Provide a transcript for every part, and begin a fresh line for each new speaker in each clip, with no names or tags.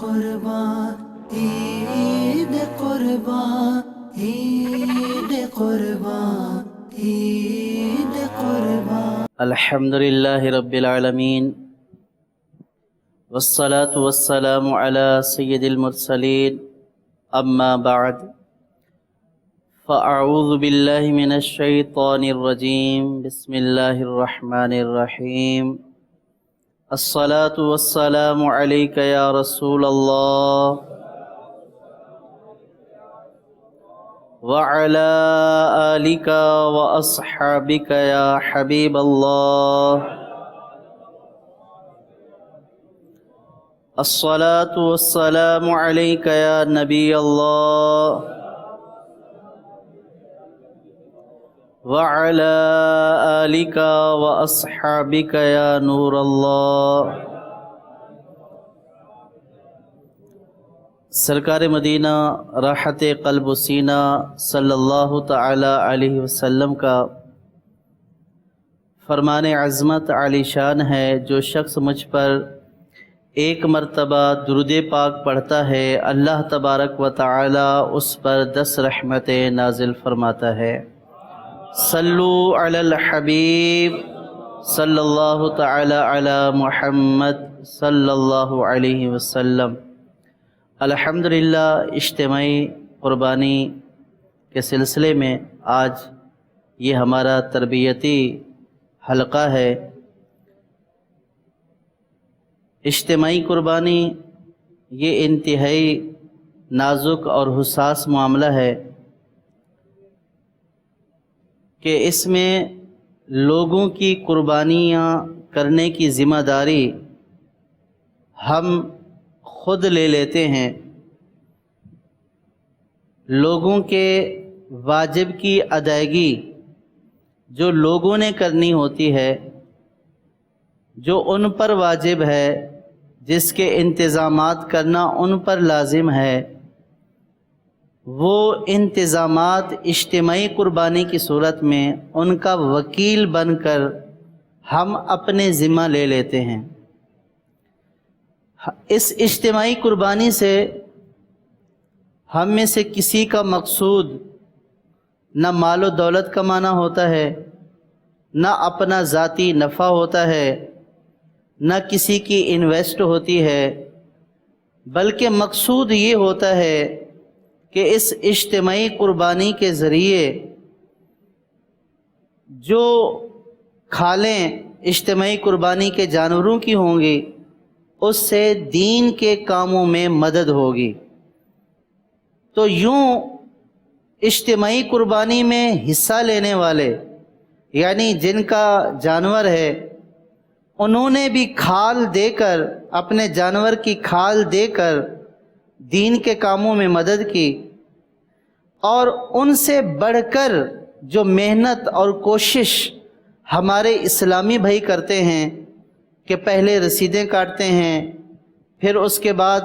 قربان عید قربان عید قربان عید قربان
الحمد لله رب العالمين والصلاة والسلام على سيد المرسلين أما بعد فأعوذ بالله من الشيطان الرجيم بسم الله الرحمن الرحيم الصلاة والسلام عليك يا رسول الله وعلى آلك وأصحابك يا حبيب الله الصلاة والسلام عليك يا نبي الله وعلى آلك وأصحابك يا نور الله سرکار مدینہ راحت قلب و سینہ صلی اللہ تعالی علیہ وسلم کا فرمان عظمت عالی شان ہے، جو شخص مجھ پر ایک مرتبہ درود پاک پڑھتا ہے اللہ تبارک و تعالی اس پر 10 رحمتیں نازل فرماتا ہے۔ صلو علی الحبیب صلی اللہ تعالی علی محمد صلی اللہ علیہ وسلم۔ الحمدللہ اجتماعی قربانی کے سلسلے میں آج یہ ہمارا تربیتی حلقہ ہے۔ اجتماعی قربانی یہ انتہائی نازک اور حساس معاملہ ہے کہ اس میں لوگوں کی قربانیاں کرنے کی ذمہ داری ہم خود لے لیتے ہیں۔ لوگوں کے واجب کی ادائیگی جو لوگوں نے کرنی ہوتی ہے، جو ان پر واجب ہے، جس کے انتظامات کرنا ان پر لازم ہے، وہ انتظامات اجتماعی قربانی کی صورت میں ان کا وکیل بن کر ہم اپنے ذمہ لے لیتے ہیں۔ اس اجتماعی قربانی سے ہم میں سے کسی کا مقصود نہ مال و دولت کمانا ہوتا ہے، نہ اپنا ذاتی نفع ہوتا ہے، نہ کسی کی انویسٹ ہوتی ہے، بلکہ مقصود یہ ہوتا ہے کہ اس اجتماعی قربانی کے ذریعے جو کھالیں اجتماعی قربانی کے جانوروں کی ہوں گی، اس سے دین کے کاموں میں مدد ہوگی۔ تو یوں اجتماعی قربانی میں حصہ لینے والے، یعنی جن کا جانور ہے، انہوں نے بھی کھال دے کر، اپنے جانور کی کھال دے کر دین کے کاموں میں مدد کی، اور ان سے بڑھ کر جو محنت اور کوشش ہمارے اسلامی بھائی کرتے ہیں کہ پہلے رسیدیں کاٹتے ہیں، پھر اس کے بعد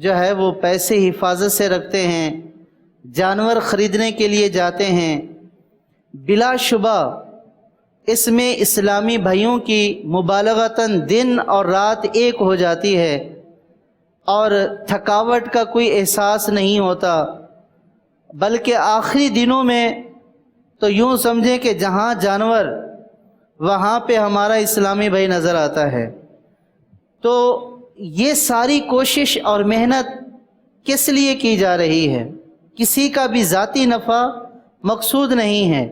جو ہے وہ پیسے حفاظت سے رکھتے ہیں، جانور خریدنے کے لیے جاتے ہیں، بلا شبہ اس میں اسلامی بھائیوں کی مبالغتاً دن اور رات ایک ہو جاتی ہے اور تھکاوٹ کا کوئی احساس نہیں ہوتا، بلکہ آخری دنوں میں تو یوں سمجھیں کہ جہاں جانور وہاں پہ ہمارا اسلامی بھائی نظر آتا ہے۔ تو یہ ساری کوشش اور محنت کس لیے کی جا رہی ہے؟ کسی کا بھی ذاتی نفع مقصود نہیں ہے،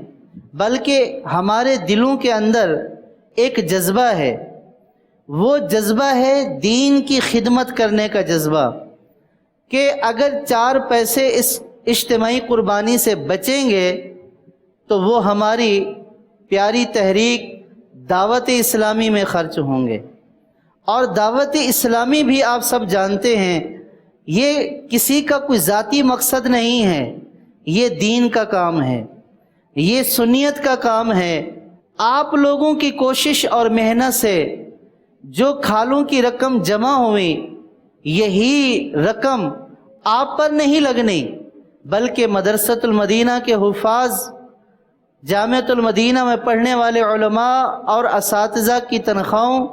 بلکہ ہمارے دلوں کے اندر ایک جذبہ ہے، وہ جذبہ ہے دین کی خدمت کرنے کا جذبہ، کہ اگر 4 پیسے اس اجتماعی قربانی سے بچیں گے تو وہ ہماری پیاری تحریک دعوت اسلامی میں خرچ ہوں گے۔ اور دعوت اسلامی بھی آپ سب جانتے ہیں، یہ کسی کا کوئی ذاتی مقصد نہیں ہے، یہ دین کا کام ہے، یہ سنیت کا کام ہے۔ آپ لوگوں کی کوشش اور محنت سے جو کھالوں کی رقم جمع ہوئی، یہی رقم آپ پر نہیں لگنی، بلکہ مدرسۃ المدینہ کے حفاظ، جامعۃ المدینہ میں پڑھنے والے علماء اور اساتذہ کی تنخواہوں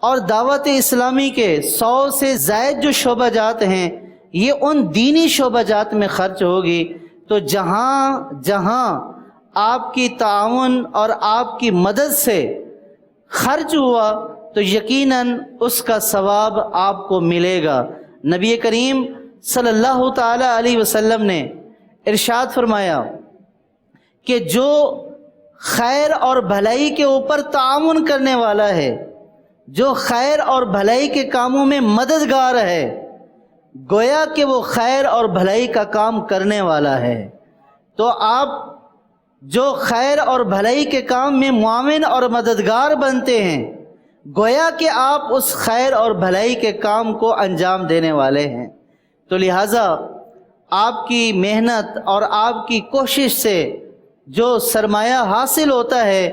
اور دعوت اسلامی کے 100 سے زائد جو شعبہ جات ہیں یہ ان دینی شعبہ جات میں خرچ ہوگی، تو جہاں جہاں آپ کی تعاون اور آپ کی مدد سے خرچ ہوا تو یقیناً اس کا ثواب آپ کو ملے گا۔ نبی کریم صلی اللہ تعالی علیہ وسلم نے ارشاد فرمایا کہ جو خیر اور بھلائی کے اوپر تعاون کرنے والا ہے، جو خیر اور بھلائی کے کاموں میں مددگار ہے، گویا کہ وہ خیر اور بھلائی کا کام کرنے والا ہے۔ تو آپ جو خیر اور بھلائی کے کام میں معاون اور مددگار بنتے ہیں، گویا کہ آپ اس خیر اور بھلائی کے کام کو انجام دینے والے ہیں۔ تو لہٰذا آپ کی محنت اور آپ کی کوشش سے جو سرمایہ حاصل ہوتا ہے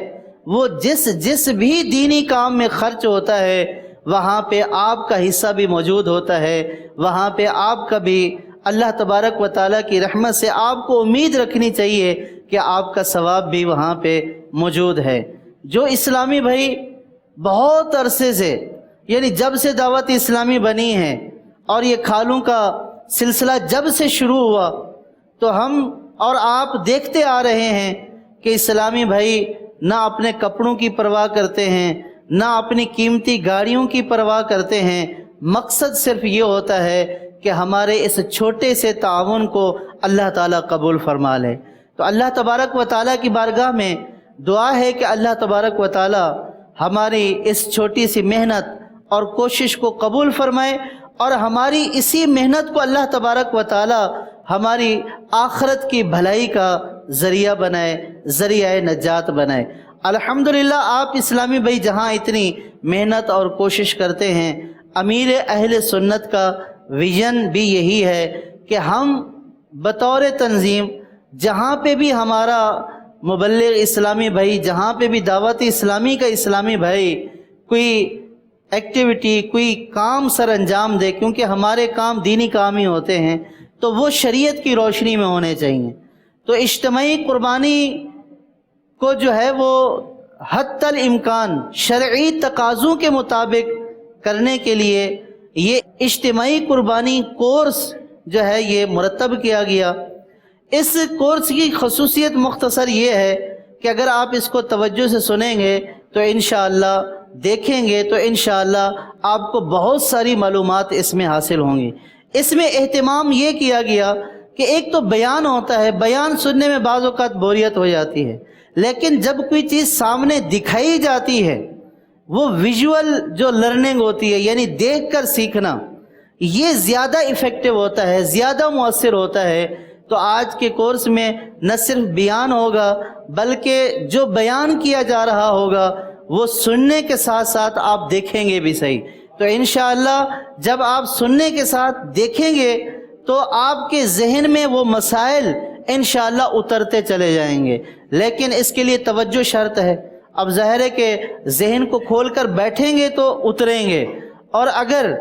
وہ جس بھی دینی کام میں خرچ ہوتا ہے وہاں پہ آپ کا حصہ بھی موجود ہوتا ہے، وہاں پہ آپ کا بھی اللہ تبارک و تعالیٰ کی رحمت سے آپ کو امید رکھنی چاہیے کہ آپ کا ثواب بھی وہاں پہ موجود ہے۔ جو اسلامی بھائی بہت عرصے سے، یعنی جب سے دعوت اسلامی بنی ہے اور یہ کھالوں کا سلسلہ جب سے شروع ہوا، تو ہم اور آپ دیکھتے آ رہے ہیں کہ اسلامی بھائی نہ اپنے کپڑوں کی پرواہ کرتے ہیں، نہ اپنی قیمتی گاڑیوں کی پرواہ کرتے ہیں، مقصد صرف یہ ہوتا ہے کہ ہمارے اس چھوٹے سے تعاون کو اللہ تعالیٰ قبول فرما لے۔ تو اللہ تبارک و تعالیٰ کی بارگاہ میں دعا ہے کہ اللہ تبارک و تعالیٰ ہماری اس چھوٹی سی محنت اور کوشش کو قبول فرمائے، اور ہماری اسی محنت کو اللہ تبارک و تعالیٰ ہماری آخرت کی بھلائی کا ذریعہ بنائے، ذریعہ نجات بنائے۔ الحمدللہ آپ اسلامی بھائی جہاں اتنی محنت اور کوشش کرتے ہیں، امیر اہل سنت کا ویژن بھی یہی ہے کہ ہم بطور تنظیم جہاں پہ بھی ہمارا مبلغ اسلامی بھائی، جہاں پہ بھی دعوت اسلامی کا اسلامی بھائی کوئی ایکٹیویٹی، کوئی کام سر انجام دے، کیونکہ ہمارے کام دینی کام ہی ہوتے ہیں، تو وہ شریعت کی روشنی میں ہونے چاہیے۔ تو اجتماعی قربانی کو جو ہے وہ حتی الامکان شرعی تقاضوں کے مطابق کرنے کے لیے یہ اجتماعی قربانی کورس جو ہے یہ مرتب کیا گیا۔ اس کورس کی خصوصیت مختصر یہ ہے کہ اگر آپ اس کو توجہ سے سنیں گے تو انشاءاللہ دیکھیں گے تو انشاءاللہ آپ کو بہت ساری معلومات اس میں حاصل ہوں گی۔ اس میں اہتمام یہ کیا گیا کہ ایک تو بیان ہوتا ہے، بیان سننے میں بعض اوقات بوریت ہو جاتی ہے، لیکن جب کوئی چیز سامنے دکھائی جاتی ہے، وہ ویژول جو لرننگ ہوتی ہے، یعنی دیکھ کر سیکھنا، یہ زیادہ ایفیکٹو ہوتا ہے، زیادہ مؤثر ہوتا ہے۔ تو آج کے کورس میں نہ صرف بیان ہوگا بلکہ جو بیان کیا جا رہا ہوگا وہ سننے کے ساتھ ساتھ آپ دیکھیں گے بھی صحیح۔ تو انشاءاللہ جب آپ سننے کے ساتھ دیکھیں گے تو آپ کے ذہن میں وہ مسائل انشاءاللہ اترتے چلے جائیں گے، لیکن اس کے لیے توجہ شرط ہے۔ اب ظاہر ہے کہ ذہن کو کھول کر بیٹھیں گے تو اتریں گے، اور اگر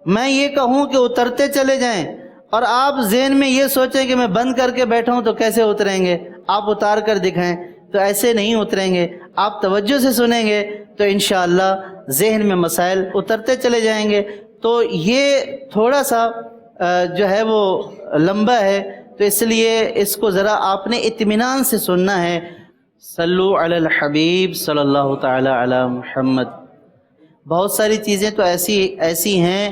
میں یہ کہوں کہ اترتے چلے جائیں اور آپ ذہن میں یہ سوچیں کہ میں بند کر کے بیٹھا ہوں تو کیسے اتریں گے؟ آپ اتار کر دکھائیں تو ایسے نہیں اتریں گے۔ آپ توجہ سے سنیں گے تو انشاءاللہ ذہن میں مسائل اترتے چلے جائیں گے۔ تو یہ تھوڑا سا جو ہے وہ لمبا ہے، تو اس لیے اس کو ذرا آپ نے اطمینان سے سننا ہے۔ صلو علی الحبیب صلی اللہ تعالی علی محمد۔ بہت ساری چیزیں تو ایسی ہیں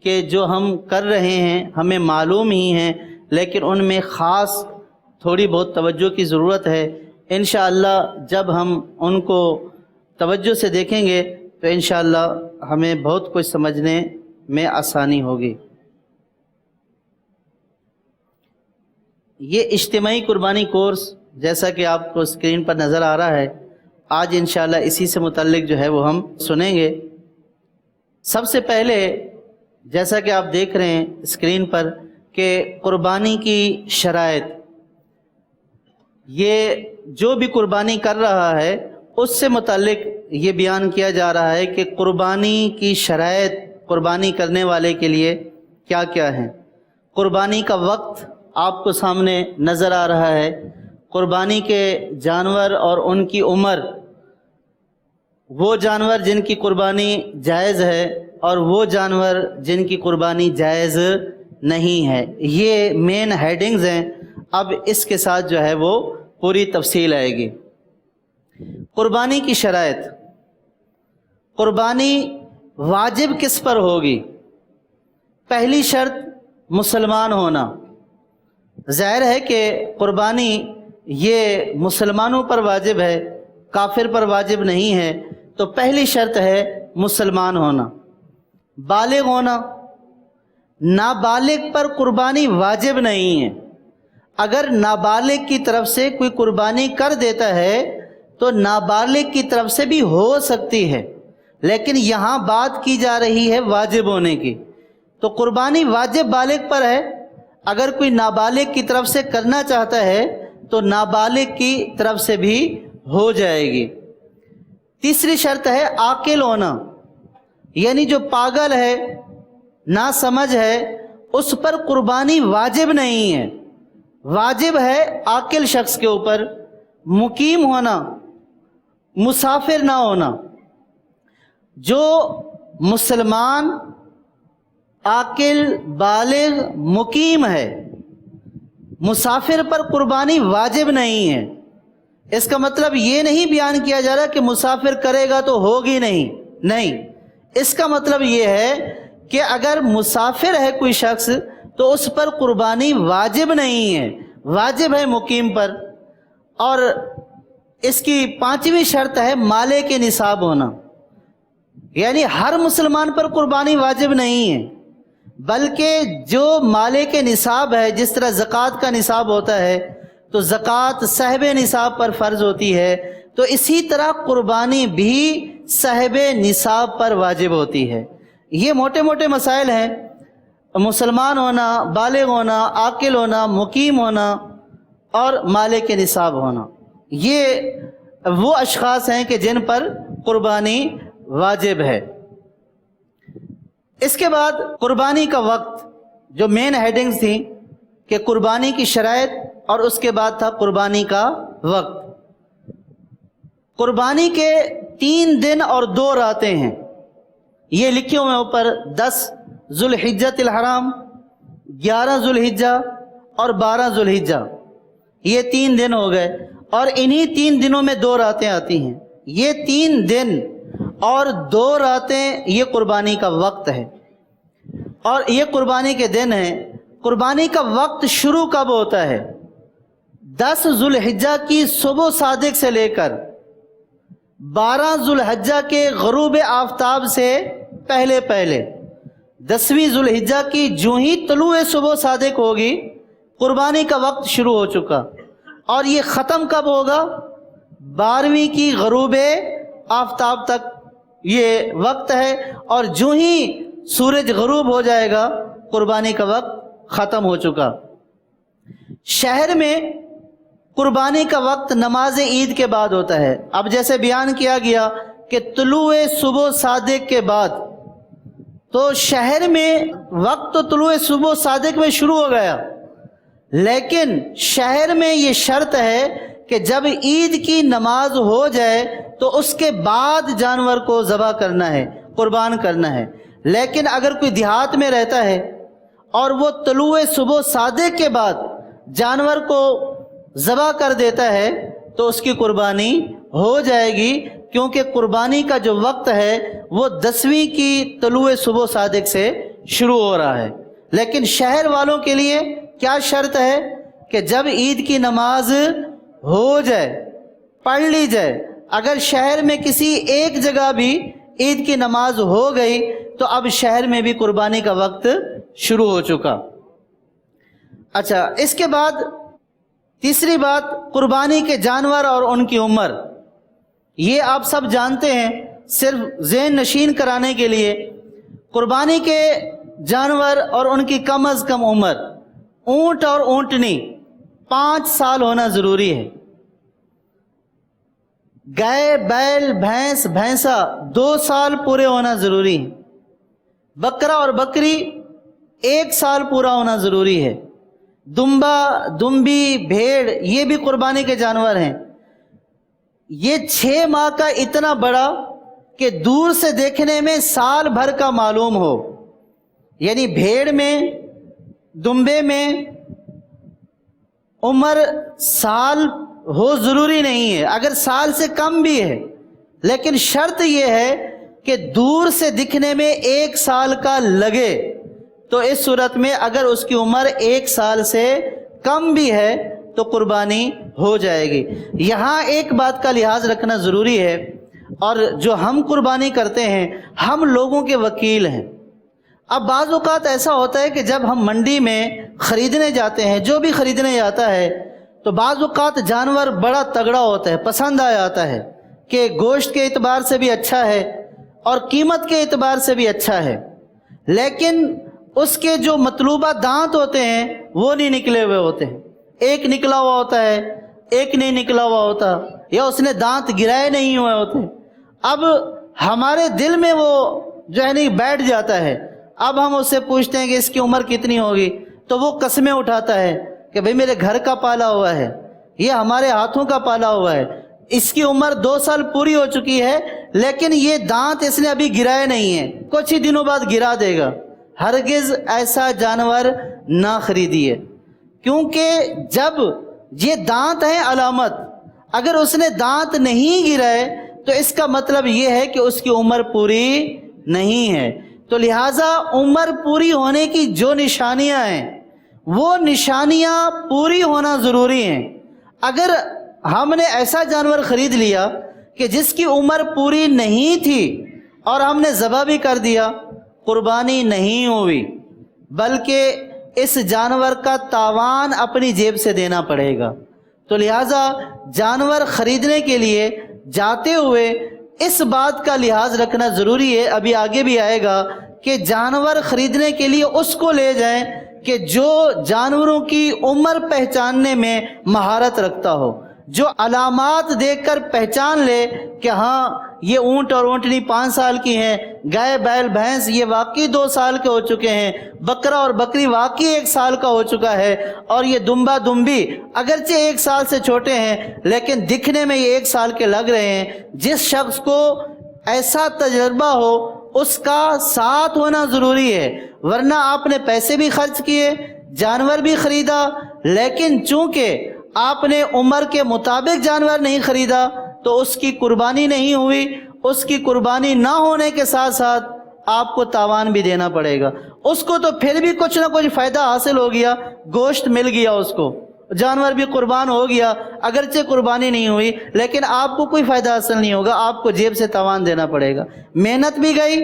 کہ جو ہم کر رہے ہیں ہمیں معلوم ہی ہیں، لیکن ان میں خاص تھوڑی بہت توجہ کی ضرورت ہے۔ انشاءاللہ جب ہم ان کو توجہ سے دیکھیں گے تو انشاءاللہ ہمیں بہت کچھ سمجھنے میں آسانی ہوگی۔ یہ اجتماعی قربانی کورس جیسا کہ آپ کو اسکرین پر نظر آ رہا ہے، آج انشاءاللہ اسی سے متعلق جو ہے وہ ہم سنیں گے۔ سب سے پہلے جیسا کہ آپ دیکھ رہے ہیں اسکرین پر کہ قربانی کی شرائط، یہ جو بھی قربانی کر رہا ہے اس سے متعلق یہ بیان کیا جا رہا ہے کہ قربانی کی شرائط قربانی کرنے والے کے لیے کیا کیا ہیں۔ قربانی کا وقت آپ کو سامنے نظر آ رہا ہے، قربانی کے جانور اور ان کی عمر، وہ جانور جن کی قربانی جائز ہے اور وہ جانور جن کی قربانی جائز نہیں ہے. یہ مین ہیڈنگز ہیں. اب اس کے ساتھ جو ہے وہ پوری تفصیل آئے گی. قربانی کی شرائط. قربانی واجب کس پر ہوگی؟ پہلی شرط مسلمان ہونا. ظاہر ہے کہ قربانی یہ مسلمانوں پر واجب ہے، کافر پر واجب نہیں ہے. تو پہلی شرط ہے مسلمان ہونا، بالغ ہونا. نابالغ پر قربانی واجب نہیں ہے. اگر نابالغ کی طرف سے کوئی قربانی کر دیتا ہے تو نابالغ کی طرف سے بھی ہو سکتی ہے، لیکن یہاں بات کی جا رہی ہے واجب ہونے کی. تو قربانی واجب بالغ پر ہے. اگر کوئی نابالغ کی طرف سے کرنا چاہتا ہے تو نابالغ کی طرف سے بھی ہو جائے گی. تیسری شرط ہے عاقل ہونا، یعنی جو پاگل ہے، نا سمجھ ہے، اس پر قربانی واجب نہیں ہے. واجب ہے عاقل شخص کے اوپر. مقیم ہونا، مسافر نہ ہونا. جو مسلمان عاقل بالغ مقیم ہے، مسافر پر قربانی واجب نہیں ہے. اس کا مطلب یہ نہیں بیان کیا جا رہا کہ مسافر کرے گا تو ہوگی نہیں. اس کا مطلب یہ ہے کہ اگر مسافر ہے کوئی شخص تو اس پر قربانی واجب نہیں ہے، واجب ہے مقیم پر. اور اس کی پانچویں شرط ہے مالے کے نصاب ہونا. یعنی ہر مسلمان پر قربانی واجب نہیں ہے، بلکہ جو مالے کے نصاب ہے، جس طرح زکوٰۃ کا نصاب ہوتا ہے تو زکوٰۃ صاحب نصاب پر فرض ہوتی ہے، تو اسی طرح قربانی بھی صاحب نصاب پر واجب ہوتی ہے. یہ موٹے موٹے مسائل ہیں: مسلمان ہونا، بالغ ہونا، عاقل ہونا، مقیم ہونا اور مالے کے نصاب ہونا. یہ وہ اشخاص ہیں کہ جن پر قربانی واجب ہے. اس کے بعد قربانی کا وقت، جو مین ہیڈنگز تھیں کہ قربانی کی شرائط، اور اس کے بعد تھا قربانی کا وقت. قربانی کے 3 دن اور 2 راتیں ہیں. یہ لکھے ہوئے اوپر 10 ذوالحجۃ الحرام، 11 ذوالحجہ اور 12 ذوالحجہ. یہ 3 دن ہو گئے، اور انہی 3 دنوں میں 2 راتیں آتی ہیں. یہ 3 دن اور 2 راتیں یہ قربانی کا وقت ہے، اور یہ قربانی کے دن ہیں. قربانی کا وقت شروع کب ہوتا ہے؟ 10 ذوالحجہ کی صبح صادق سے لے کر 12 ذوالحجہ کے غروب آفتاب سے پہلے 10ویں ذوالحجہ کی جو ہی طلوع صبح صادق ہوگی، قربانی کا وقت شروع ہو چکا. اور یہ ختم کب ہوگا؟ 12ویں کی غروب آفتاب تک یہ وقت ہے، اور جو ہی سورج غروب ہو جائے گا قربانی کا وقت ختم ہو چکا. شہر میں قربانی کا وقت نماز عید کے بعد ہوتا ہے. اب جیسے بیان کیا گیا کہ طلوع صبح صادق کے بعد، تو شہر میں وقت تو طلوع صبح صادق میں شروع ہو گیا، لیکن شہر میں یہ شرط ہے کہ جب عید کی نماز ہو جائے تو اس کے بعد جانور کو ذبح کرنا ہے، قربان کرنا ہے. لیکن اگر کوئی دیہات میں رہتا ہے اور وہ طلوع صبح صادق کے بعد جانور کو ذبح کر دیتا ہے تو اس کی قربانی ہو جائے گی، کیونکہ قربانی کا جو وقت ہے وہ 10ویں کی طلوع صبح صادق سے شروع ہو رہا ہے. لیکن شہر والوں کے لیے کیا شرط ہے کہ جب عید کی نماز ہو جائے، پڑھ لی جائے. اگر شہر میں کسی ایک جگہ بھی عید کی نماز ہو گئی تو اب شہر میں بھی قربانی کا وقت شروع ہو چکا. اچھا، اس کے بعد تیسری بات، قربانی کے جانور اور ان کی عمر. یہ آپ سب جانتے ہیں، صرف ذہن نشین کرانے کے لیے. قربانی کے جانور اور ان کی کم از کم عمر، اونٹ اور اونٹنی 5 سال ہونا ضروری ہے. گائے، بیل، بھینس، بھینسا 2 سال پورے ہونا ضروری ہے. بکرا اور بکری 1 سال پورا ہونا ضروری ہے. دمبا، دمبی، بھیڑ یہ بھی قربانی کے جانور ہیں. یہ 6 ماہ کا اتنا بڑا کہ دور سے دیکھنے میں سال بھر کا معلوم ہو، یعنی بھیڑ میں، دمبے میں عمر سال ہو ضروری نہیں ہے، اگر سال سے کم بھی ہے، لیکن شرط یہ ہے کہ دور سے دکھنے میں 1 سال کا لگے، تو اس صورت میں اگر اس کی عمر 1 سال سے کم بھی ہے تو قربانی ہو جائے گی۔ یہاں ایک بات کا لحاظ رکھنا ضروری ہے، اور جو ہم قربانی کرتے ہیں ہم لوگوں کے وکیل ہیں۔ اب بعض اوقات ایسا ہوتا ہے کہ جب ہم منڈی میں خریدنے جاتے ہیں، جو بھی خریدنے جاتا ہے، تو بعض اوقات جانور بڑا تگڑا ہوتا ہے، پسند آ جاتا ہے کہ گوشت کے اعتبار سے بھی اچھا ہے اور قیمت کے اعتبار سے بھی اچھا ہے، لیکن اس کے جو مطلوبہ دانت ہوتے ہیں وہ نہیں نکلے ہوئے ہوتے ہیں، ایک نکلا ہوا ہوتا ہے، ایک نہیں نکلا ہوا ہوتا، یا اس نے دانت گرائے نہیں ہوئے ہوتے۔ اب ہمارے دل میں وہ جو ہے نہیں بیٹھ جاتا ہے، اب ہم اس سے پوچھتے ہیں کہ اس کی عمر کتنی ہوگی، تو وہ قسمیں اٹھاتا ہے کہ بھئی میرے گھر کا پالا ہوا ہے، یہ ہمارے ہاتھوں کا پالا ہوا ہے، اس کی عمر 2 سال پوری ہو چکی ہے، لیکن یہ دانت اس نے ابھی گرائے نہیں ہیں، کچھ ہی دنوں بعد گرا دے گا۔ ہرگز ایسا جانور نہ خریدیے، کیونکہ جب یہ دانت ہیں علامت، اگر اس نے دانت نہیں گرائے تو اس کا مطلب یہ ہے کہ اس کی عمر پوری نہیں ہے۔ تو لہٰذا عمر پوری ہونے کی جو نشانیاں ہیں وہ نشانیاں پوری ہونا ضروری ہیں۔ اگر ہم نے ایسا جانور خرید لیا کہ جس کی عمر پوری نہیں تھی اور ہم نے ذبح بھی کر دیا، قربانی نہیں ہوئی، بلکہ اس جانور کا تاوان اپنی جیب سے دینا پڑے گا۔ تو لہٰذا جانور خریدنے کے لیے جاتے ہوئے اس بات کا لحاظ رکھنا ضروری ہے، ابھی آگے بھی آئے گا، کہ جانور خریدنے کے لیے اس کو لے جائیں کہ جو جانوروں کی عمر پہچاننے میں مہارت رکھتا ہو، جو علامات دیکھ کر پہچان لے کہ ہاں یہ اونٹ اور اونٹنی 5 سال کی ہیں، گائے بیل بھینس یہ واقعی 2 سال کے ہو چکے ہیں، بکرا اور بکری واقعی 1 سال کا ہو چکا ہے، اور یہ دمبا دمبی اگرچہ 1 سال سے چھوٹے ہیں لیکن دکھنے میں یہ 1 سال کے لگ رہے ہیں۔ جس شخص کو ایسا تجربہ ہو اس کا ساتھ ہونا ضروری ہے، ورنہ آپ نے پیسے بھی خرچ کیے، جانور بھی خریدا، لیکن چونکہ آپ نے عمر کے مطابق جانور نہیں خریدا تو اس کی قربانی نہیں ہوئی، اس کی قربانی نہ ہونے کے ساتھ ساتھ آپ کو تاوان بھی دینا پڑے گا۔ اس کو تو پھر بھی کچھ نہ کچھ فائدہ حاصل ہو گیا، گوشت مل گیا، اس کو جانور بھی قربان ہو گیا، اگرچہ قربانی نہیں ہوئی لیکن آپ کو کوئی فائدہ حاصل نہیں ہوگا، آپ کو جیب سے تاوان دینا پڑے گا، محنت بھی گئی،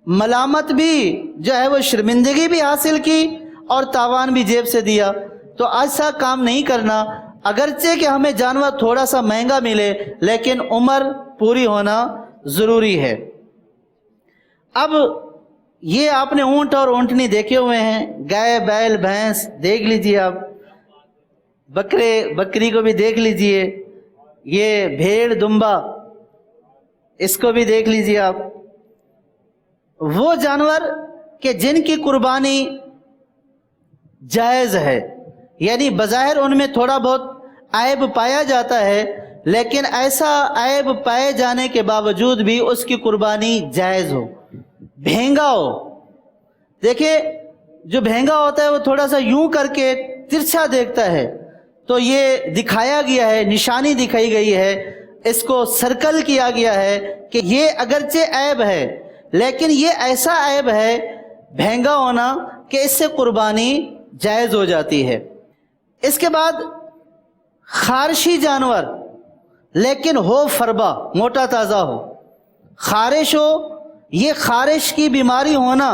ملامت بھی جو ہے وہ شرمندگی بھی حاصل کی اور تاوان بھی جیب سے دیا۔ تو ایسا کام نہیں کرنا، اگرچہ کہ ہمیں جانور تھوڑا سا مہنگا ملے لیکن عمر پوری ہونا ضروری ہے۔ اب یہ آپ نے اونٹ اور اونٹنی دیکھے ہوئے ہیں، گائے بیل بھینس دیکھ لیجئے، آپ بکرے بکری کو بھی دیکھ لیجئے، یہ بھیڑ دمبا اس کو بھی دیکھ لیجئے آپ۔ وہ جانور کہ جن کی قربانی جائز ہے، یعنی بظاہر ان میں تھوڑا بہت عیب پایا جاتا ہے، لیکن ایسا عیب پائے جانے کے باوجود بھی اس کی قربانی جائز ہو۔ بھینگا ہو، دیکھیں جو بھینگا ہوتا ہے وہ تھوڑا سا یوں کر کے ترچھا دیکھتا ہے، تو یہ دکھایا گیا ہے، نشانی دکھائی گئی ہے، اس کو سرکل کیا گیا ہے کہ یہ اگرچہ عیب ہے لیکن یہ ایسا عیب ہے بھینگا ہونا کہ اس سے قربانی جائز ہو جاتی ہے۔ اس کے بعد خارشی جانور لیکن ہو فربا، موٹا تازہ ہو، خارش ہو، یہ خارش کی بیماری ہونا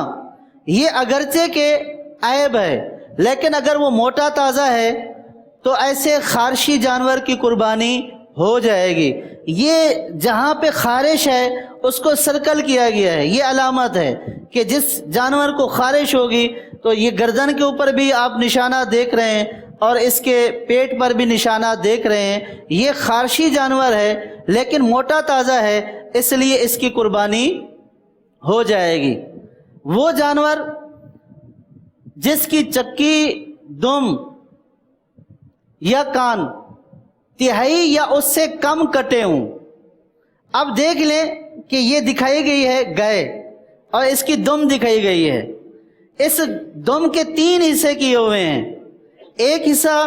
یہ اگرچہ کہ عیب ہے لیکن اگر وہ موٹا تازہ ہے تو ایسے خارشی جانور کی قربانی ہو جائے گی۔ یہ جہاں پہ خارش ہے اس کو سرکل کیا گیا ہے، یہ علامت ہے کہ جس جانور کو خارش ہوگی تو یہ گردن کے اوپر بھی آپ نشانات دیکھ رہے ہیں اور اس کے پیٹ پر بھی نشانات دیکھ رہے ہیں، یہ خارشی جانور ہے لیکن موٹا تازہ ہے، اس لیے اس کی قربانی ہو جائے گی۔ وہ جانور جس کی چکی، دم یا کان تہائی یا اس سے کم کٹے ہوں، اب دیکھ لیں کہ یہ دکھائی گئی ہے گائے اور اس کی دم دکھائی گئی ہے. اس دم کے 3 حصے کیے ہوئے ہیں. ایک حصہ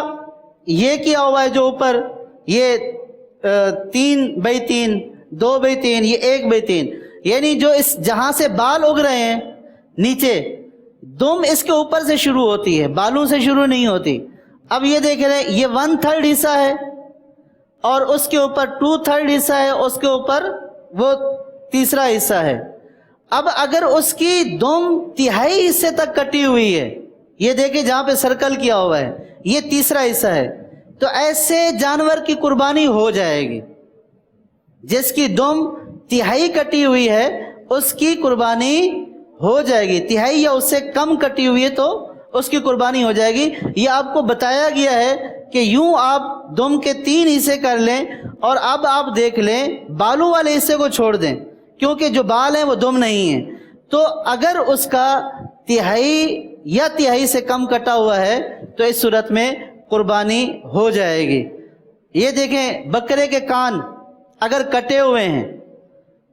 یہ کیا ہوا ہے جو اوپر یہ 3/3 2/3 یہ 1/3 یعنی جو اس جہاں سے بال اگ رہے ہیں نیچے دم اس کے اوپر سے شروع ہوتی ہے, بالوں سے شروع نہیں ہوتی. اب یہ دیکھ رہے ہیں یہ 1/3 حصہ ہے اور اس کے اوپر 2/3 حصہ ہے, اس کے اوپر وہ تیسرا حصہ ہے. اب اگر اس کی دم 1/3 حصے تک کٹی ہوئی ہے, یہ دیکھیں جہاں پہ سرکل کیا ہوا ہے یہ تیسرا حصہ ہے, تو ایسے جانور کی قربانی ہو جائے گی. جس کی دم 1/3 کٹی ہوئی ہے اس کی قربانی ہو جائے گی, 1/3 یا اس سے کم کٹی ہوئی ہے تو اس کی قربانی ہو جائے گی. یہ آپ کو بتایا گیا ہے کہ یوں آپ دم کے 3 حصے کر لیں اور اب آپ دیکھ لیں بالوں والے حصے کو چھوڑ دیں کیونکہ جو بال ہیں وہ دم نہیں ہیں. تو اگر اس کا 1/3 یا 1/3 سے کم کٹا ہوا ہے تو اس صورت میں قربانی ہو جائے گی. یہ دیکھیں بکرے کے کان اگر کٹے ہوئے ہیں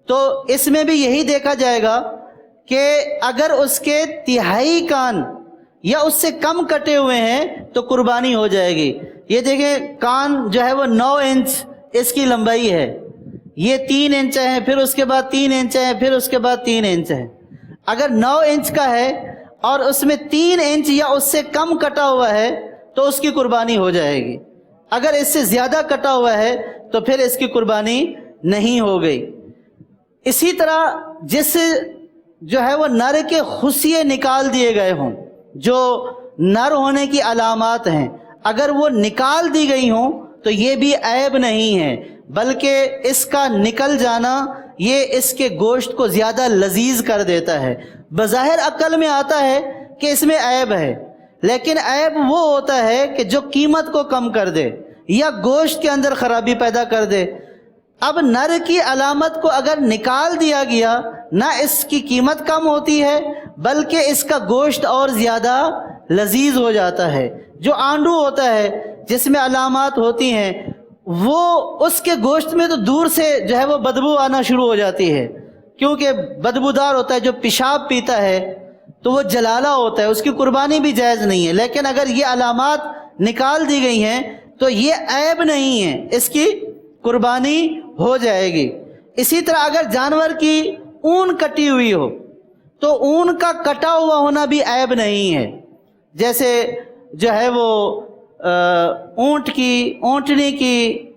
تو اس میں بھی یہی دیکھا جائے گا کہ اگر اس کے 1/3 کان یا اس سے کم کٹے ہوئے ہیں تو قربانی ہو جائے گی. یہ دیکھیں کان جو ہے وہ 9 انچ اس کی لمبائی ہے, یہ 3 انچ ہے, پھر اس کے بعد 3 انچ ہے, پھر اس کے بعد 3 انچ ہے. اگر 9 انچ کا ہے اور اس میں 3 انچ یا اس سے کم کٹا ہوا ہے تو اس کی قربانی ہو جائے گی. اگر اس سے زیادہ کٹا ہوا ہے تو پھر اس کی قربانی نہیں ہو گئی. اسی طرح جس جو ہے وہ نر کے خصیے نکال دیے گئے ہوں, جو نر ہونے کی علامات ہیں, اگر وہ نکال دی گئی ہوں تو یہ بھی عیب نہیں ہے, بلکہ اس کا نکل جانا یہ اس کے گوشت کو زیادہ لذیذ کر دیتا ہے. بظاہر عقل میں آتا ہے کہ اس میں عیب ہے, لیکن عیب وہ ہوتا ہے کہ جو قیمت کو کم کر دے یا گوشت کے اندر خرابی پیدا کر دے. اب نر کی علامت کو اگر نکال دیا گیا نہ اس کی قیمت کم ہوتی ہے بلکہ اس کا گوشت اور زیادہ لذیذ ہو جاتا ہے. جو آنڈو ہوتا ہے جس میں علامات ہوتی ہیں وہ اس کے گوشت میں تو دور سے جو ہے وہ بدبو آنا شروع ہو جاتی ہے کیونکہ بدبودار ہوتا ہے. جو پیشاب پیتا ہے تو وہ جلالہ ہوتا ہے, اس کی قربانی بھی جائز نہیں ہے. لیکن اگر یہ علامات نکال دی گئی ہیں تو یہ عیب نہیں ہے, اس کی قربانی ہو جائے گی. اسی طرح اگر جانور کی اون کٹی ہوئی ہو تو اون کا کٹا ہوا ہونا بھی عیب نہیں ہے. جیسے جو ہے وہ اونٹ کی, اونٹنی کی,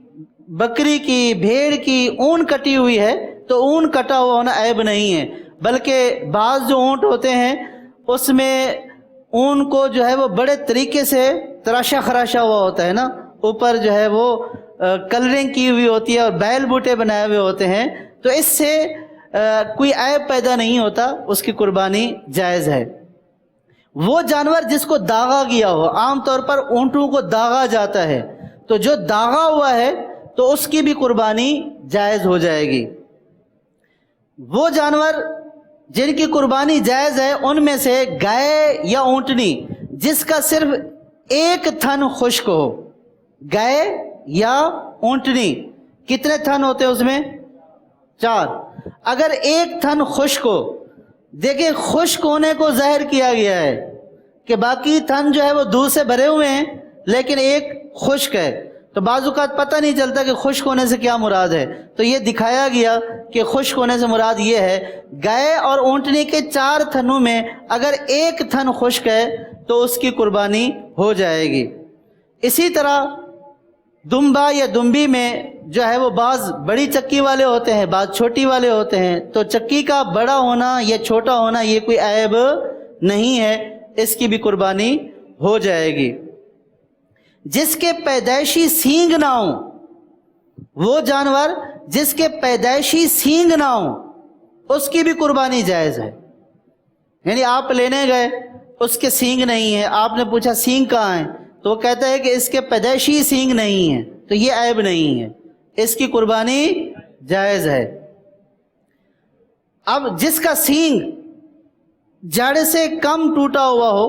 بکری کی, بھیڑ کی اون کٹی ہوئی ہے تو اون کٹا ہوا ہونا عیب نہیں ہے. بلکہ بعض جو اونٹ ہوتے ہیں اس میں اون کو جو ہے وہ بڑے طریقے سے تراشا خراشا ہوا ہوتا ہے نا, اوپر جو ہے وہ کلرنگ کی ہوئی ہوتی ہے اور بیل بوٹے بنائے ہوئے ہوتے ہیں, تو اس سے کوئی عیب پیدا نہیں ہوتا, اس کی قربانی جائز ہے. وہ جانور جس کو داغا گیا ہو, عام طور پر اونٹوں کو داغا جاتا ہے, تو جو داغا ہوا ہے تو اس کی بھی قربانی جائز ہو جائے گی. وہ جانور جن کی قربانی جائز ہے ان میں سے گائے یا اونٹنی جس کا صرف ایک تھن خشک ہو. گائے یا اونٹنی کتنے تھن ہوتے ہیں اس میں؟ 4. اگر ایک تھن خشک ہو, دیکھیں خشک ہونے کو ظاہر کیا گیا ہے کہ باقی تھن جو ہے وہ دودھ سے بھرے ہوئے ہیں لیکن ایک خشک ہے, تو بعض اوقات پتہ نہیں چلتا کہ خشک ہونے سے کیا مراد ہے. تو یہ دکھایا گیا کہ خشک ہونے سے مراد یہ ہے گائے اور اونٹنی کے 4 تھنوں میں اگر ایک تھن خشک ہے تو اس کی قربانی ہو جائے گی. اسی طرح دمبا یا دمبی میں جو ہے وہ بعض بڑی چکی والے ہوتے ہیں, بعض چھوٹی والے ہوتے ہیں, تو چکی کا بڑا ہونا یا چھوٹا ہونا یہ کوئی عیب نہیں ہے, اس کی بھی قربانی ہو جائے گی. جس کے پیدائشی سینگ نہ ہوں, وہ جانور جس کے پیدائشی سینگ نہ ہوں اس کی بھی قربانی جائز ہے. یعنی آپ لینے گئے, اس کے سینگ نہیں ہے, آپ نے پوچھا سینگ کہاں ہے, تو وہ کہتا ہے کہ اس کے پیدائشی سینگ نہیں ہے, تو یہ عیب نہیں ہے, اس کی قربانی جائز ہے. اب جس کا سینگ جڑ سے کم ٹوٹا ہوا ہو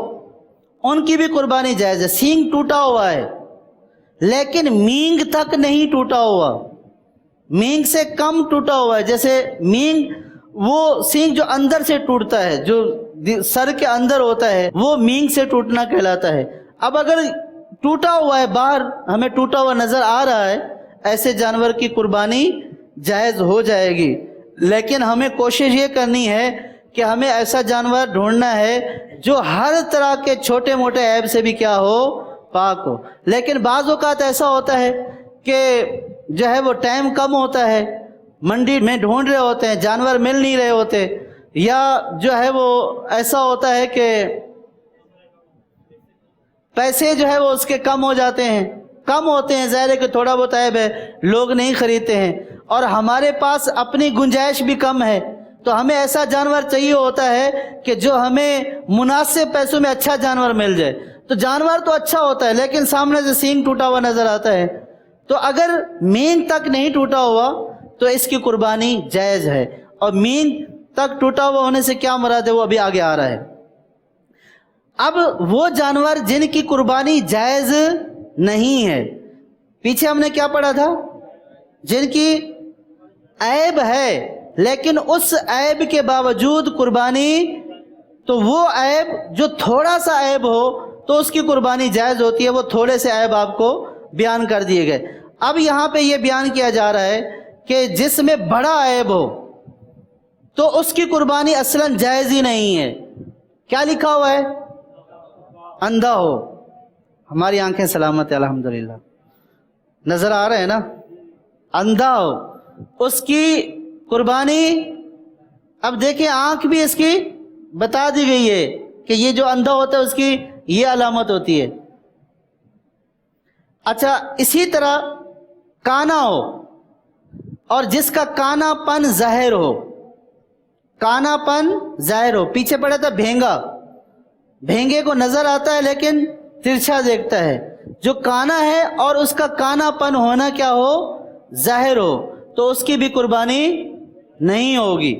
ان کی بھی قربانی جائز ہے. سینگ ٹوٹا ہوا ہے لیکن مینگ تک نہیں ٹوٹا ہوا, مینگ سے کم ٹوٹا ہوا ہے، جیسے مینگ وہ سینگ جو اندر سے ٹوٹتا ہے، جو سر کے اندر ہوتا ہے، وہ مینگ سے ٹوٹنا کہلاتا ہے۔ اب اگر ٹوٹا ہوا ہے، باہر ہمیں ٹوٹا ہوا نظر آ رہا ہے، ایسے جانور کی قربانی جائز ہو جائے گی، لیکن ہمیں کوشش یہ کرنی ہے کہ ہمیں ایسا جانور ڈھونڈنا ہے جو ہر طرح کے چھوٹے موٹے عیب سے بھی کیا ہو، پاک ہو۔ لیکن بعض اوقات ایسا ہوتا ہے کہ جو ہے وہ ٹائم کم ہوتا ہے، منڈی میں ڈھونڈ رہے ہوتے ہیں، جانور مل نہیں رہے ہوتے، یا جو ہے وہ ایسا ہوتا ہے کہ پیسے جو ہے وہ اس کے کم ہو جاتے ہیں، کم ہوتے ہیں، ظاہر ہے کہ تھوڑا بہت عیب ہے، لوگ نہیں خریدتے ہیں، اور ہمارے پاس اپنی گنجائش بھی کم ہے، تو ہمیں ایسا جانور چاہیے ہوتا ہے کہ جو ہمیں مناسب پیسوں میں اچھا جانور مل جائے۔ تو جانور تو اچھا ہوتا ہے لیکن سامنے سے سینگ ٹوٹا ہوا نظر آتا ہے، تو اگر مینگ تک نہیں ٹوٹا ہوا تو اس کی قربانی جائز ہے۔ اور مینگ تک ٹوٹا ہوا ہونے سے کیا مراد ہے وہ ابھی آگے آ رہا ہے۔ اب وہ جانور جن کی قربانی جائز نہیں ہے، پیچھے ہم نے کیا پڑھا تھا، جن کی عیب ہے لیکن اس عیب کے باوجود قربانی، تو وہ عیب جو تھوڑا سا عیب ہو تو اس کی قربانی جائز ہوتی ہے۔ وہ تھوڑے سے عیب آپ کو بیان کر دیے گئے۔ اب یہاں پہ یہ بیان کیا جا رہا ہے کہ جس میں بڑا عیب ہو تو اس کی قربانی اصلاً جائز ہی نہیں ہے۔ کیا لکھا ہوا ہے؟ اندھا ہو۔ ہماری آنکھیں سلامت ہیں الحمدللہ، نظر آ رہے ہیں نا؟ اندھا ہو، اس کی قربانی، اب دیکھیں آنکھ بھی اس کی بتا دی گئی ہے کہ یہ جو اندھا ہوتا ہے اس کی یہ علامت ہوتی ہے۔ اچھا، اسی طرح کانا ہو، اور جس کا کانا پن ظاہر ہو، کانا پن ظاہر ہو، پیچھے پڑا تھا بھینگا، بھینگے کو نظر آتا ہے لیکن ترچھا دیکھتا ہے، جو کانا ہے اور اس کا کانا پن ہونا کیا ہو، ظاہر ہو، تو اس کی بھی قربانی نہیں ہوگی۔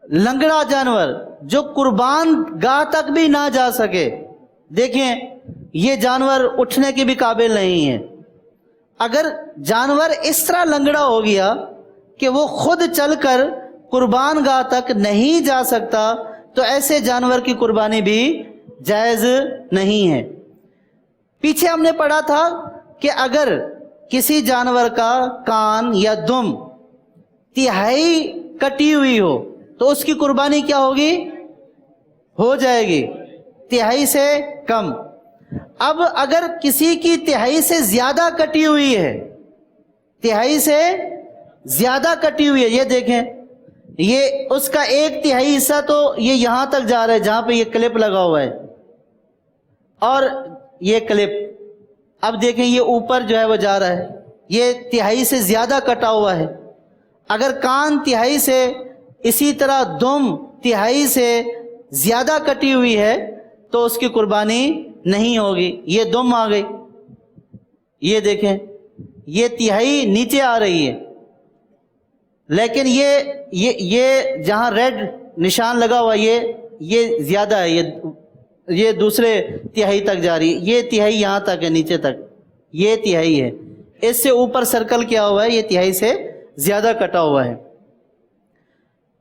لنگڑا جانور جو قربان گاہ تک بھی نہ جا سکے، دیکھیں یہ جانور اٹھنے کے بھی قابل نہیں ہے۔ اگر جانور اس طرح لنگڑا ہو گیا کہ وہ خود چل کر قربان گاہ تک نہیں جا سکتا تو ایسے جانور کی قربانی بھی جائز نہیں ہے۔ پیچھے ہم نے پڑھا تھا کہ اگر کسی جانور کا کان یا دم تہائی کٹی ہوئی ہو تو اس کی قربانی کیا ہوگی، ہو جائے گی تہائی سے کم۔ اب اگر کسی کی تہائی سے زیادہ کٹی ہوئی ہے، تہائی سے زیادہ کٹی ہوئی ہے، یہ دیکھیں یہ اس کا ایک تہائی حصہ تو یہ یہاں تک جا رہا ہے جہاں پہ یہ کلپ لگا ہوا ہے، اور یہ کلپ اب دیکھیں یہ اوپر جو ہے وہ جا رہا ہے، یہ تہائی سے زیادہ کٹا ہوا ہے۔ اگر کان تہائی سے، اسی طرح دم تہائی سے زیادہ کٹی ہوئی ہے تو اس کی قربانی نہیں ہوگی۔ یہ دم آ گئی، یہ دیکھیں یہ تہائی نیچے آ رہی ہے، لیکن یہ جہاں ریڈ نشان لگا ہوا یہ زیادہ ہے، یہ دوسرے تہائی تک جا رہی ہے، یہ تہائی یہاں تک ہے، نیچے تک یہ تہائی ہے، اس سے اوپر سرکل کیا ہوا ہے، یہ تہائی سے زیادہ کٹا ہوا ہے۔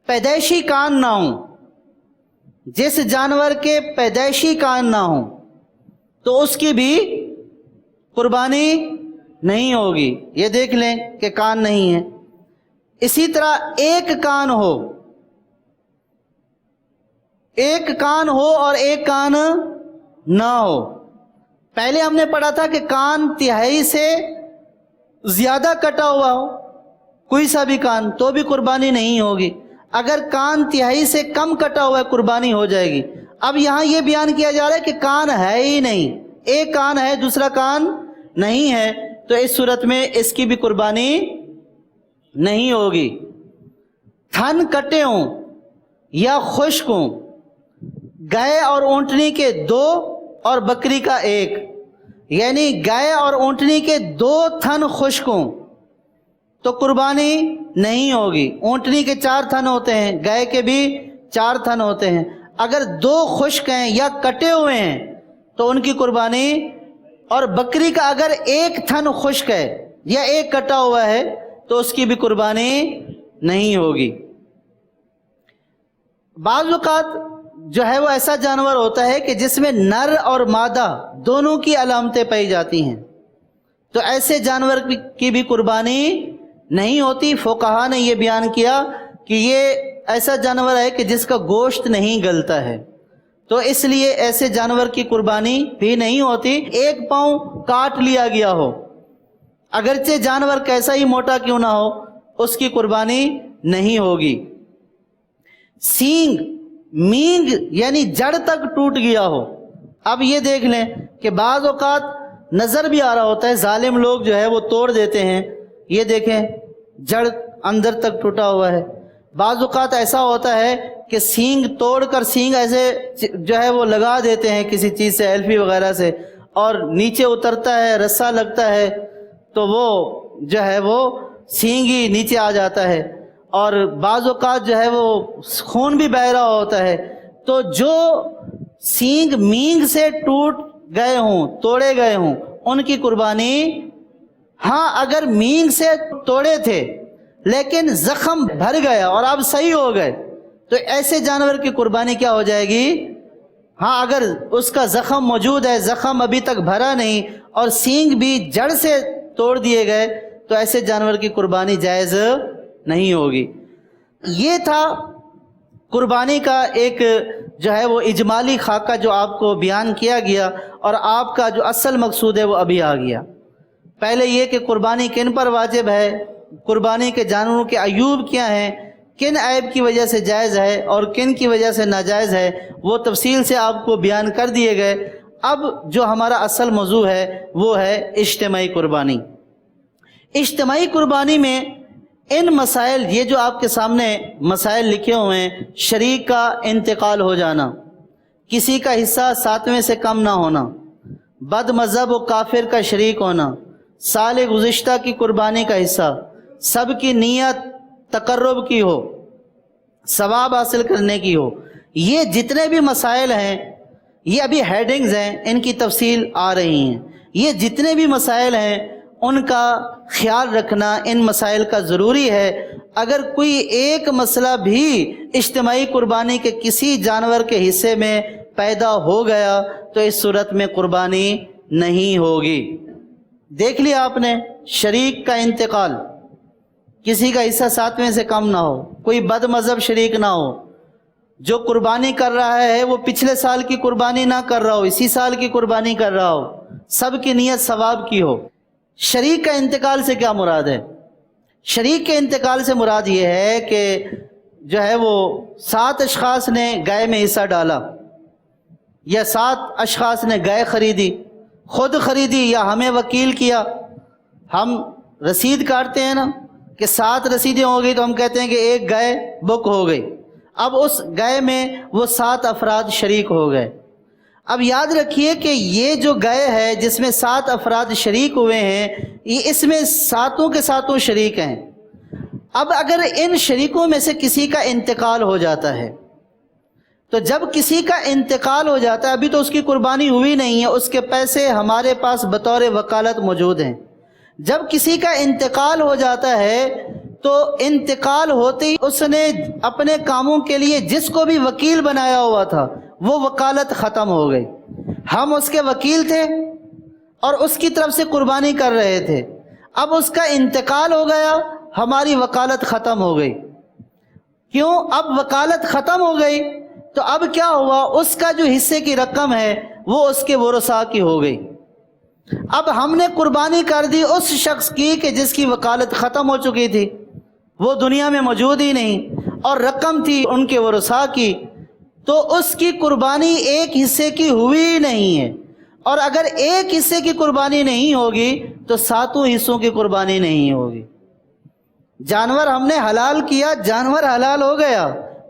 پیدائشی کان نہ ہوں، جس جانور کے پیدائشی کان نہ ہوں تو اس کی بھی قربانی نہیں ہوگی۔ یہ دیکھ لیں کہ کان نہیں ہے۔ اسی طرح ایک کان ہو، ایک کان ہو اور ایک کان نہ ہو۔ پہلے ہم نے پڑھا تھا کہ کان تہائی سے زیادہ کٹا ہوا ہو، کوئی سا بھی کان، تو بھی قربانی نہیں ہوگی۔ اگر کان تہائی سے کم کٹا ہوا ہے قربانی ہو جائے گی۔ اب یہاں یہ بیان کیا جا رہا ہے کہ کان ہے ہی نہیں، ایک کان ہے دوسرا کان نہیں ہے، تو اس صورت میں اس کی بھی قربانی نہیں ہوگی۔ تھن کٹے ہوں یا خشک ہوں، گائے اور اونٹنی کے دو اور بکری کا ایک، یعنی گائے اور اونٹنی کے دو تھن خشک ہوں تو قربانی نہیں ہوگی۔ اونٹنی کے 4 تھن ہوتے ہیں، گائے کے بھی 4 تھن ہوتے ہیں۔ اگر 2 خشک ہیں یا کٹے ہوئے ہیں تو ان کی قربانی، اور بکری کا اگر 1 تھن خشک ہے یا 1 کٹا ہوا ہے تو اس کی بھی قربانی نہیں ہوگی۔ بعض اوقات جو ہے وہ ایسا جانور ہوتا ہے کہ جس میں نر اور مادہ دونوں کی علامتیں پائی جاتی ہیں، تو ایسے جانور کی بھی قربانی نہیں ہوتی۔ فقہا نے یہ بیان کیا کہ یہ ایسا جانور ہے کہ جس کا گوشت نہیں گلتا ہے، تو اس لیے ایسے جانور کی قربانی بھی نہیں ہوتی۔ ایک پاؤں کاٹ لیا گیا ہو، اگرچہ جانور کیسا ہی موٹا کیوں نہ ہو، اس کی قربانی نہیں ہوگی۔ سینگ مینگ یعنی جڑ تک ٹوٹ گیا ہو، اب یہ دیکھ لیں کہ بعض اوقات نظر بھی آ رہا ہوتا ہے، ظالم لوگ جو ہے وہ توڑ دیتے ہیں، یہ دیکھیں جڑ اندر تک ٹوٹا ہوا ہے۔ بعض اوقات ایسا ہوتا ہے کہ سینگ توڑ کر سینگ ایسے جو ہے وہ لگا دیتے ہیں کسی چیز سے، ایلفی وغیرہ سے، اور نیچے اترتا ہے، رسا لگتا ہے تو وہ جو ہے وہ سینگ ہی نیچے آ جاتا ہے، اور بعض اوقات جو ہے وہ خون بھی بہہ رہا ہوتا ہے۔ تو جو سینگ مینگ سے ٹوٹ گئے ہوں، توڑے گئے ہوں، ان کی قربانی، ہاں اگر مینگ سے توڑے تھے لیکن زخم بھر گیا اور اب صحیح ہو گئے، تو ایسے جانور کی قربانی کیا ہو جائے گی؟ ہاں اگر اس کا زخم موجود ہے، زخم ابھی تک بھرا نہیں اور سینگ بھی جڑ سے توڑ دیے گئے، تو ایسے جانور کی قربانی جائز نہیں ہوگی۔ یہ تھا قربانی کا ایک جو ہے وہ اجمالی خاکہ جو آپ کو بیان کیا گیا، اور آپ کا جو اصل مقصود ہے وہ ابھی آ گیا۔ پہلے یہ کہ قربانی کن پر واجب ہے، قربانی کے جانوروں کے عیوب کیا ہیں، کن عیب کی وجہ سے جائز ہے اور کن کی وجہ سے ناجائز ہے، وہ تفصیل سے آپ کو بیان کر دیے گئے۔ اب جو ہمارا اصل موضوع ہے وہ ہے اجتماعی قربانی۔ اجتماعی قربانی میں ان مسائل، یہ جو آپ کے سامنے مسائل لکھے ہوئے ہیں، شریک کا انتقال ہو جانا، کسی کا حصہ 7ویں سے کم نہ ہونا، بد مذہب و کافر کا شریک ہونا، سال گزشتہ کی قربانی کا حصہ، سب کی نیت تقرب کی ہو، ثواب حاصل کرنے کی ہو، یہ جتنے بھی مسائل ہیں، یہ ابھی ہیڈنگز ہیں، ان کی تفصیل آ رہی ہیں۔ یہ جتنے بھی مسائل ہیں ان کا خیال رکھنا ان مسائل کا ضروری ہے۔ اگر کوئی ایک مسئلہ بھی اجتماعی قربانی کے کسی جانور کے حصے میں پیدا ہو گیا تو اس صورت میں قربانی نہیں ہوگی۔ دیکھ لیا آپ نے، شریک کا انتقال، کسی کا حصہ 7ویں سے کم نہ ہو، کوئی بد مذہب شریک نہ ہو، جو قربانی کر رہا ہے وہ پچھلے سال کی قربانی نہ کر رہا ہو، اسی سال کی قربانی کر رہا ہو، سب کی نیت ثواب کی ہو۔ شریک کا انتقال سے کیا مراد ہے؟ شریک کے انتقال سے مراد یہ ہے کہ جو ہے وہ 7 اشخاص نے گائے میں حصہ ڈالا، یا 7 اشخاص نے گائے خریدی، خود خریدی یا ہمیں وکیل کیا۔ ہم رسید کاٹتے ہیں نا کہ 7 رسیدیں ہو گئی تو ہم کہتے ہیں کہ ایک گائے بک ہو گئی، اب اس گائے میں وہ 7 افراد شریک ہو گئے۔ اب یاد رکھیے کہ یہ جو گائے ہے جس میں 7 افراد شریک ہوئے ہیں، یہ اس میں 7 کے 7 شریک ہیں۔ اب اگر ان شریکوں میں سے کسی کا انتقال ہو جاتا ہے، تو جب کسی کا انتقال ہو جاتا ہے، ابھی تو اس کی قربانی ہوئی نہیں ہے، اس کے پیسے ہمارے پاس بطور وکالت موجود ہیں۔ جب کسی کا انتقال ہو جاتا ہے تو انتقال ہوتے ہی اس نے اپنے کاموں کے لیے جس کو بھی وکیل بنایا ہوا تھا وہ وکالت ختم ہو گئی۔ ہم اس کے وکیل تھے اور اس کی طرف سے قربانی کر رہے تھے، اب اس کا انتقال ہو گیا، ہماری وکالت ختم ہو گئی۔ کیوں؟ اب وکالت ختم ہو گئی تو اب کیا ہوا، اس کا جو حصے کی رقم ہے وہ اس کے ورثاء کی ہو گئی۔ اب ہم نے قربانی کر دی اس شخص کی کہ جس کی وکالت ختم ہو چکی تھی، وہ دنیا میں موجود ہی نہیں، اور رقم تھی ان کے ورثاء کی، تو اس کی قربانی ایک حصے کی ہوئی نہیں ہے۔ اور اگر ایک حصے کی قربانی نہیں ہوگی تو 7 حصوں کی قربانی نہیں ہوگی۔ جانور ہم نے حلال کیا، جانور حلال ہو گیا،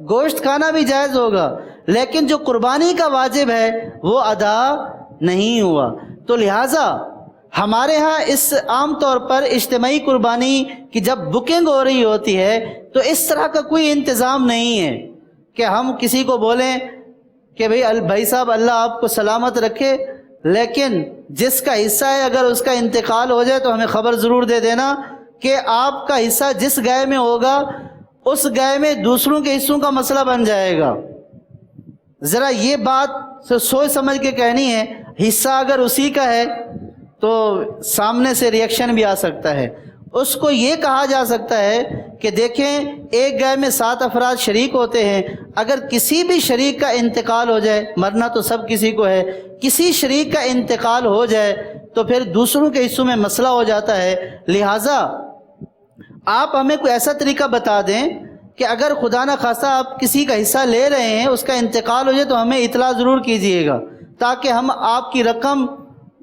گوشت کھانا بھی جائز ہوگا، لیکن جو قربانی کا واجب ہے وہ ادا نہیں ہوا۔ تو لہٰذا ہمارے ہاں اس عام طور پر اجتماعی قربانی کی جب بکنگ ہو رہی ہوتی ہے تو اس طرح کا کوئی انتظام نہیں ہے کہ ہم کسی کو بولیں کہ بھائی صاحب اللہ آپ کو سلامت رکھے، لیکن جس کا حصہ ہے اگر اس کا انتقال ہو جائے تو ہمیں خبر ضرور دے دینا کہ آپ کا حصہ جس گائے میں ہوگا اس گائے میں دوسروں کے حصوں کا مسئلہ بن جائے گا. ذرا یہ بات سوچ سمجھ کے کہنی ہے. حصہ اگر اسی کا ہے تو سامنے سے ریئیکشن بھی آ سکتا ہے. اس کو یہ کہا جا سکتا ہے کہ دیکھیں ایک گائے میں 7 افراد شریک ہوتے ہیں، اگر کسی بھی شریک کا انتقال ہو جائے، مرنا تو سب کسی کو ہے، کسی شریک کا انتقال ہو جائے تو پھر دوسروں کے حصوں میں مسئلہ ہو جاتا ہے. لہٰذا آپ ہمیں کوئی ایسا طریقہ بتا دیں کہ اگر خدا نہ خواستہ آپ کسی کا حصہ لے رہے ہیں، اس کا انتقال ہو جائے تو ہمیں اطلاع ضرور کیجئے گا، تاکہ ہم آپ کی رقم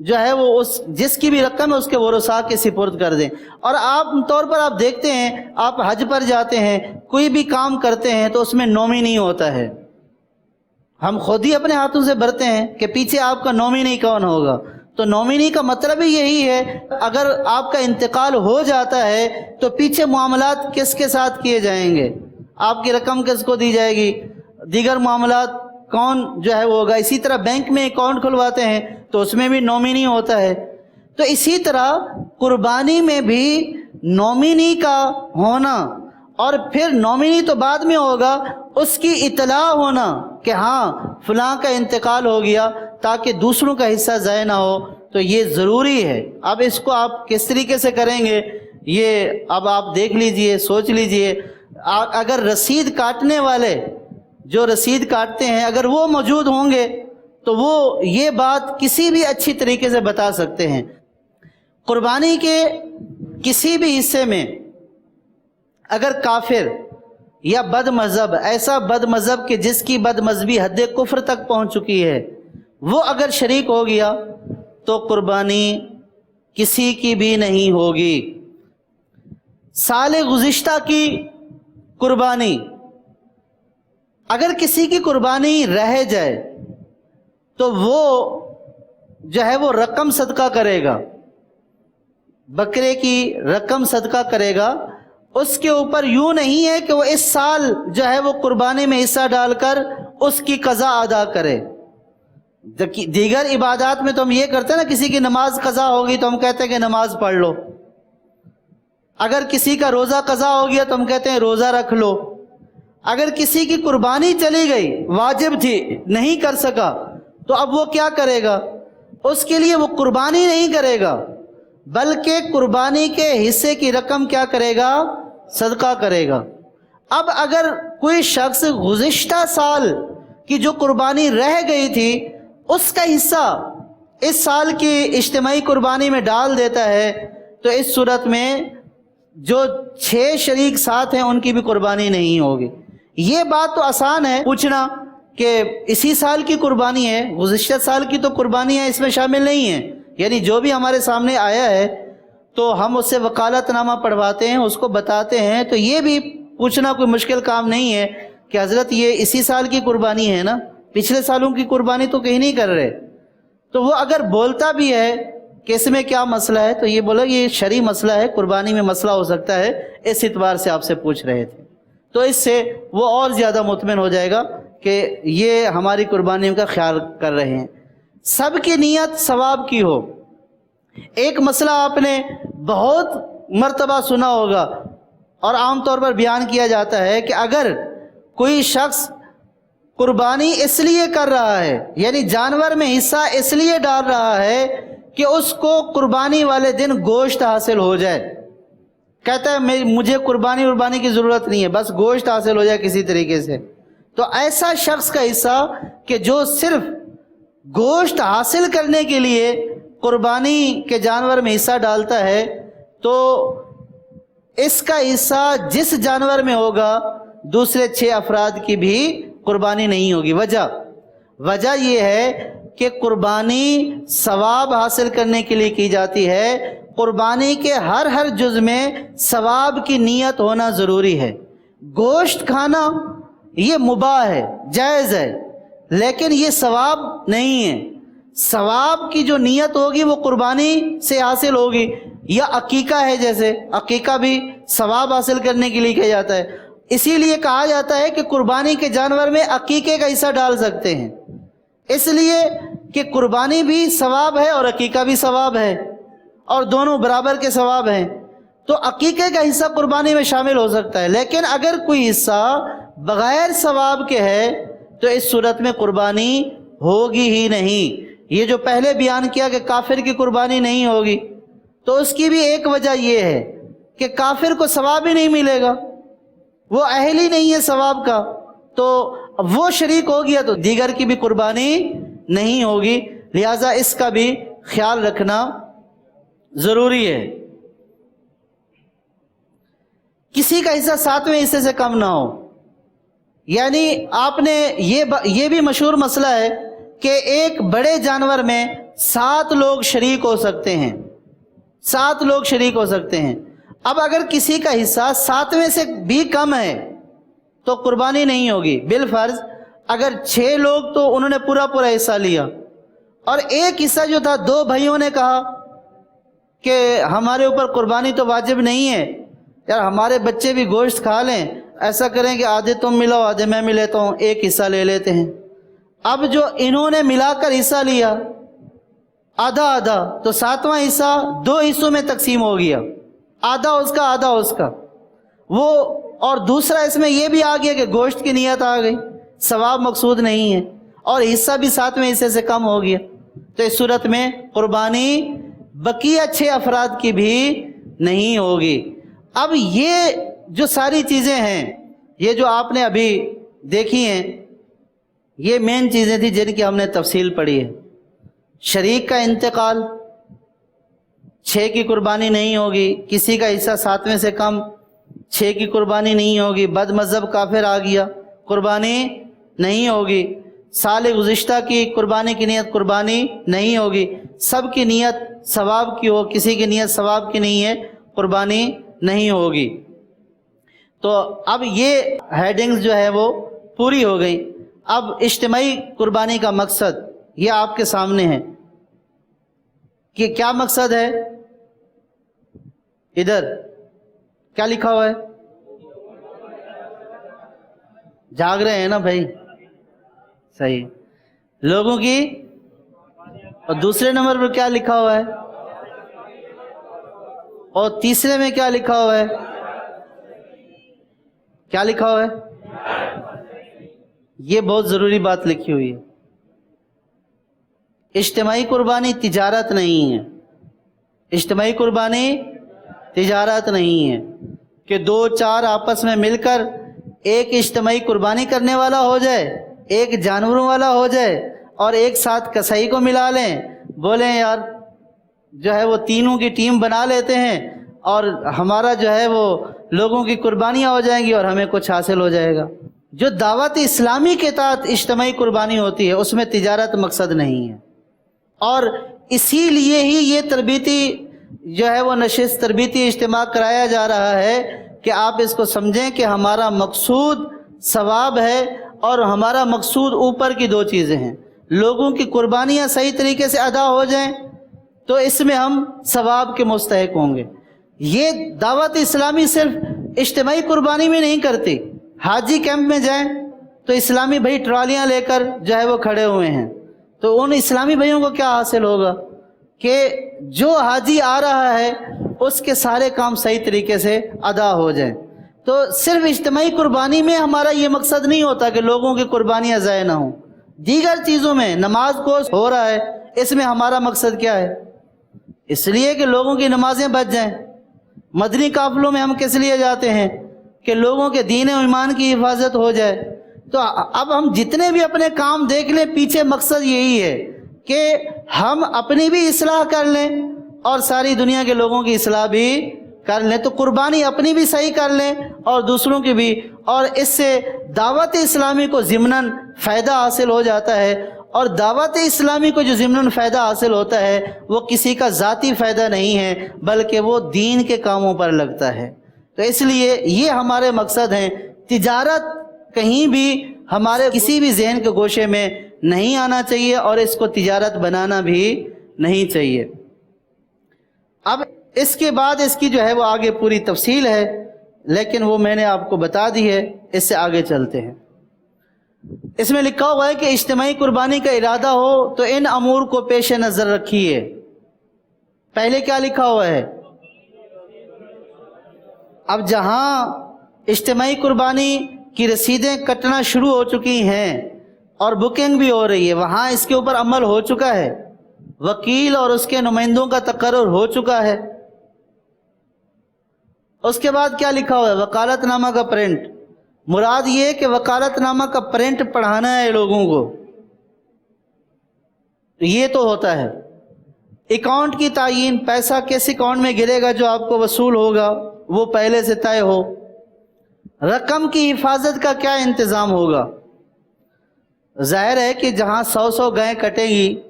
جو ہے وہ اس جس کی بھی رقم ہے اس کے ورثاء کے سپرد کر دیں. اور عام طور پر آپ دیکھتے ہیں، آپ حج پر جاتے ہیں، کوئی بھی کام کرتے ہیں تو اس میں نومینی ہوتا ہے. ہم خود ہی اپنے ہاتھوں سے بھرتے ہیں کہ پیچھے آپ کا نومینی کون ہوگا. تو نومینی کا مطلب ہی یہی ہے، اگر آپ کا انتقال ہو جاتا ہے تو پیچھے معاملات کس کے ساتھ کیے جائیں گے، آپ کی رقم کس کو دی جائے گی، دیگر معاملات کون جو ہے وہ ہوگا. اسی طرح بینک میں اکاؤنٹ کھلواتے ہیں تو اس میں بھی نومینی ہوتا ہے. تو اسی طرح قربانی میں بھی نومینی کا ہونا، اور پھر نومینی تو بعد میں ہوگا، اس کی اطلاع ہونا کہ ہاں فلاں کا انتقال ہو گیا، تاکہ دوسروں کا حصہ ضائع نہ ہو. تو یہ ضروری ہے. اب اس کو آپ کس طریقے سے کریں گے یہ اب آپ دیکھ لیجئے، سوچ لیجئے. اگر رسید کاٹنے والے جو رسید کاٹتے ہیں اگر وہ موجود ہوں گے تو وہ یہ بات کسی بھی اچھی طریقے سے بتا سکتے ہیں. قربانی کے کسی بھی حصے میں اگر کافر یا بد مذہب، ایسا بد مذہب کہ جس کی بد مذہبی حد کفر تک پہنچ چکی ہے، وہ اگر شریک ہو گیا تو قربانی کسی کی بھی نہیں ہوگی. سال گزشتہ کی قربانی، اگر کسی کی قربانی رہ جائے تو وہ جو ہے وہ رقم صدقہ کرے گا، بکرے کی رقم صدقہ کرے گا. اس کے اوپر یوں نہیں ہے کہ وہ اس سال جو ہے وہ قربانی میں حصہ ڈال کر اس کی قضا ادا کرے. دیگر عبادات میں تو ہم یہ کرتے ہیں نا، کسی کی نماز قضا ہوگی تو ہم کہتے ہیں کہ نماز پڑھ لو، اگر کسی کا روزہ قضا ہو گیا تو ہم کہتے ہیں روزہ رکھ لو. اگر کسی کی قربانی چلی گئی، واجب تھی نہیں کر سکا، تو اب وہ کیا کرے گا؟ اس کے لیے وہ قربانی نہیں کرے گا بلکہ قربانی کے حصے کی رقم کیا کرے گا؟ صدقہ کرے گا. اب اگر کوئی شخص گزشتہ سال کی جو قربانی رہ گئی تھی اس کا حصہ اس سال کی اجتماعی قربانی میں ڈال دیتا ہے تو اس صورت میں جو 6 شریک ساتھ ہیں ان کی بھی قربانی نہیں ہوگی. یہ بات تو آسان ہے پوچھنا کہ اسی سال کی قربانی ہے، گزشتہ سال کی تو قربانی ہے اس میں شامل نہیں ہے، یعنی جو بھی ہمارے سامنے آیا ہے تو ہم اس سے وکالت نامہ پڑھواتے ہیں، اس کو بتاتے ہیں. تو یہ بھی پوچھنا کوئی مشکل کام نہیں ہے کہ حضرت یہ اسی سال کی قربانی ہے نا، پچھلے سالوں کی قربانی تو کہیں نہیں کر رہے. تو وہ اگر بولتا بھی ہے کہ اس میں کیا مسئلہ ہے تو یہ بولا یہ شرعی مسئلہ ہے، قربانی میں مسئلہ ہو سکتا ہے، اس اعتبار سے آپ سے پوچھ رہے تھے. تو اس سے وہ اور زیادہ مطمئن ہو جائے گا کہ یہ ہماری قربانیوں کا خیال کر رہے ہیں. سب کی نیت ثواب کی ہو. ایک مسئلہ آپ نے بہت مرتبہ سنا ہوگا اور عام طور پر بیان کیا جاتا ہے کہ اگر کوئی شخص قربانی اس لیے کر رہا ہے، یعنی جانور میں حصہ اس لیے ڈال رہا ہے کہ اس کو قربانی والے دن گوشت حاصل ہو جائے، کہتا ہے مجھے قربانی کی ضرورت نہیں ہے، بس گوشت حاصل ہو جائے کسی طریقے سے، تو ایسا شخص کا حصہ کہ جو صرف گوشت حاصل کرنے کے لیے قربانی کے جانور میں حصہ ڈالتا ہے تو اس کا حصہ جس جانور میں ہوگا دوسرے 6 افراد کی بھی قربانی نہیں ہوگی. وجہ یہ ہے کہ قربانی ثواب حاصل کرنے کے لیے کی جاتی ہے. قربانی کے ہر جز میں ثواب کی نیت ہونا ضروری ہے. گوشت کھانا یہ مباح ہے، جائز ہے، لیکن یہ ثواب نہیں ہے. ثواب کی جو نیت ہوگی وہ قربانی سے حاصل ہوگی. یا عقیقہ ہے، جیسے عقیقہ بھی ثواب حاصل کرنے کے لیے کیا جاتا ہے، اسی لیے کہا جاتا ہے کہ قربانی کے جانور میں عقیقے کا حصہ ڈال سکتے ہیں، اس لیے کہ قربانی بھی ثواب ہے اور عقیقہ بھی ثواب ہے اور دونوں برابر کے ثواب ہیں. تو عقیقے کا حصہ قربانی میں شامل ہو سکتا ہے، لیکن اگر کوئی حصہ بغیر ثواب کے ہے تو اس صورت میں قربانی ہوگی ہی نہیں۔ یہ جو پہلے بیان کیا کہ کافر کی قربانی نہیں ہوگی، تو اس کی بھی ایک وجہ یہ ہے کہ کافر کو ثواب ہی نہیں ملے گا، وہ اہل ہی نہیں ہے ثواب کا، تو وہ شریک ہو گیا تو دیگر کی بھی قربانی نہیں ہوگی، لہذا اس کا بھی خیال رکھنا ضروری ہے۔ کسی کا حصہ 7ویں حصے سے کم نہ ہو، یعنی آپ نے یہ بھی مشہور مسئلہ ہے کہ ایک بڑے جانور میں 7 لوگ شریک ہو سکتے ہیں، 7 لوگ شریک ہو سکتے ہیں۔ اب اگر کسی کا حصہ 7ویں سے بھی کم ہے تو قربانی نہیں ہوگی۔ بالفرض اگر 6 لوگ تو انہوں نے پورا حصہ لیا، اور ایک حصہ جو تھا 2 بھائیوں نے کہا کہ ہمارے اوپر قربانی تو واجب نہیں ہے، یار ہمارے بچے بھی گوشت کھا لیں، ایسا کریں کہ آدھے تم ملاؤ آدھے میں مل لیتا ہوں، ایک حصہ لے لیتے ہیں۔ اب جو انہوں نے ملا کر حصہ لیا آدھا آدھا، تو 7واں حصہ 2 حصوں میں تقسیم ہو گیا، آدھا اس کا آدھا اس کا، وہ اور دوسرا اس میں یہ بھی آ گیا کہ گوشت کی نیت آ گئی، ثواب مقصود نہیں ہے، اور حصہ بھی 7ویں حصے سے کم ہو گیا، تو اس صورت میں قربانی بقیہ 6 افراد کی بھی نہیں ہوگی۔ اب یہ جو ساری چیزیں ہیں، یہ جو آپ نے ابھی دیکھی ہیں، یہ مین چیزیں تھیں جن کی ہم نے تفصیل پڑھی ہے۔ شریک کا انتقال، 6 کی قربانی نہیں ہوگی، کسی کا حصہ 7ویں سے کم، 6 کی قربانی نہیں ہوگی، بد مذہب کافر آ گیا، قربانی نہیں ہوگی، سال گزشتہ کی قربانی کی نیت قربانی نہیں ہوگی، سب کی نیت ثواب کی ہو، کسی کی نیت ثواب کی نہیں ہے، قربانی نہیں ہوگی۔ تو اب یہ ہیڈنگز جو ہے وہ پوری ہو گئی۔ اب اجتماعی قربانی کا مقصد یہ آپ کے سامنے ہے کہ کیا مقصد ہے، ادھر کیا لکھا ہوا ہے، جاگ رہے ہیں نا بھائی، صحیح، لوگوں کی، اور دوسرے نمبر پر کیا لکھا ہوا ہے، اور تیسرے میں کیا لکھا ہوا ہے، کیا لکھا ہوا ہے، یہ بہت ضروری بات لکھی ہوئی ہے۔ اجتماعی قربانی تجارت نہیں ہے، اجتماعی قربانی تجارت نہیں ہے کہ 2-4 آپس میں مل کر ایک اجتماعی قربانی کرنے والا ہو جائے، ایک جانوروں والا ہو جائے، اور ایک ساتھ کسائی کو ملا لیں، بولیں یار جو ہے وہ تینوں کی ٹیم بنا لیتے ہیں اور ہمارا جو ہے وہ لوگوں کی قربانیاں ہو جائیں گی اور ہمیں کچھ حاصل ہو جائے گا۔ جو دعوت اسلامی کے تحت اجتماعی قربانی ہوتی ہے اس میں تجارت مقصد نہیں ہے، اور اسی لیے ہی یہ تربیتی جو ہے وہ نشست، تربیتی اجتماع کرایا جا رہا ہے کہ آپ اس کو سمجھیں کہ ہمارا مقصود ثواب ہے، اور ہمارا مقصود اوپر کی 2 چیزیں ہیں، لوگوں کی قربانیاں صحیح طریقے سے ادا ہو جائیں تو اس میں ہم ثواب کے مستحق ہوں گے۔ یہ دعوت اسلامی صرف اجتماعی قربانی میں نہیں کرتی، حاجی کیمپ میں جائیں تو اسلامی بھائی ٹرالیاں لے کر جو ہے وہ کھڑے ہوئے ہیں، تو ان اسلامی بھائیوں کو کیا حاصل ہوگا کہ جو حاجی آ رہا ہے اس کے سارے کام صحیح طریقے سے ادا ہو جائیں۔ تو صرف اجتماعی قربانی میں ہمارا یہ مقصد نہیں ہوتا کہ لوگوں کی قربانیاں ضائع نہ ہوں، دیگر چیزوں میں نماز کو ہو رہا ہے، اس میں ہمارا مقصد کیا ہے، اس لیے کہ لوگوں کی نمازیں بچ جائیں۔ مدنی قافلوں میں ہم کس لیے جاتے ہیں کہ لوگوں کے دین و ایمان کی حفاظت ہو جائے۔ تو اب ہم جتنے بھی اپنے کام دیکھ لیں، پیچھے مقصد یہی ہے کہ ہم اپنی بھی اصلاح کر لیں اور ساری دنیا کے لوگوں کی اصلاح بھی کر لیں، تو قربانی اپنی بھی صحیح کر لیں اور دوسروں کی بھی، اور اس سے دعوت اسلامی کو ضمناً فائدہ حاصل ہو جاتا ہے، اور دعوت اسلامی کو جو ضمناً فائدہ حاصل ہوتا ہے وہ کسی کا ذاتی فائدہ نہیں ہے بلکہ وہ دین کے کاموں پر لگتا ہے۔ تو اس لیے یہ ہمارے مقصد ہیں، تجارت کہیں بھی ہمارے کسی بھی ذہن کے گوشے میں نہیں آنا چاہیے، اور اس کو تجارت بنانا بھی نہیں چاہیے۔ اب اس کے بعد اس کی جو ہے وہ آگے پوری تفصیل ہے، لیکن وہ میں نے آپ کو بتا دی ہے، اس سے آگے چلتے ہیں۔ اس میں لکھا ہوا ہے کہ اجتماعی قربانی کا ارادہ ہو تو ان امور کو پیش نظر رکھیے۔ پہلے کیا لکھا ہوا ہے؟ اب جہاں اجتماعی قربانی کی رسیدیں کٹنا شروع ہو چکی ہیں اور بکنگ بھی ہو رہی ہے، وہاں اس کے اوپر عمل ہو چکا ہے، وکیل اور اس کے نمائندوں کا تقرر ہو چکا ہے۔ اس کے بعد کیا لکھا ہوا ہے؟ وکالت نامہ کا پرنٹ۔ مراد یہ کہ وکالت نامہ کا پرنٹ پڑھانا ہے لوگوں کو، یہ تو ہوتا ہے۔ اکاؤنٹ کی تعیین، پیسہ کس اکاؤنٹ میں گرے گا جو آپ کو وصول ہوگا وہ پہلے سے طے ہو۔ رقم کی حفاظت کا کیا انتظام ہوگا؟ ظاہر ہے کہ جہاں 100 گائیں کٹیں گی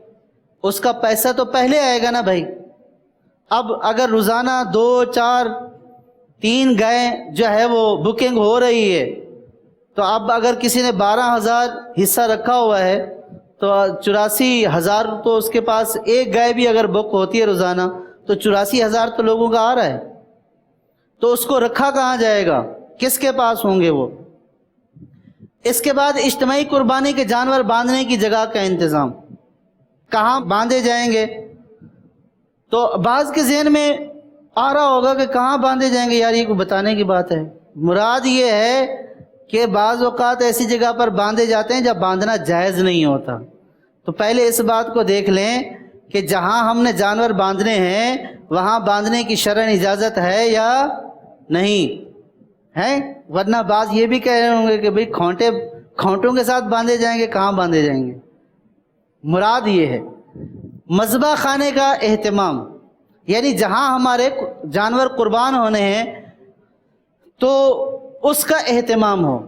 اس کا پیسہ تو پہلے آئے گا نا بھائی۔ اب اگر روزانہ 2 4 3 گائیں جو ہے وہ بکنگ ہو رہی ہے، تو اب اگر کسی نے 12,000 حصہ رکھا ہوا ہے تو 84,000 تو اس کے پاس، ایک گائے بھی اگر بک ہوتی ہے روزانہ تو 84,000 تو لوگوں کا آ رہا ہے، تو اس کو رکھا کہاں جائے گا؟ کس کے پاس ہوں گے وہ؟ اس کے بعد اجتماعی قربانی کے جانور باندھنے کی جگہ کا انتظام، کہاں باندھے جائیں گے؟ تو بعض کے ذہن میں آ رہا ہوگا کہ کہاں باندھے جائیں گے، یار یہ کوئی بتانے کی بات ہے؟ مراد یہ ہے کہ بعض اوقات ایسی جگہ پر باندھے جاتے ہیں جب باندھنا جائز نہیں ہوتا۔ تو پہلے اس بات کو دیکھ لیں کہ جہاں ہم نے جانور باندھنے ہیں وہاں باندھنے کی شرعاً اجازت ہے یا نہیں ہے، ورنہ بعض یہ بھی کہہ رہے ہوں گے کہ بھئی کھونٹوں کے ساتھ باندھے جائیں گے، کہاں باندھے جائیں گے؟ مراد یہ ہے مذبح خانے کا اہتمام، یعنی جہاں ہمارے جانور قربان ہونے ہیں تو اس کا اہتمام ہو۔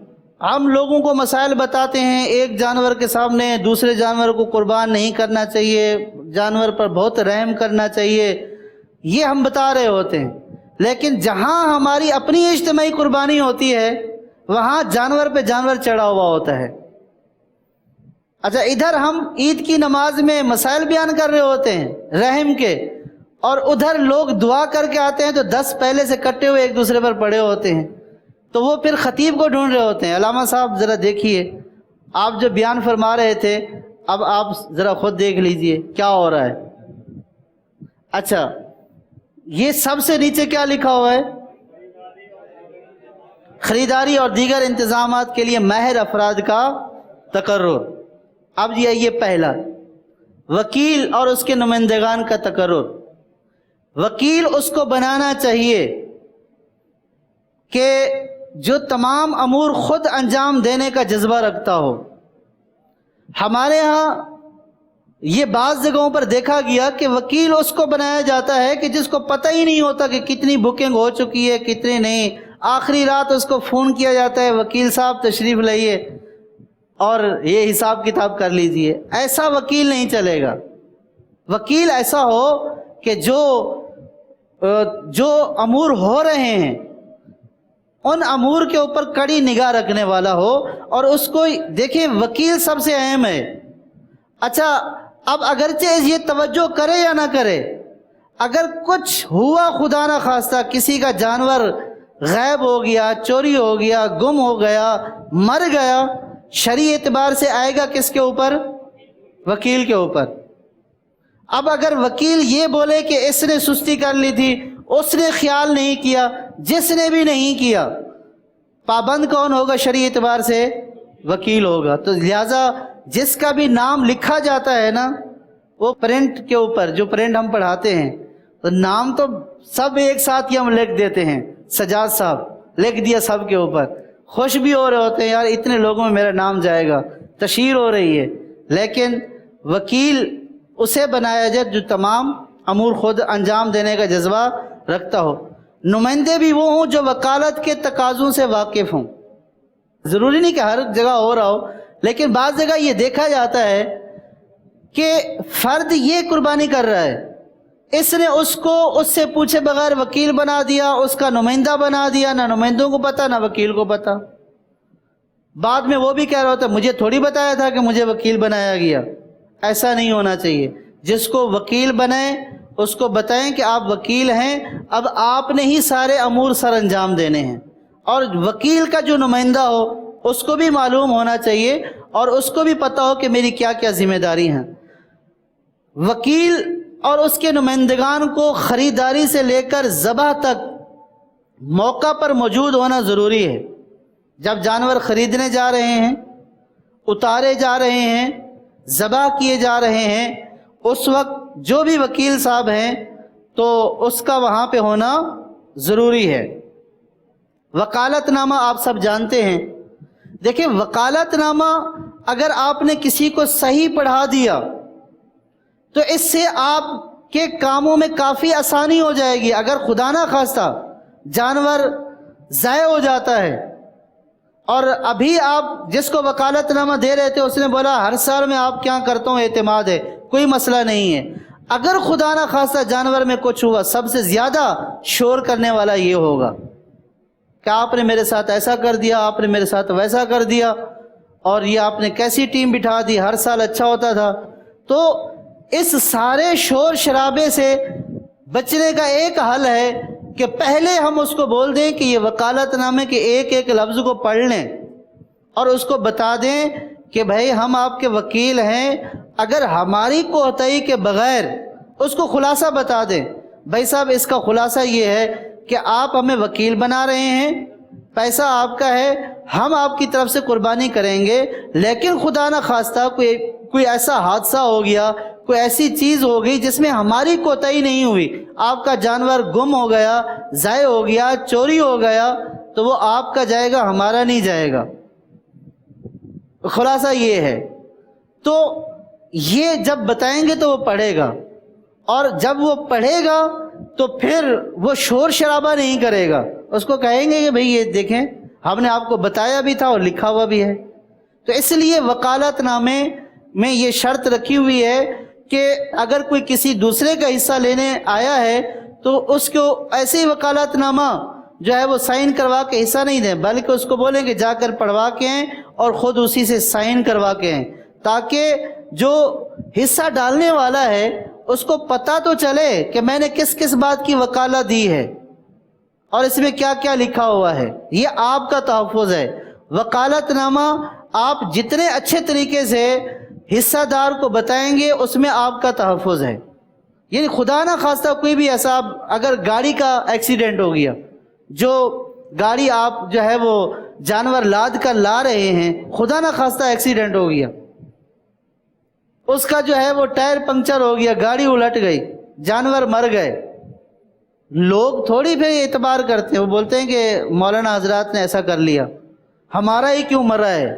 ہم لوگوں کو مسائل بتاتے ہیں، ایک جانور کے سامنے دوسرے جانور کو قربان نہیں کرنا چاہیے، جانور پر بہت رحم کرنا چاہیے، یہ ہم بتا رہے ہوتے ہیں، لیکن جہاں ہماری اپنی اجتماعی قربانی ہوتی ہے وہاں جانور پہ جانور چڑھا ہوا ہوتا ہے۔ اچھا، ادھر ہم عید کی نماز میں مسائل بیان کر رہے ہوتے ہیں رحم کے، اور ادھر لوگ دعا کر کے آتے ہیں تو 10 پہلے سے کٹے ہوئے ایک دوسرے پر پڑے ہوتے ہیں، تو وہ پھر خطیب کو ڈھونڈ رہے ہوتے ہیں۔ علامہ صاحب ذرا دیکھیے، آپ جو بیان فرما رہے تھے اب آپ ذرا خود دیکھ لیجئے کیا ہو رہا ہے۔ اچھا، یہ سب سے نیچے کیا لکھا ہوا ہے؟ خریداری اور دیگر انتظامات کے لیے ماہر افراد کا تقرر۔ اب یہ پہلا، وکیل اور اس کے نمائندگان کا تقرر۔ وکیل اس کو بنانا چاہیے کہ جو تمام امور خود انجام دینے کا جذبہ رکھتا ہو۔ ہمارے ہاں یہ بعض جگہوں پر دیکھا گیا کہ وکیل اس کو بنایا جاتا ہے کہ جس کو پتہ ہی نہیں ہوتا کہ کتنی بکنگ ہو چکی ہے کتنی نہیں، آخری رات اس کو فون کیا جاتا ہے وکیل صاحب تشریف لائیے اور یہ حساب کتاب کر لیجئے۔ ایسا وکیل نہیں چلے گا۔ وکیل ایسا ہو کہ جو امور ہو رہے ہیں ان امور کے اوپر کڑی نگاہ رکھنے والا ہو، اور اس کو دیکھیں وکیل سب سے اہم ہے۔ اچھا، اب اگرچہ یہ توجہ کرے یا نہ کرے، اگر کچھ ہوا خدا نہ خواستہ، کسی کا جانور غائب ہو گیا، چوری ہو گیا، گم ہو گیا، مر گیا، شرعی اعتبار سے آئے گا کس کے اوپر؟ وکیل کے اوپر۔ اب اگر وکیل یہ بولے کہ اس نے سستی کر لی تھی، اس نے خیال نہیں کیا، جس نے بھی نہیں کیا، پابند کون ہوگا شرعی اعتبار سے؟ وکیل ہوگا۔ تو لہذا جس کا بھی نام لکھا جاتا ہے نا، وہ پرنٹ کے اوپر، جو پرنٹ ہم پڑھاتے ہیں تو نام تو سب ایک ساتھ ہی ہم لکھ دیتے ہیں، سجاد صاحب لکھ دیا سب کے اوپر، خوش بھی ہو رہے ہوتے ہیں یار اتنے لوگوں میں میرا نام جائے گا، تشہیر ہو رہی ہے، لیکن وکیل اسے بنایا جائے جو تمام امور خود انجام دینے کا جذبہ رکھتا ہو۔ نمائندے بھی وہ ہوں جو وکالت کے تقاضوں سے واقف ہوں۔ ضروری نہیں کہ ہر جگہ ہو رہا ہو، لیکن بعض جگہ یہ دیکھا جاتا ہے کہ فرد یہ قربانی کر رہا ہے، اس نے اس کو اس سے پوچھے بغیر وکیل بنا دیا، اس کا نمائندہ بنا دیا، نہ نمائندوں کو پتہ نہ وکیل کو پتہ۔ بعد میں وہ بھی کہہ رہا ہوتا ہے مجھے تھوڑی بتایا تھا کہ مجھے وکیل بنایا گیا۔ ایسا نہیں ہونا چاہیے۔ جس کو وکیل بنائیں اس کو بتائیں کہ آپ وکیل ہیں، اب آپ نے ہی سارے امور سر انجام دینے ہیں، اور وکیل کا جو نمائندہ ہو اس کو بھی معلوم ہونا چاہیے اور اس کو بھی پتہ ہو کہ میری کیا کیا ذمہ داری ہیں۔ وکیل اور اس کے نمائندگان کو خریداری سے لے کر ذبح تک موقع پر موجود ہونا ضروری ہے. جب جانور خریدنے جا رہے ہیں، اتارے جا رہے ہیں، ذبح کیے جا رہے ہیں، اس وقت جو بھی وکیل صاحب ہیں تو اس کا وہاں پہ ہونا ضروری ہے. وکالت نامہ آپ سب جانتے ہیں. دیکھیں وکالت نامہ اگر آپ نے کسی کو صحیح پڑھا دیا تو اس سے آپ کے کاموں میں کافی آسانی ہو جائے گی. اگر خدا نہ خواستہ جانور ضائع ہو جاتا ہے اور ابھی آپ جس کو وکالت نامہ دے رہے تھے اس نے بولا ہر سال میں آپ کیا کرتا ہوں اعتماد ہے، کوئی مسئلہ نہیں ہے. اگر خدا نہ خواستہ جانور میں کچھ ہوا، سب سے زیادہ شور کرنے والا یہ ہوگا کہ آپ نے میرے ساتھ ایسا کر دیا، آپ نے میرے ساتھ ویسا کر دیا، اور یہ آپ نے کیسی ٹیم بٹھا دی، ہر سال اچھا ہوتا تھا. تو اس سارے شور شرابے سے بچنے کا ایک حل ہے کہ پہلے ہم اس کو بول دیں کہ یہ وکالت نامے کے ایک ایک لفظ کو پڑھ لیں اور اس کو بتا دیں کہ بھائی ہم آپ کے وکیل ہیں. اگر ہماری کوتاہی کے بغیر اس کو خلاصہ بتا دیں، بھائی صاحب اس کا خلاصہ یہ ہے کہ آپ ہمیں وکیل بنا رہے ہیں، پیسہ آپ کا ہے، ہم آپ کی طرف سے قربانی کریں گے، لیکن خدا نہ خواستہ کوئی ایسا حادثہ ہو گیا، کوئی ایسی چیز ہو گئی جس میں ہماری کوتاہی نہیں ہوئی، آپ کا جانور گم ہو گیا، ضائع ہو گیا، چوری ہو گیا، تو وہ آپ کا جائے گا، ہمارا نہیں جائے گا. خلاصہ یہ ہے. تو یہ جب بتائیں گے تو وہ پڑھے گا، اور جب وہ پڑھے گا تو پھر وہ شور شرابہ نہیں کرے گا. اس کو کہیں گے کہ بھئی یہ دیکھیں ہم نے آپ کو بتایا بھی تھا اور لکھا ہوا بھی ہے. تو اس لیے وکالت نامے میں یہ شرط رکھی ہوئی ہے کہ اگر کوئی کسی دوسرے کا حصہ لینے آیا ہے تو اس کو ایسے ہی وکالت نامہ جو ہے وہ سائن کروا کے حصہ نہیں دیں، بلکہ اس کو بولیں کہ جا کر پڑھوا کے آئیں اور خود اسی سے سائن کروا کے آئیں، تاکہ جو حصہ ڈالنے والا ہے اس کو پتہ تو چلے کہ میں نے کس کس بات کی وکالت دی ہے اور اس میں کیا کیا لکھا ہوا ہے. یہ آپ کا تحفظ ہے. وکالت نامہ آپ جتنے اچھے طریقے سے حصہ دار کو بتائیں گے اس میں آپ کا تحفظ ہے. یعنی خدا نہ خواستہ کوئی بھی ایسا، اگر گاڑی کا ایکسیڈنٹ ہو گیا، جو گاڑی آپ جو ہے وہ جانور لاد کر لا رہے ہیں، خدا نہ خواستہ ایکسیڈنٹ ہو گیا، اس کا جو ہے وہ ٹائر پنکچر ہو گیا، گاڑی الٹ گئی، جانور مر گئے، لوگ تھوڑی پھر اعتبار کرتے ہیں، وہ بولتے ہیں کہ مولانا حضرات نے ایسا کر لیا، ہمارا ہی کیوں مرا ہے.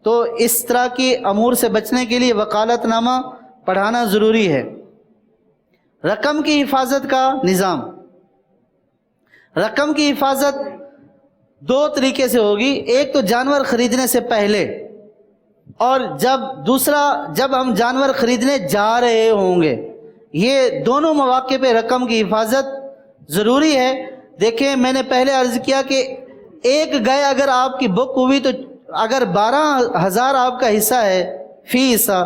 تو اس طرح کی امور سے بچنے کے لیے وکالت نامہ پڑھانا ضروری ہے. رقم کی حفاظت کا نظام. رقم کی حفاظت دو طریقے سے ہوگی. ایک تو جانور خریدنے سے پہلے، اور دوسرا جب ہم جانور خریدنے جا رہے ہوں گے. یہ دونوں مواقع پہ رقم کی حفاظت ضروری ہے. دیکھیں میں نے پہلے عرض کیا کہ ایک گائے اگر آپ کی بک ہوئی تو اگر 12,000 آپ کا حصہ ہے فی حصہ،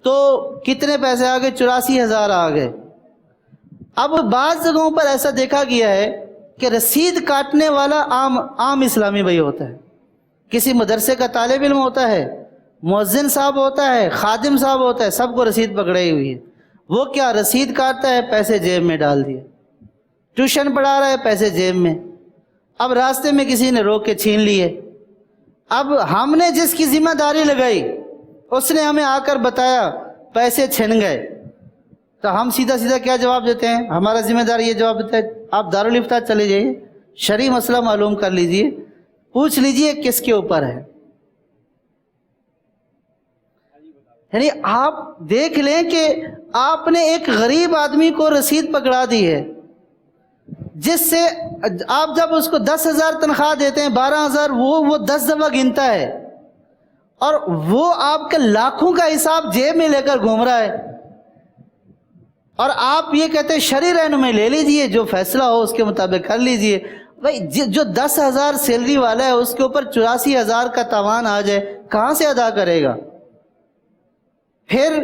تو کتنے پیسے آ گئے؟ 84,000 آ گئے. اب بعض جگہوں پر ایسا دیکھا گیا ہے کہ رسید کاٹنے والا عام اسلامی بھائی ہوتا ہے، کسی مدرسے کا طالب علم ہوتا ہے، مؤذن صاحب ہوتا ہے، خادم صاحب ہوتا ہے، سب کو رسید پکڑائی ہوئی ہے. وہ کیا رسید کاٹتا ہے، پیسے جیب میں ڈال دیے. ٹیوشن پڑھا رہا ہے، پیسے جیب میں. اب راستے میں کسی نے روک کے چھین لیے. اب ہم نے جس کی ذمہ داری لگائی اس نے ہمیں آ کر بتایا پیسے چھن گئے، تو ہم سیدھا کیا جواب دیتے ہیں؟ ہمارا ذمہ دار یہ جواب دیتا ہے آپ دارالفتاء چلے جائیے، شرعی مسئلہ معلوم کر لیجئے، پوچھ لیجئے کس کے اوپر ہے. یعنی آپ دیکھ لیں کہ آپ نے ایک غریب آدمی کو رسید پکڑا دی ہے، جس سے آپ جب اس کو 10,000 تنخواہ دیتے ہیں، 12,000 وہ 10 دفعہ گنتا ہے، اور وہ آپ کے لاکھوں کا حساب جیب میں لے کر گھوم رہا ہے، اور آپ یہ کہتے ہیں شرعی رہنمائی لے لیجئے، جو فیصلہ ہو اس کے مطابق کر لیجئے. بھائی جو 10,000 سیلری والا ہے اس کے اوپر 84,000 کا تاوان آ جائے، کہاں سے ادا کرے گا؟ پھر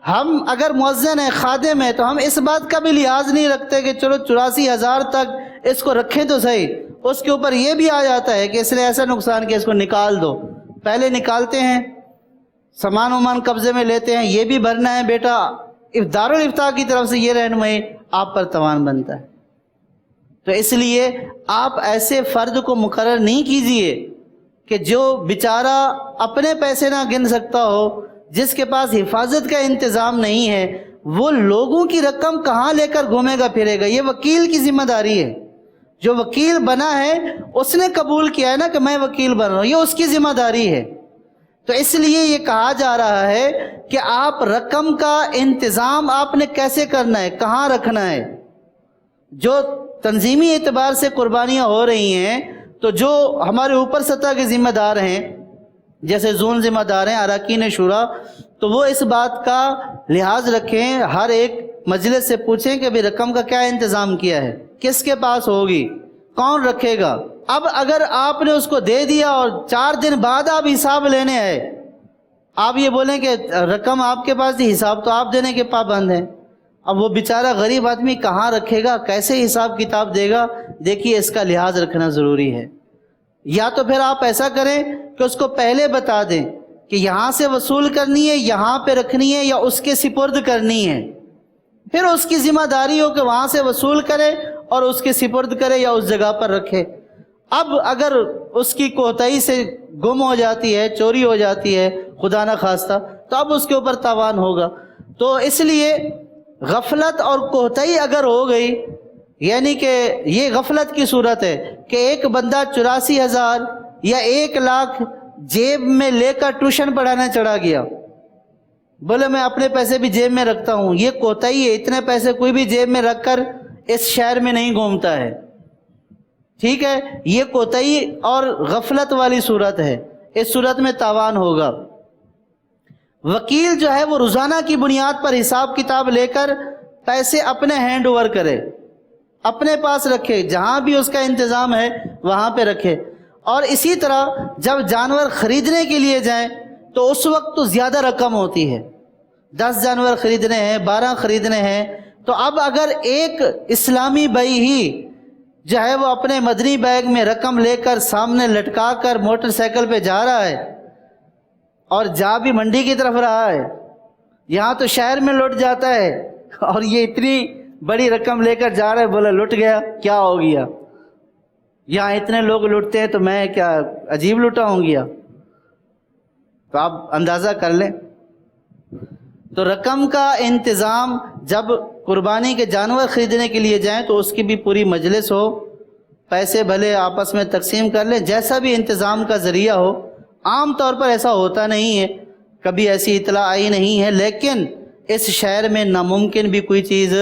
ہم اگر مؤذن ہیں، خادم ہیں، تو ہم اس بات کا بھی لحاظ نہیں رکھتے کہ چلو 84,000 تک اس کو رکھیں تو صحیح. اس کے اوپر یہ بھی آ جاتا ہے کہ اس نے ایسا نقصان کیا، اس کو نکال دو. پہلے نکالتے ہیں، سامان ومان قبضے میں لیتے ہیں، یہ بھی بھرنا ہے بیٹا. دارالفتاء کی طرف سے یہ رہنمائی آپ پر تاوان بنتا ہے. تو اس لیے آپ ایسے فرد کو مقرر نہیں کیجئے کہ جو بیچارہ اپنے پیسے نہ گن سکتا ہو، جس کے پاس حفاظت کا انتظام نہیں ہے، وہ لوگوں کی رقم کہاں لے کر گھومے گا پھرے گا؟ یہ وکیل کی ذمہ داری ہے۔ جو وکیل بنا ہے اس نے قبول کیا ہے نا کہ میں وکیل بن رہا ہوں، یہ اس کی ذمہ داری ہے۔ تو اس لیے یہ کہا جا رہا ہے کہ آپ رقم کا انتظام آپ نے کیسے کرنا ہے، کہاں رکھنا ہے۔ جو تنظیمی اعتبار سے قربانیاں ہو رہی ہیں تو جو ہمارے اوپر سطح کے ذمہ دار ہیں، جیسے زون ذمہ دار ہیں، اراکین شورا، تو وہ اس بات کا لحاظ رکھیں، ہر ایک مجلس سے پوچھیں کہ بھی رقم کا کیا انتظام کیا ہے، کس کے پاس ہوگی، کون رکھے گا۔ اب اگر آپ نے اس کو دے دیا اور 4 دن بعد آپ حساب لینے آئے، آپ یہ بولیں کہ رقم آپ کے پاس تھی، حساب تو آپ دینے کے پابند ہیں، اب وہ بیچارہ غریب آدمی کہاں رکھے گا، کیسے حساب کتاب دے گا؟ دیکھیے اس کا لحاظ رکھنا ضروری ہے۔ یا تو پھر آپ ایسا کریں کہ اس کو پہلے بتا دیں کہ یہاں سے وصول کرنی ہے، یہاں پہ رکھنی ہے، یا اس کے سپرد کرنی ہے، پھر اس کی ذمہ داری ہو کہ وہاں سے وصول کرے اور اس کے سپرد کرے یا اس جگہ پر رکھے۔ اب اگر اس کی کوتاہی سے گم ہو جاتی ہے، چوری ہو جاتی ہے خدا نہ خواستہ، تو اب اس کے اوپر تاوان ہوگا۔ تو اس لیے غفلت اور کوتاہی اگر ہو گئی، یعنی کہ یہ غفلت کی صورت ہے کہ ایک بندہ 84,000 یا 1,00,000 جیب میں لے کر ٹیوشن پڑھانے چڑھا گیا، بولے میں اپنے پیسے بھی جیب میں رکھتا ہوں، یہ کوتاہی ہے۔ اتنے پیسے کوئی بھی جیب میں رکھ کر اس شہر میں نہیں گھومتا ہے، ٹھیک ہے، یہ کوتاہی اور غفلت والی صورت ہے، اس صورت میں تاوان ہوگا۔ وکیل جو ہے وہ روزانہ کی بنیاد پر حساب کتاب لے کر پیسے اپنے ہینڈ اوور کرے، اپنے پاس رکھے، جہاں بھی اس کا انتظام ہے وہاں پہ رکھے۔ اور اسی طرح جب جانور خریدنے کے لیے جائیں تو اس وقت تو زیادہ رقم ہوتی ہے، 10 جانور خریدنے ہیں، 12 خریدنے ہیں، تو اب اگر ایک اسلامی بھائی ہی جو ہے وہ اپنے مدنی بیگ میں رقم لے کر سامنے لٹکا کر موٹر سائیکل پہ جا رہا ہے اور جا بھی منڈی کی طرف رہا ہے، یہاں تو شہر میں لوٹ جاتا ہے، اور یہ اتنی بڑی رقم لے کر جا رہا ہے، بولا لٹ گیا، کیا ہو گیا، یہاں اتنے لوگ لٹتے ہیں تو میں کیا عجیب لٹا ہوں گیا؟ تو آپ اندازہ کر لیں۔ تو رقم کا انتظام جب قربانی کے جانور خریدنے کے لیے جائیں تو اس کی بھی پوری مجلس ہو، پیسے بھلے آپس میں تقسیم کر لیں، جیسا بھی انتظام کا ذریعہ ہو۔ عام طور پر ایسا ہوتا نہیں ہے، کبھی ایسی اطلاع آئی نہیں ہے، لیکن اس شہر میں ناممکن بھی کوئی چیز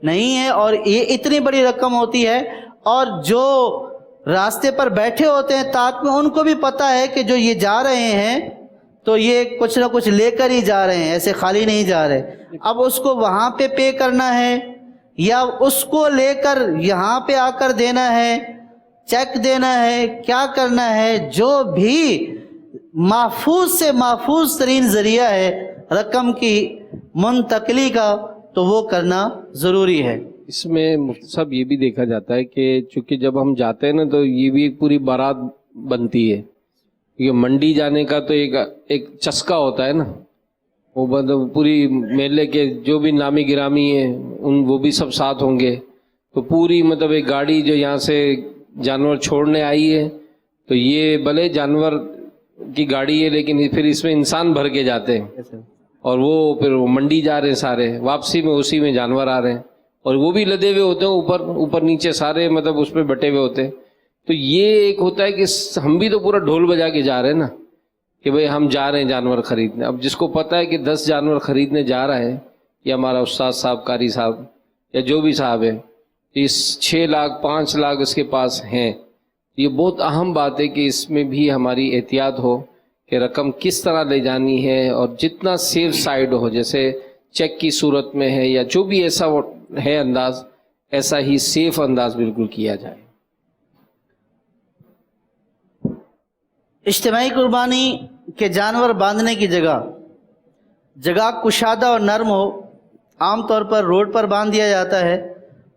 نہیں ہے، اور یہ اتنی بڑی رقم ہوتی ہے، اور جو راستے پر بیٹھے ہوتے ہیں طاق میں، ان کو بھی پتہ ہے کہ جو یہ جا رہے ہیں تو یہ کچھ نہ کچھ لے کر ہی جا رہے ہیں، ایسے خالی نہیں جا رہے۔ اب اس کو وہاں پہ کرنا ہے یا اس کو لے کر یہاں پہ آ کر دینا ہے، چیک دینا ہے، کیا کرنا ہے، جو بھی محفوظ سے محفوظ ترین ذریعہ ہے رقم کی منتقلی کا، تو وہ کرنا ضروری ہے۔
اس میں مفتی صاحب یہ بھی دیکھا جاتا ہے کہ چونکہ جب ہم جاتے ہیں نا تو یہ بھی ایک پوری بارات بنتی ہے، کیونکہ منڈی جانے کا تو ایک چسکا ہوتا ہے نا، وہ پوری میلے کے جو بھی نامی گرامی ہیں وہ بھی سب ساتھ ہوں گے، تو پوری ایک گاڑی جو یہاں سے جانور چھوڑنے آئی ہے، تو یہ بھلے جانور کی گاڑی ہے لیکن پھر اس میں انسان بھر کے جاتے ہیں، اور وہ پھر منڈی جا رہے ہیں، سارے واپسی میں اسی میں جانور آ رہے ہیں، اور وہ بھی لدے ہوئے ہوتے ہیں، اوپر نیچے سارے اس پہ بٹے ہوئے ہوتے ہیں۔ تو یہ ایک ہوتا ہے کہ ہم بھی تو پورا ڈھول بجا کے جا رہے ہیں نا کہ بھئی ہم جا رہے ہیں جانور خریدنے۔ اب جس کو پتہ ہے کہ 10 جانور خریدنے جا رہا ہے، یا ہمارا استاد صاحب، قاری صاحب، یا جو بھی صاحب ہے، اس 6 لاکھ 5 لاکھ اس کے پاس ہیں، یہ بہت اہم بات ہے کہ اس میں بھی ہماری احتیاط ہو کہ رقم کس طرح لے جانی ہے، اور جتنا سیف سائڈ ہو، جیسے چیک کی صورت میں ہے یا جو بھی ایسا ہے انداز، ایسا ہی سیف انداز بالکل کیا جائے۔
اجتماعی قربانی کے جانور باندھنے کی جگہ کشادہ اور نرم ہو۔ عام طور پر روڈ پر باندھ دیا جاتا ہے،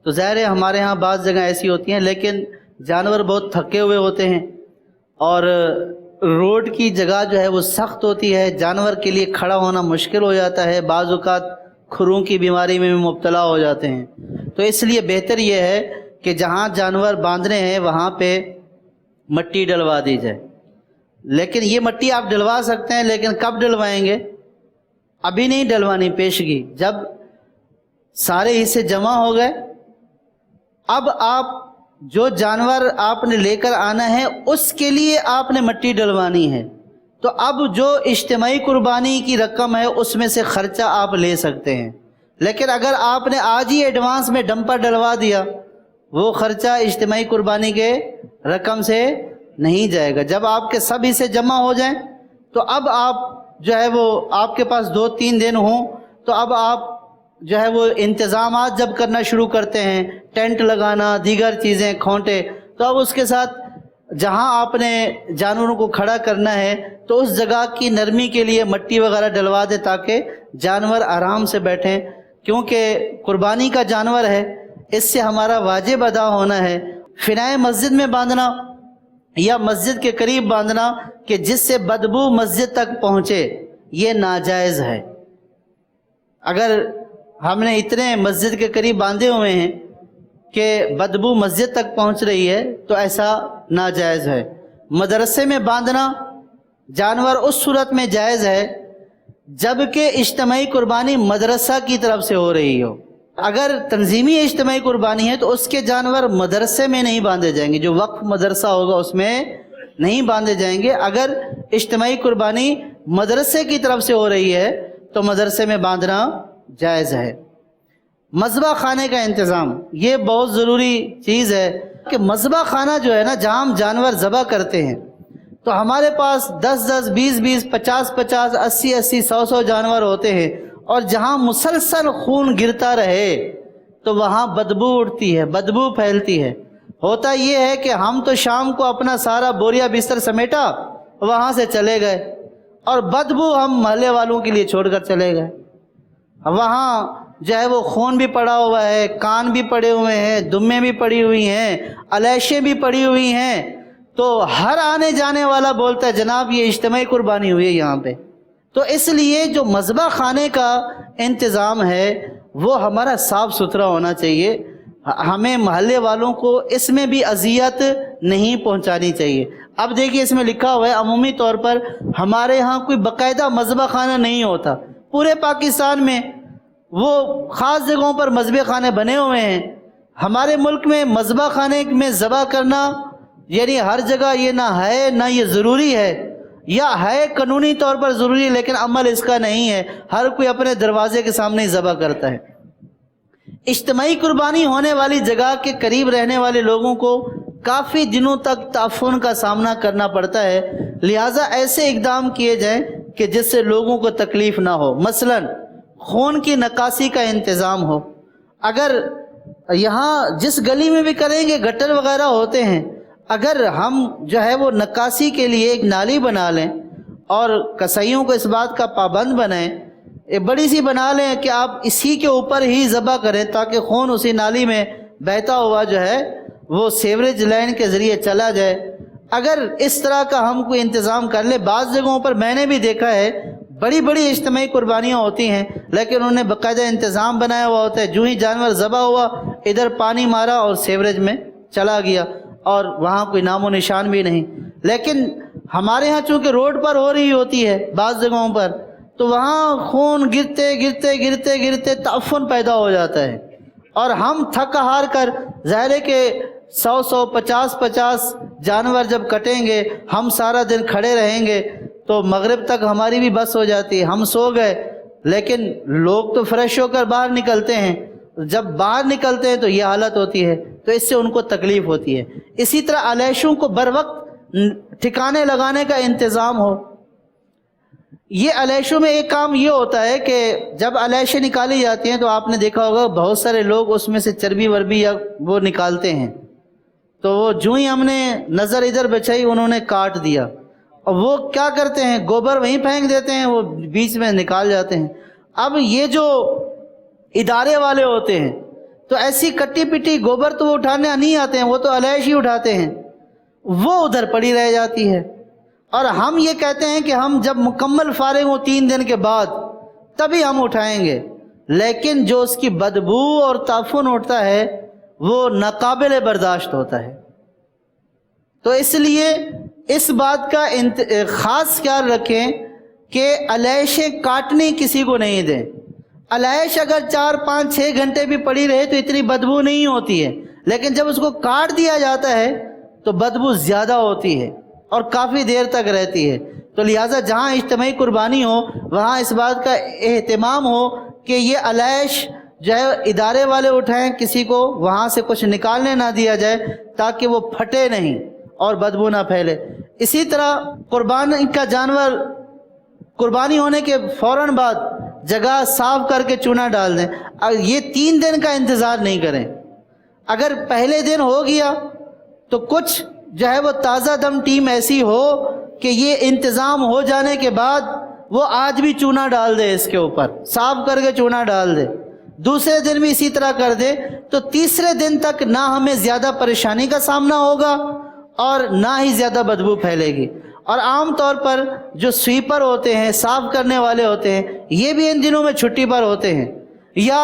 تو ظاہر ہے ہمارے ہاں بعض جگہ ایسی ہوتی ہیں، لیکن جانور بہت تھکے ہوئے ہوتے ہیں، اور روڈ کی جگہ جو ہے وہ سخت ہوتی ہے، جانور کے لیے کھڑا ہونا مشکل ہو جاتا ہے، بعض اوقات کھروں کی بیماری میں بھی مبتلا ہو جاتے ہیں۔ تو اس لیے بہتر یہ ہے کہ جہاں جانور باندھنے ہیں وہاں پہ مٹی ڈلوا دی جائے. لیکن یہ مٹی آپ ڈلوا سکتے ہیں، لیکن کب ڈلوائیں گے؟ ابھی نہیں ڈلوانی، پیشگی. جب سارے حصے جمع ہو گئے، اب آپ جو جانور آپ نے لے کر آنا ہے اس کے لیے آپ نے مٹی ڈلوانی ہے. تو اب جو اجتماعی قربانی کی رقم ہے اس میں سے خرچہ آپ لے سکتے ہیں. لیکن اگر آپ نے آج ہی ایڈوانس میں ڈمپر ڈلوا دیا، وہ خرچہ اجتماعی قربانی کے رقم سے نہیں جائے گا. جب آپ کے سب حصے جمع ہو جائیں تو اب آپ جو ہے وہ آپ کے پاس 2-3 دن ہوں تو اب آپ جو ہے وہ انتظامات جب کرنا شروع کرتے ہیں، ٹینٹ لگانا، دیگر چیزیں، کھونٹے، تو اب اس کے ساتھ جہاں آپ نے جانوروں کو کھڑا کرنا ہے تو اس جگہ کی نرمی کے لیے مٹی وغیرہ ڈلوا دے تاکہ جانور آرام سے بیٹھیں. کیونکہ قربانی کا جانور ہے، اس سے ہمارا واجب ادا ہونا ہے. فنائے مسجد میں باندھنا یا مسجد کے قریب باندھنا کہ جس سے بدبو مسجد تک پہنچے، یہ ناجائز ہے. اگر ہم نے اتنے مسجد کے قریب باندھے ہوئے ہیں کہ بدبو مسجد تک پہنچ رہی ہے تو ایسا ناجائز ہے. مدرسے میں باندھنا جانور اس صورت میں جائز ہے جبکہ اجتماعی قربانی مدرسہ کی طرف سے ہو رہی ہو. اگر تنظیمی اجتماعی قربانی ہے تو اس کے جانور مدرسے میں نہیں باندھے جائیں گے، جو وقف مدرسہ ہوگا اس میں نہیں باندھے جائیں گے. اگر اجتماعی قربانی مدرسے کی طرف سے ہو رہی ہے تو مدرسے میں باندھنا جائز ہے. مذبح خانے کا انتظام یہ بہت ضروری چیز ہے کہ مذبح خانہ جو ہے نا، جہاں ہم جانور ذبح کرتے ہیں تو ہمارے پاس 10-10, 20-20, 50-50, 80-80, 100-100 جانور ہوتے ہیں، اور جہاں مسلسل خون گرتا رہے تو وہاں بدبو اٹھتی ہے، بدبو پھیلتی ہے. ہوتا یہ ہے کہ ہم تو شام کو اپنا سارا بوریا بستر سمیٹا، وہاں سے چلے گئے، اور بدبو ہم محلے والوں کے لیے چھوڑ کر چلے گئے. وہاں جو ہے وہ خون بھی پڑا ہوا ہے، کان بھی پڑے ہوئے ہیں، دمیں بھی پڑی ہوئی ہیں، علیشیں بھی پڑی ہوئی ہیں. تو ہر آنے جانے والا بولتا ہے جناب یہ اجتماعی قربانی ہوئی ہے یہاں پہ. تو اس لیے جو مذبح خانے کا انتظام ہے وہ ہمارا صاف ستھرا ہونا چاہیے. ہمیں محلے والوں کو اس میں بھی اذیت نہیں پہنچانی چاہیے. اب دیکھیے اس میں لکھا ہوا ہے عمومی طور پر ہمارے ہاں کوئی باقاعدہ مذبح خانہ نہیں ہوتا. پورے پاکستان میں وہ خاص جگہوں پر مذبح خانے بنے ہوئے ہیں. ہمارے ملک میں مذبح خانے میں ذبح کرنا یعنی ہر جگہ یہ نہ ہے نہ یہ ضروری ہے، یا ہے قانونی طور پر ضروری لیکن عمل اس کا نہیں ہے. ہر کوئی اپنے دروازے کے سامنے ہی ذبح کرتا ہے. اجتماعی قربانی ہونے والی جگہ کے قریب رہنے والے لوگوں کو کافی دنوں تک تعفن کا سامنا کرنا پڑتا ہے. لہٰذا ایسے اقدام کیے جائیں کہ جس سے لوگوں کو تکلیف نہ ہو. مثلا خون کی نکاسی کا انتظام ہو. اگر یہاں جس گلی میں بھی کریں گے گٹر وغیرہ ہوتے ہیں، اگر ہم جو ہے وہ نکاسی کے لیے ایک نالی بنا لیں اور کسائیوں کو اس بات کا پابند بنائیں، بڑی سی بنا لیں کہ آپ اسی کے اوپر ہی ذبح کریں تاکہ خون اسی نالی میں بہتا ہوا جو ہے وہ سیوریج لائن کے ذریعے چلا جائے. اگر اس طرح کا ہم کوئی انتظام کر لیں، بعض جگہوں پر میں نے بھی دیکھا ہے بڑی بڑی اجتماعی قربانیاں ہوتی ہیں لیکن انہوں نے باقاعدہ انتظام بنایا ہوا ہوتا ہے. جو ہی جانور ذبح ہوا ادھر پانی مارا اور سیوریج میں چلا گیا اور وہاں کوئی نام و نشان بھی نہیں. لیکن ہمارے ہاں چونکہ روڈ پر ہو رہی ہوتی ہے بعض جگہوں پر، تو وہاں خون گرتے گرتے گرتے گرتے تعفن پیدا ہو جاتا ہے، اور ہم تھک ہار کر ظاہر ہے کہ 100 50 جانور جب کٹیں گے، ہم سارا دن کھڑے رہیں گے تو مغرب تک ہماری بھی بس ہو جاتی ہے، ہم سو گئے. لیکن لوگ تو فریش ہو کر باہر نکلتے ہیں، جب باہر نکلتے ہیں تو یہ حالت ہوتی ہے، تو اس سے ان کو تکلیف ہوتی ہے. اسی طرح علیشوں کو بر وقت ٹھکانے لگانے کا انتظام ہو. یہ علیشوں میں ایک کام یہ ہوتا ہے کہ جب علیشیں نکالی جاتی ہیں تو آپ نے دیکھا ہوگا بہت سارے لوگ اس میں سے چربی وربی یا وہ نکالتے ہیں، تو وہ جو ہی ہم نے نظر ادھر بچائی انہوں نے کاٹ دیا، اور وہ کیا کرتے ہیں گوبر وہیں پھینک دیتے ہیں، وہ بیچ میں نکال جاتے ہیں. اب یہ جو ادارے والے ہوتے ہیں تو ایسی کٹی پٹی گوبر تو وہ اٹھانے نہیں آتے ہیں، وہ تو علیش ہی اٹھاتے ہیں، وہ ادھر پڑی رہ جاتی ہے. اور ہم یہ کہتے ہیں کہ ہم جب مکمل فارغ ہوں 3 دن کے بعد تبھی ہم اٹھائیں گے، لیکن جو اس کی بدبو اور تعفن اٹھتا ہے وہ ناقابل برداشت ہوتا ہے۔ تو اس لیے اس بات کا خاص خیال رکھیں کہ علیشیں کاٹنے کسی کو نہیں دیں۔ علیش اگر 4 5 6 گھنٹے بھی پڑی رہے تو اتنی بدبو نہیں ہوتی ہے، لیکن جب اس کو کاٹ دیا جاتا ہے تو بدبو زیادہ ہوتی ہے اور کافی دیر تک رہتی ہے۔ تو لہٰذا جہاں اجتماعی قربانی ہو وہاں اس بات کا اہتمام ہو کہ یہ علیش جو ہے ادارے والے اٹھائیں، کسی کو وہاں سے کچھ نکالنے نہ دیا جائے تاکہ وہ پھٹے نہیں اور بدبو نہ پھیلے۔ اسی طرح قربانی کا جانور قربانی ہونے کے فوراً بعد جگہ صاف کر کے چونا ڈال دیں۔ یہ 3 دن کا انتظار نہیں کریں۔ اگر پہلے دن ہو گیا تو کچھ جو ہے وہ تازہ دم ٹیم ایسی ہو کہ یہ انتظام ہو جانے کے بعد وہ آج بھی چونا ڈال دے، اس کے اوپر صاف کر کے چونا ڈال دے، دوسرے دن بھی اسی طرح کر دے، تو تیسرے دن تک نہ ہمیں زیادہ پریشانی کا سامنا ہوگا اور نہ ہی زیادہ بدبو پھیلے گی۔ اور عام طور پر جو سویپر ہوتے ہیں، صاف کرنے والے ہوتے ہیں، یہ بھی ان دنوں میں چھٹی پر ہوتے ہیں یا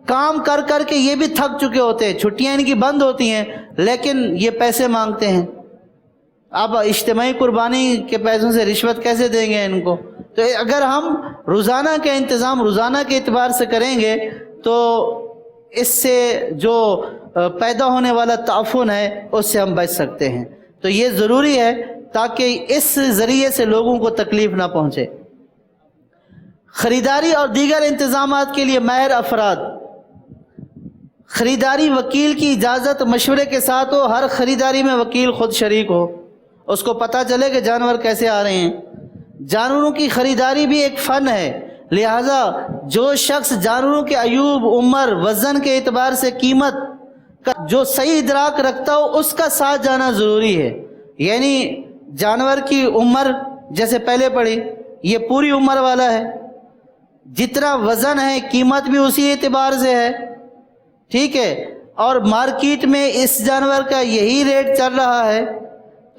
کام کر کر کے یہ بھی تھک چکے ہوتے ہیں، چھٹیاں ان کی بند ہوتی ہیں لیکن یہ پیسے مانگتے ہیں۔ اب اجتماعی قربانی کے پیسوں سے رشوت کیسے دیں گے ان کو؟ تو اگر ہم روزانہ کا انتظام روزانہ کے اعتبار سے کریں گے تو اس سے جو پیدا ہونے والا تعفن ہے اس سے ہم بچ سکتے ہیں۔ تو یہ ضروری ہے تاکہ اس ذریعے سے لوگوں کو تکلیف نہ پہنچے۔ خریداری اور دیگر انتظامات کے لیے ماہر افراد۔ خریداری وکیل کی اجازت مشورے کے ساتھ ہو، ہر خریداری میں وکیل خود شریک ہو، اس کو پتہ چلے کہ جانور کیسے آ رہے ہیں۔ جانوروں کی خریداری بھی ایک فن ہے، لہذا جو شخص جانوروں کے عیوب، عمر، وزن کے اعتبار سے قیمت کا جو صحیح ادراک رکھتا ہو اس کا ساتھ جانا ضروری ہے۔ یعنی جانور کی عمر جیسے پہلے پڑھی، یہ پوری عمر والا ہے، جتنا وزن ہے قیمت بھی اسی اعتبار سے ہے، ٹھیک ہے، اور مارکیٹ میں اس جانور کا یہی ریٹ چل رہا ہے،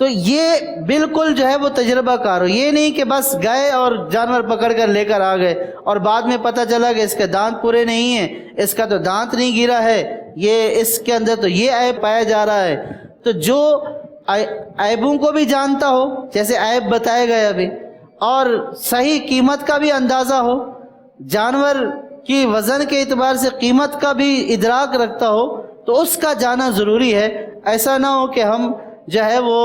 تو یہ بالکل جو ہے وہ تجربہ کار ہو۔ یہ نہیں کہ بس گئے اور جانور پکڑ کر لے کر آ گئے اور بعد میں پتہ چلا کہ اس کے دانت پورے نہیں ہیں، اس کا تو دانت نہیں گرا ہے، یہ اس کے اندر تو یہ عیب پایا جا رہا ہے۔ تو جو عیبوں کو بھی جانتا ہو، جیسے عیب بتائے گئے ابھی، اور صحیح قیمت کا بھی اندازہ ہو، جانور کی وزن کے اعتبار سے قیمت کا بھی ادراک رکھتا ہو، تو اس کا جانا ضروری ہے۔ ایسا نہ ہو کہ ہم جو ہے وہ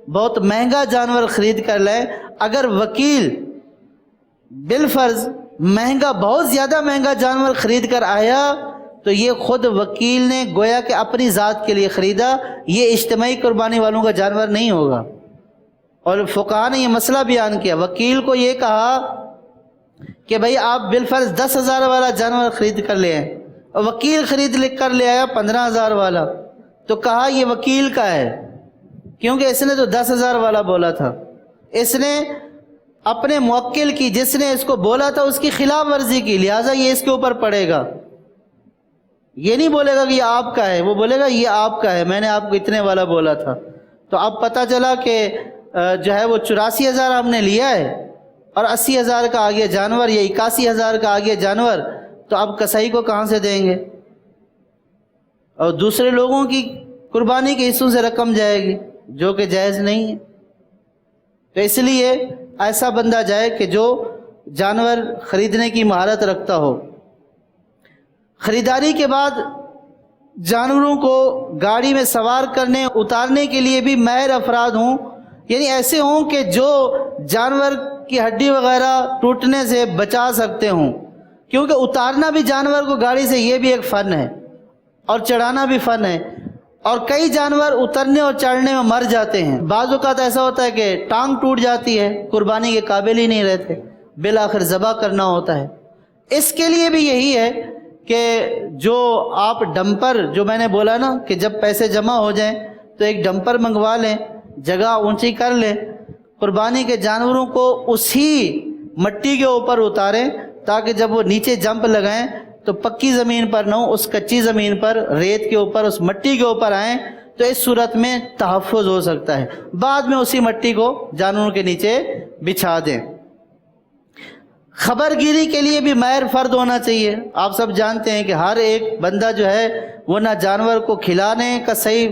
بہت مہنگا جانور خرید کر لیں۔ اگر وکیل بالفرض مہنگا، بہت زیادہ مہنگا جانور خرید کر آیا تو یہ خود وکیل نے گویا کہ اپنی ذات کے لیے خریدا، یہ اجتماعی قربانی والوں کا جانور نہیں ہوگا۔ اور فقہاء نے یہ مسئلہ بیان کیا، وکیل کو یہ کہا کہ بھئی آپ بالفرض 10,000 والا جانور خرید کر لے آئیں، اور وکیل خرید لکھ کر لے آیا 15,000 والا، تو کہا یہ وکیل کا ہے، کیونکہ اس نے تو 10,000 والا بولا تھا، اس نے اپنے موکل کی، جس نے اس کو بولا تھا اس کی خلاف ورزی کی، لہٰذا یہ اس کے اوپر پڑے گا۔ یہ نہیں بولے گا کہ یہ آپ کا ہے، وہ بولے گا یہ آپ کا ہے، میں نے آپ کو اتنے والا بولا تھا۔ تو اب پتہ چلا کہ جو ہے وہ 84,000 ہم نے لیا ہے اور 80,000 کا آگے جانور یا 81,000 کا آگے جانور، تو اب کسائی کو کہاں سے دیں گے؟ اور دوسرے لوگوں کی قربانی کے حصوں سے رقم جائے گی جو کہ جائز نہیں ہے۔ تو اس لیے ایسا بندہ جائے کہ جو جانور خریدنے کی مہارت رکھتا ہو۔ خریداری کے بعد جانوروں کو گاڑی میں سوار کرنے اتارنے کے لیے بھی ماہر افراد ہوں، یعنی ایسے ہوں کہ جو جانور کی ہڈی وغیرہ ٹوٹنے سے بچا سکتے ہوں، کیونکہ اتارنا بھی جانور کو گاڑی سے یہ بھی ایک فن ہے اور چڑھانا بھی فن ہے، اور کئی جانور اترنے اور چڑھنے میں مر جاتے ہیں۔ بعض اوقات ایسا ہوتا ہے کہ ٹانگ ٹوٹ جاتی ہے، قربانی کے قابل ہی نہیں رہتے، بالآخر ذبح کرنا ہوتا ہے۔ اس کے لیے بھی یہی ہے کہ جو آپ ڈمپر، جو میں نے بولا نا کہ جب پیسے جمع ہو جائیں تو ایک ڈمپر منگوا لیں، جگہ اونچی کر لیں، قربانی کے جانوروں کو اسی مٹی کے اوپر اتاریں تاکہ جب وہ نیچے جمپ لگائیں تو پکی زمین پر نہ ہو، اس کچی زمین پر، ریت کے اوپر، اس مٹی کے اوپر آئیں، تو اس صورت میں تحفظ ہو سکتا ہے۔ بعد میں اسی مٹی کو جانوروں کے نیچے بچھا دیں۔ خبر گیری کے لیے بھی ماہر فرد ہونا چاہیے. آپ سب جانتے ہیں کہ ہر ایک بندہ جو ہے وہ نہ جانور کو کھلانے کا صحیح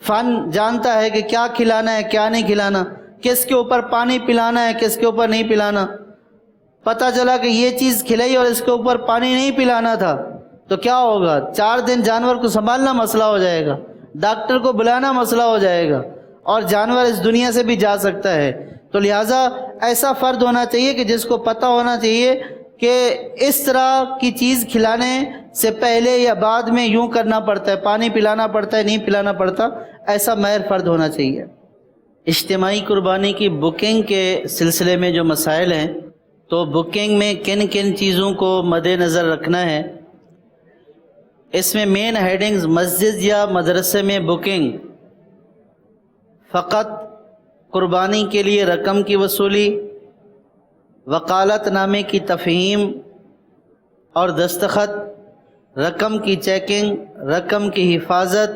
فن جانتا ہے کہ کیا کھلانا ہے کیا نہیں کھلانا، کس کے اوپر پانی پلانا ہے کس کے اوپر نہیں پلانا. پتہ چلا کہ یہ چیز کھلائی اور اس کے اوپر پانی نہیں پلانا تھا تو کیا ہوگا؟ 4 دن جانور کو سنبھالنا مسئلہ ہو جائے گا، ڈاکٹر کو بلانا مسئلہ ہو جائے گا، اور جانور اس دنیا سے بھی جا سکتا ہے. تو لہٰذا ایسا فرد ہونا چاہیے کہ جس کو پتہ ہونا چاہیے کہ اس طرح کی چیز کھلانے سے پہلے یا بعد میں یوں کرنا پڑتا ہے، پانی پلانا پڑتا ہے نہیں پلانا پڑتا، ایسا ماہر فرد ہونا چاہیے. اجتماعی قربانی کی بکنگ کے سلسلے میں جو مسائل ہیں، تو بکنگ میں کن کن چیزوں کو مد نظر رکھنا ہے. اس میں مین ہیڈنگز: مسجد یا مدرسے میں بکنگ، فقط قربانی کے لیے رقم کی وصولی، وکالت نامے کی تفہیم اور دستخط، رقم کی چیکنگ، رقم کی حفاظت،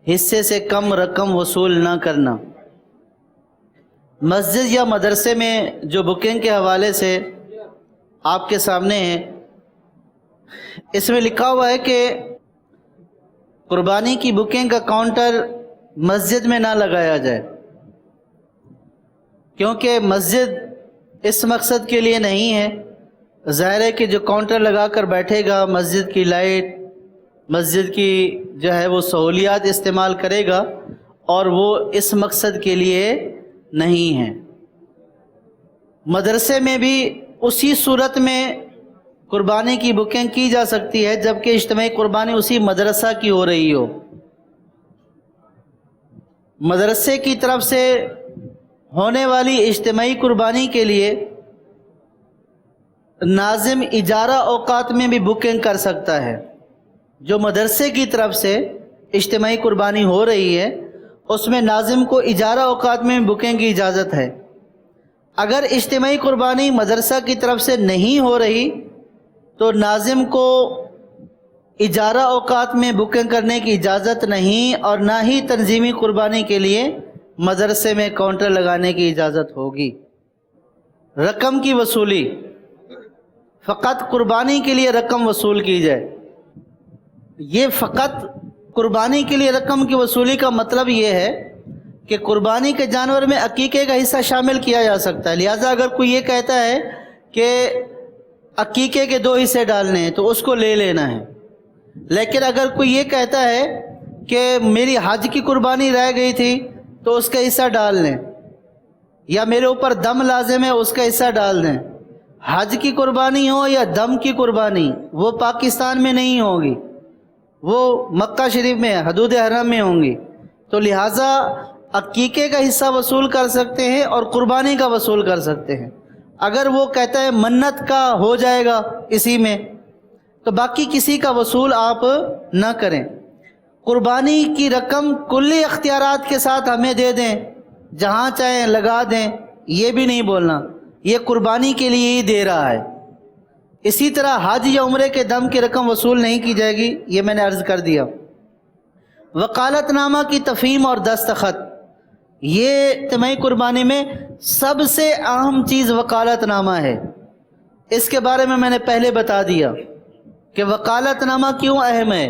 حصے سے کم رقم وصول نہ کرنا. مسجد یا مدرسے میں جو بکنگ کے حوالے سے آپ کے سامنے ہے، اس میں لکھا ہوا ہے کہ قربانی کی بکنگ کا کاؤنٹر مسجد میں نہ لگایا جائے، کیونکہ مسجد اس مقصد کے لیے نہیں ہے. ظاہر ہے کہ جو کاؤنٹر لگا کر بیٹھے گا، مسجد کی لائٹ، مسجد کی جو ہے وہ سہولیات استعمال کرے گا، اور وہ اس مقصد کے لیے نہیں ہے. مدرسے میں بھی اسی صورت میں قربانی کی بکنگ کی جا سکتی ہے جبکہ اجتماعی قربانی اسی مدرسہ کی ہو رہی ہو. مدرسے کی طرف سے ہونے والی اجتماعی قربانی کے لیے ناظم اجارہ اوقات میں بھی بکنگ کر سکتا ہے. جو مدرسے کی طرف سے اجتماعی قربانی ہو رہی ہے اس میں ناظم کو اجارہ اوقات میں بکنگ کی اجازت ہے. اگر اجتماعی قربانی مدرسہ کی طرف سے نہیں ہو رہی تو ناظم کو اجارہ اوقات میں بکنگ کرنے کی اجازت نہیں، اور نہ ہی تنظیمی قربانی کے لیے مدرسے میں کاؤنٹر لگانے کی اجازت ہوگی. رقم کی وصولی، فقط قربانی کے لیے رقم وصول کی جائے. یہ فقط قربانی کے لیے رقم کی وصولی کا مطلب یہ ہے کہ قربانی کے جانور میں عقیقے کا حصہ شامل کیا جا سکتا ہے. لہٰذا اگر کوئی یہ کہتا ہے کہ عقیقے کے 2 حصے ڈالنے ہیں تو اس کو لے لینا ہے. لیکن اگر کوئی یہ کہتا ہے کہ میری حج کی قربانی رہ گئی تھی تو اس کا حصہ ڈال لیں، یا میرے اوپر دم لازم ہے اس کا حصہ ڈال دیں، حج کی قربانی ہو یا دم کی قربانی وہ پاکستان میں نہیں ہوگی، وہ مکہ شریف میں حدود حرم میں ہوں گی. تو لہٰذا عقیقے کا حصہ وصول کر سکتے ہیں اور قربانی کا وصول کر سکتے ہیں. اگر وہ کہتا ہے منت کا ہو جائے گا اسی میں تو باقی کسی کا وصول آپ نہ کریں. قربانی کی رقم کلی اختیارات کے ساتھ ہمیں دے دیں، جہاں چاہیں لگا دیں، یہ بھی نہیں بولنا، یہ قربانی کے لیے ہی دے رہا ہے. اسی طرح حج یا عمرے کے دم کی رقم وصول نہیں کی جائے گی، یہ میں نے عرض کر دیا. وکالت نامہ کی تفہیم اور دستخط، یہ اجتماعی قربانی میں سب سے اہم چیز وکالت نامہ ہے. اس کے بارے میں نے پہلے بتا دیا کہ وکالت نامہ کیوں اہم ہے.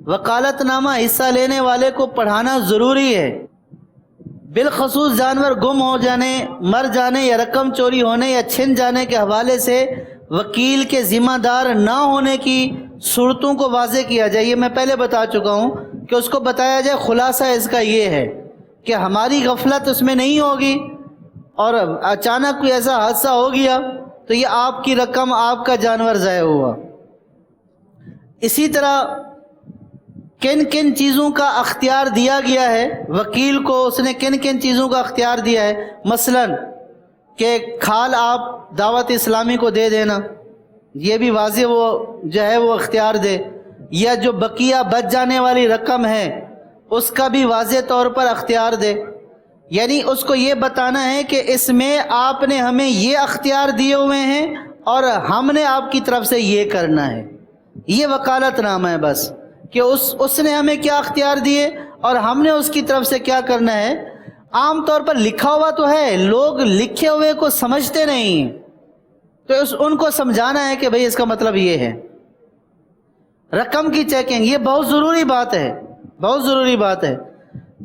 وکالت نامہ حصہ لینے والے کو پڑھانا ضروری ہے. بالخصوص جانور گم ہو جانے، مر جانے یا رقم چوری ہونے یا چھن جانے کے حوالے سے وکیل کے ذمہ دار نہ ہونے کی صورتوں کو واضح کیا جائے. یہ میں پہلے بتا چکا ہوں کہ اس کو بتایا جائے خلاصہ اس کا یہ ہے کہ ہماری غفلت اس میں نہیں ہوگی اور اچانک کوئی ایسا حادثہ ہو گیا تو یہ آپ کی رقم، آپ کا جانور ضائع ہوا. اسی طرح کن کن چیزوں کا اختیار دیا گیا ہے وکیل کو، اس نے کن کن چیزوں کا اختیار دیا ہے. مثلا کہ کھال آپ دعوت اسلامی کو دے دینا، یہ بھی واضح وہ جو ہے وہ اختیار دے، یا جو بقیہ بچ جانے والی رقم ہے اس کا بھی واضح طور پر اختیار دے. یعنی اس کو یہ بتانا ہے کہ اس میں آپ نے ہمیں یہ اختیار دیے ہوئے ہیں اور ہم نے آپ کی طرف سے یہ کرنا ہے. یہ وکالت نامہ ہے بس، کہ اس نے ہمیں کیا اختیار دیے اور ہم نے اس کی طرف سے کیا کرنا ہے. عام طور پر لکھا ہوا تو ہے، لوگ لکھے ہوئے کو سمجھتے نہیں، تو ان کو سمجھانا ہے کہ بھئی اس کا مطلب یہ ہے. رقم کی چیکنگ یہ بہت ضروری بات ہے، بہت ضروری بات ہے.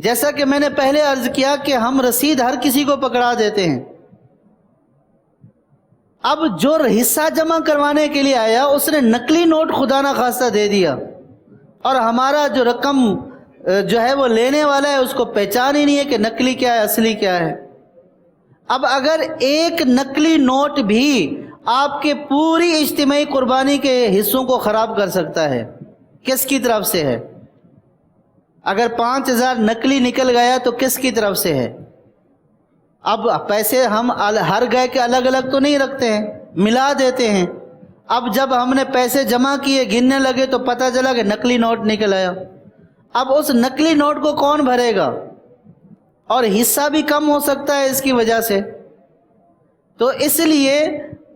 جیسا کہ میں نے پہلے عرض کیا کہ ہم رسید ہر کسی کو پکڑا دیتے ہیں. اب جو حصہ جمع کروانے کے لیے آیا اس نے نقلی نوٹ خدا نہ خواستہ دے دیا، اور ہمارا جو رقم جو ہے وہ لینے والا ہے اس کو پہچان ہی نہیں ہے کہ نقلی کیا ہے اصلی کیا ہے. اب اگر ایک نقلی نوٹ بھی آپ کے پوری اجتماعی قربانی کے حصوں کو خراب کر سکتا ہے، کس کی طرف سے ہے؟ اگر 5000 نقلی نکل گیا تو کس کی طرف سے ہے؟ اب پیسے ہم ہر گئے کے الگ الگ تو نہیں رکھتے ہیں، ملا دیتے ہیں. اب جب ہم نے پیسے جمع کیے گننے لگے تو پتہ چلا کہ نقلی نوٹ نکل آیا. اب اس نقلی نوٹ کو کون بھرے گا؟ اور حصہ بھی کم ہو سکتا ہے اس کی وجہ سے. تو اس لیے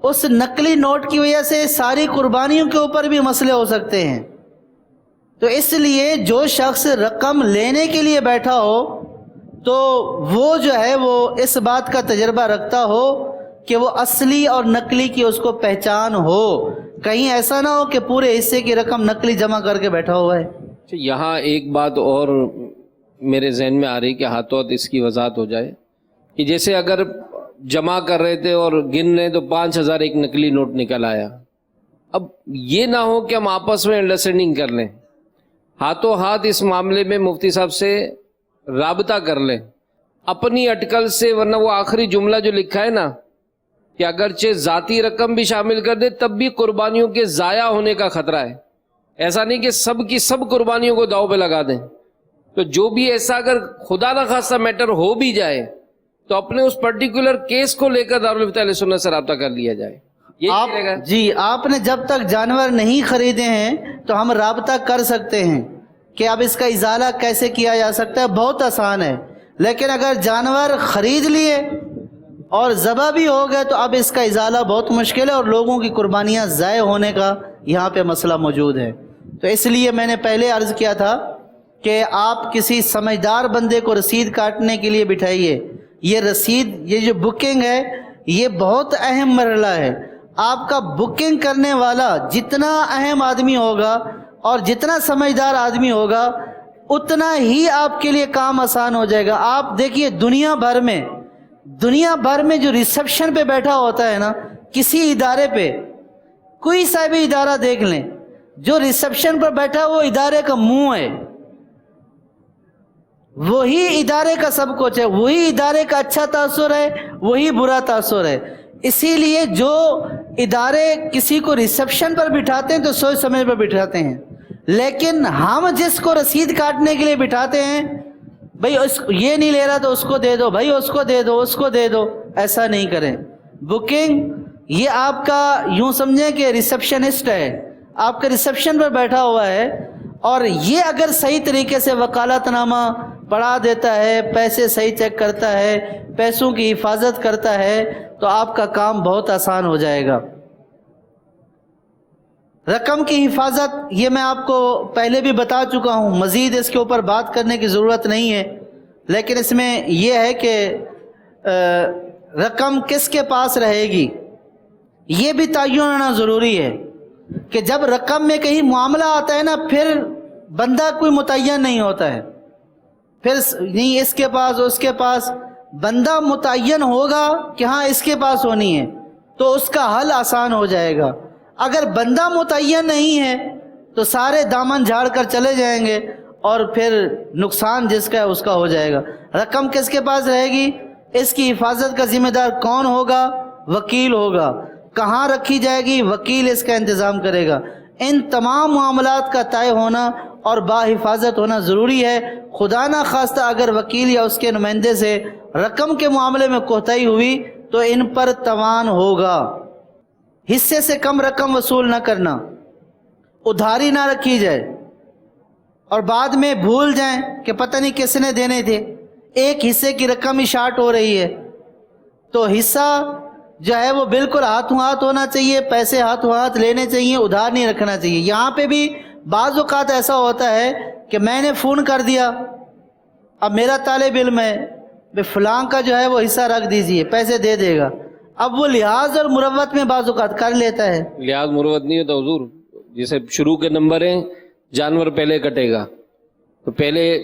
اس نقلی نوٹ کی وجہ سے ساری قربانیوں کے اوپر بھی مسئلے ہو سکتے ہیں. تو اس لیے جو شخص رقم لینے کے لیے بیٹھا ہو تو وہ جو ہے وہ اس بات کا تجربہ رکھتا ہو کہ وہ اصلی اور نقلی کی اس کو پہچان ہو. کہیں ایسا نہ ہو کہ پورے حصے کی رقم نقلی جمع کر کے بیٹھا ہوا ہے.
یہاں ایک بات اور میرے ذہن میں آ رہی کہ ہاتھوں ہاتھ اس کی وضاحت ہو جائے کہ جیسے اگر جمع کر رہے تھے اور گن رہے تو 5000 ایک نقلی نوٹ نکل آیا. اب یہ نہ ہو کہ ہم آپس میں انڈرسٹینڈنگ کر لیں، ہاتھوں ہاتھ اس معاملے میں مفتی صاحب سے رابطہ کر لیں اپنی اٹکل سے، ورنہ وہ آخری جملہ جو لکھا ہے نا کہ اگرچہ ذاتی رقم بھی شامل کر دے تب بھی قربانیوں کے ضائع ہونے کا خطرہ ہے. ایسا نہیں کہ سب کی سب قربانیوں کو داؤ پہ لگا دیں. تو جو بھی ایسا اگر خدا نہ خاصہ میٹر ہو بھی جائے تو اپنے اس پرٹیکولر کیس کو لے کر دارالفتہ اہل سنت سے رابطہ کر لیا جائے.
جی آپ نے جب تک جانور نہیں خریدے ہیں تو ہم رابطہ کر سکتے ہیں کہ اب اس کا ازالہ کیسے کیا جا سکتا ہے، بہت آسان ہے. لیکن اگر جانور خرید لیے اور ذبح بھی ہو گئے تو اب اس کا ازالہ بہت مشکل ہے اور لوگوں کی قربانیاں ضائع ہونے کا یہاں پہ مسئلہ موجود ہے. تو اس لیے میں نے پہلے عرض کیا تھا کہ آپ کسی سمجھدار بندے کو رسید کاٹنے کے لیے بٹھائیے. یہ رسید، یہ جو بکنگ ہے یہ بہت اہم مرحلہ ہے. آپ کا بکنگ کرنے والا جتنا اہم آدمی ہوگا اور جتنا سمجھدار آدمی ہوگا اتنا ہی آپ کے لیے کام آسان ہو جائے گا. آپ دیکھیے دنیا بھر میں جو ریسیپشن پہ بیٹھا ہوتا ہے نا کسی ادارے پہ، کوئی سا بھی ادارہ دیکھ لیں، جو ریسیپشن پر بیٹھا وہ ادارے کا منہ ہے، وہی ادارے کا سب کچھ ہے، وہی ادارے کا اچھا تاثر ہے، وہی برا تاثر ہے. اسی لیے جو ادارے کسی کو ریسیپشن پر بٹھاتے ہیں تو سوچ سمجھ پر بٹھاتے ہیں، لیکن ہم جس کو رسید کاٹنے کے لیے بٹھاتے ہیں بھائی یہ نہیں لے رہا تو اس کو دے دو، بھائی اس کو دے دو، اس کو دے دو. ایسا نہیں کریں. بکنگ یہ آپ کا یوں سمجھیں کہ ریسیپشنسٹ ہے، آپ کا ریسیپشن پر بیٹھا ہوا ہے، اور یہ اگر صحیح طریقے سے وکالت نامہ پڑھا دیتا ہے، پیسے صحیح چیک کرتا ہے، پیسوں کی حفاظت کرتا ہے تو آپ کا کام بہت آسان ہو جائے گا. رقم کی حفاظت یہ میں آپ کو پہلے بھی بتا چکا ہوں، مزید اس کے اوپر بات کرنے کی ضرورت نہیں ہے. لیکن اس میں یہ ہے کہ رقم کس کے پاس رہے گی یہ بھی تعین ہونا ضروری ہے کہ جب رقم میں کہیں معاملہ آتا ہے نا پھر بندہ کوئی متعین نہیں ہوتا ہے، پھر نہیں اس کے پاس اس کے پاس، بندہ متعین ہوگا کہ ہاں اس کے پاس ہونی ہے تو اس کا حل آسان ہو جائے گا. اگر بندہ متعین نہیں ہے تو سارے دامن جھاڑ کر چلے جائیں گے اور پھر نقصان جس کا ہے اس کا ہو جائے گا. رقم کس کے پاس رہے گی؟ اس کی حفاظت کا ذمہ دار کون ہوگا؟ وکیل ہوگا. کہاں رکھی جائے گی؟ وکیل اس کا انتظام کرے گا. ان تمام معاملات کا طے ہونا اور باحفاظت ہونا ضروری ہے. خدا نہ خواستہ اگر وکیل یا اس کے نمائندے سے رقم کے معاملے میں کوتاہی ہوئی تو ان پر تاوان ہوگا. حصے سے کم رقم وصول نہ کرنا، ادھاری نہ رکھی جائے اور بعد میں بھول جائیں کہ پتہ نہیں کس نے دینے تھے، ایک حصے کی رقم ہی شارٹ ہو رہی ہے. تو حصہ جو ہے وہ بالکل ہاتھوں ہاتھ ہونا چاہیے، پیسے ہاتھوں ہاتھ لینے چاہیے، ادھار نہیں رکھنا چاہیے. یہاں پہ بھی بعض اوقات ایسا ہوتا ہے کہ میں نے فون کر دیا، اب میرا طالب علم ہے فلاں کا جو ہے وہ حصہ رکھ دیجئے، پیسے دے دے گا. اب وہ لحاظ اور مروت میں بعض اوقات کر لیتا ہے.
لحاظ مروت نہیں ہوتا حضور. جیسے شروع کے نمبر ہیں، جانور پہلے کٹے گا تو پہلے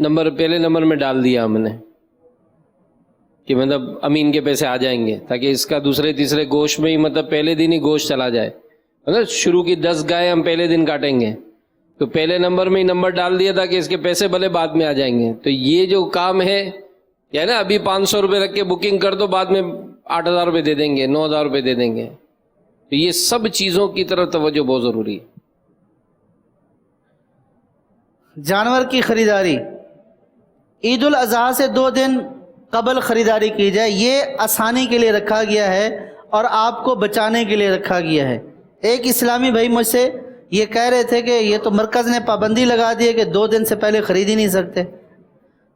نمبر میں ڈال دیا ہم نے کہ مطلب امین کے پیسے آ جائیں گے، تاکہ اس کا دوسرے تیسرے گوشت میں ہی مطلب پہلے دن ہی گوشت چلا جائے. مطلب شروع کی 10 گائے ہم پہلے دن کاٹیں گے تو پہلے نمبر میں ہی نمبر ڈال دیا تاکہ اس کے پیسے بھلے بعد میں آ جائیں گے. تو یہ جو کام ہے یا نا ابھی 500 روپے رکھ کے بکنگ کر دو، بعد میں 8,000 روپے دے دیں گے، 9,000 روپے دے دیں گے. تو یہ سب چیزوں کی طرف توجہ بہت ضروری ہے.
جانور کی خریداری عید الاضحیٰ سے 2 دن قبل خریداری کی جائے. یہ آسانی کے لیے رکھا گیا ہے اور آپ کو بچانے کے لیے رکھا گیا ہے. ایک اسلامی بھائی مجھ سے یہ کہہ رہے تھے کہ یہ تو مرکز نے پابندی لگا دی ہے کہ 2 دن سے پہلے خرید ہی نہیں سکتے.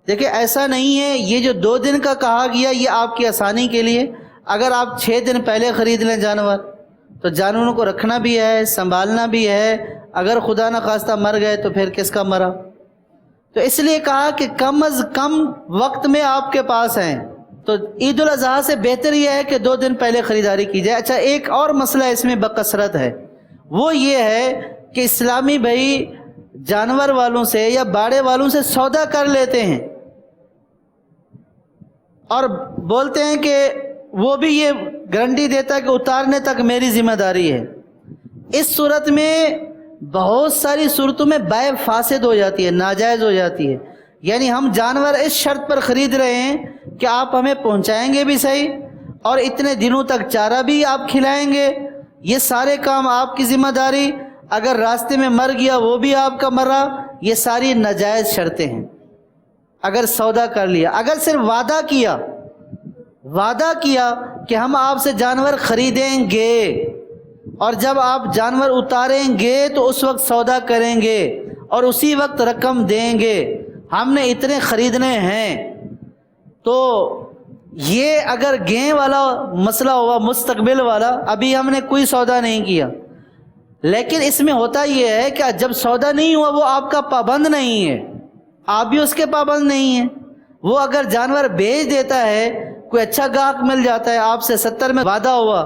دیکھیں ایسا نہیں ہے، یہ جو 2 دن کا کہا گیا یہ آپ کی آسانی کے لیے. اگر آپ 6 دن پہلے خرید لیں جانور تو جانوروں کو رکھنا بھی ہے، سنبھالنا بھی ہے. اگر خدا نخواستہ مر گئے تو پھر کس کا مرا. تو اس لیے کہا کہ کم از کم وقت میں آپ کے پاس ہیں. تو عید الاضحیٰ سے بہتر یہ ہے کہ 2 دن پہلے خریداری کی جائے. اچھا، ایک اور مسئلہ اس میں بکثرت ہے، وہ یہ ہے کہ اسلامی بھائی جانور والوں سے یا باڑے والوں سے سودا کر لیتے ہیں اور بولتے ہیں کہ وہ بھی یہ گارنٹی دیتا ہے کہ اتارنے تک میری ذمہ داری ہے. اس صورت میں بہت ساری صورتوں میں بیع فاسد ہو جاتی ہے، ناجائز ہو جاتی ہے. یعنی ہم جانور اس شرط پر خرید رہے ہیں کہ آپ ہمیں پہنچائیں گے بھی صحیح اور اتنے دنوں تک چارہ بھی آپ کھلائیں گے، یہ سارے کام آپ کی ذمہ داری. اگر راستے میں مر گیا وہ بھی آپ کا مرا. یہ ساری ناجائز شرطیں ہیں. اگر سودا کر لیا، اگر صرف وعدہ کیا کہ ہم آپ سے جانور خریدیں گے اور جب آپ جانور اتاریں گے تو اس وقت سودا کریں گے اور اسی وقت رقم دیں گے، ہم نے اتنے خریدنے ہیں، تو یہ اگر گیں والا مسئلہ ہوا مستقبل والا، ابھی ہم نے کوئی سودا نہیں کیا. لیکن اس میں ہوتا یہ ہے کہ جب سودا نہیں ہوا وہ آپ کا پابند نہیں ہے، آپ بھی اس کے پابند نہیں ہیں. وہ اگر جانور بیچ دیتا ہے، کوئی اچھا گاہک مل جاتا ہے، آپ سے 70 میں وعدہ ہوا،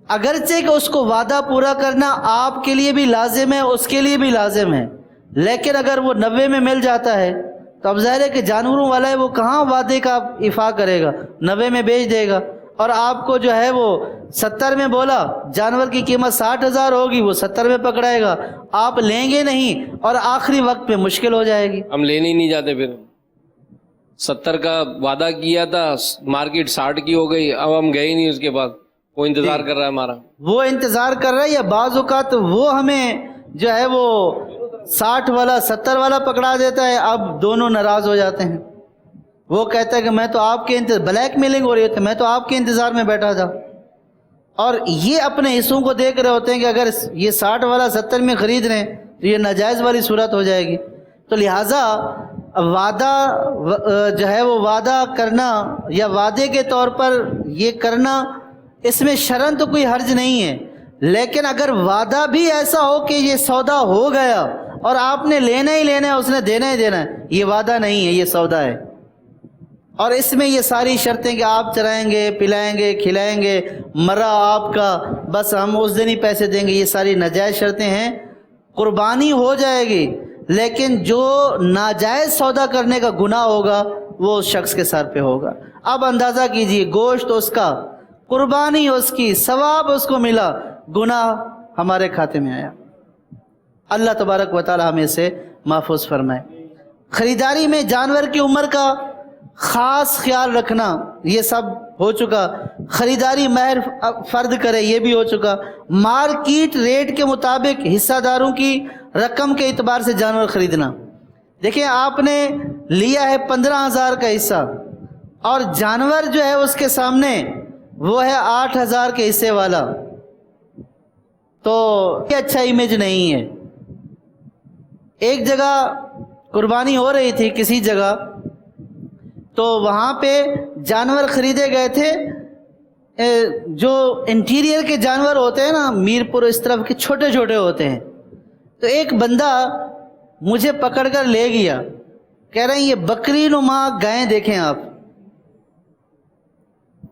اگرچہ کہ اس کو وعدہ پورا کرنا آپ کے لیے بھی لازم ہے، اس کے لیے بھی لازم ہے، لیکن اگر وہ 90 میں مل جاتا ہے تو اب ظاہر ہے کہ جانوروں والا ہے وہ کہاں وعدے کا ایفا کرے گا، 90 میں بیچ دے گا. اور آپ کو جو ہے وہ 70 میں بولا، جانور کی قیمت 60,000 ہوگی، وہ 70 میں پکڑائے گا، آپ لیں گے نہیں اور آخری وقت پہ مشکل ہو جائے گی.
ہم لینے ہی نہیں جاتے. پھر 70 کا وعدہ کیا تھا، مارکیٹ 60 کی ہو گئی، اب ہم گئے ہی نہیں. اس کے بعد وہ انتظار کر رہا ہے ہمارا،
وہ انتظار کر رہا ہے، یا بعض اوقات وہ ہمیں جو ہے وہ 60 والا 70 والا پکڑا دیتا ہے. اب دونوں ناراض ہو جاتے ہیں. وہ کہتا ہے کہ میں تو آپ کے بلیک میلنگ ہو رہی ہوتی ہے، میں تو آپ کے انتظار میں بیٹھا تھا. اور یہ اپنے حصوں کو دیکھ رہے ہوتے ہیں کہ اگر یہ 60 والا 70 میں خرید رہے ہیں تو یہ ناجائز والی صورت ہو جائے گی. تو لہٰذا وعدہ جو ہے وہ وعدہ کرنا یا وعدے کے طور پر یہ کرنا، اس میں شرعاً تو کوئی حرج نہیں ہے. لیکن اگر وعدہ بھی ایسا ہو کہ یہ سودا ہو گیا اور آپ نے لینا ہی لینا ہے، اس نے دینا ہی دینا ہے، یہ وعدہ نہیں ہے، یہ سودا ہے. اور اس میں یہ ساری شرطیں کہ آپ چرائیں گے، پلائیں گے، کھلائیں گے، مرا آپ کا، بس ہم اس دن ہی پیسے دیں گے، یہ ساری ناجائز شرطیں ہیں. قربانی ہو جائے گی لیکن جو ناجائز سودا کرنے کا گناہ ہوگا وہ اس شخص کے سر پہ ہوگا. اب اندازہ کیجئے، گوشت اس کا، قربانی اس کی، ثواب اس کو ملا، گناہ ہمارے کھاتے میں آیا. اللہ تبارک و تعالی ہمیں سے محفوظ فرمائے. خریداری میں جانور کی عمر کا خاص خیال رکھنا، یہ سب ہو چکا. خریداری مہر فرد کرے، یہ بھی ہو چکا. مارکیٹ ریٹ کے مطابق حصہ داروں کی رقم کے اعتبار سے جانور خریدنا. دیکھیں آپ نے لیا ہے 15,000 کا حصہ اور جانور جو ہے اس کے سامنے وہ ہے 8,000 کے حصے والا، تو یہ اچھا امیج نہیں ہے. ایک جگہ قربانی ہو رہی تھی کسی جگہ، تو وہاں پہ جانور خریدے گئے تھے، جو انٹیریئر کے جانور ہوتے ہیں نا، میرپور اس طرف کے چھوٹے چھوٹے ہوتے ہیں. تو ایک بندہ مجھے پکڑ کر لے گیا، کہہ رہے ہیں یہ بکری نما گائیں دیکھیں آپ.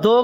2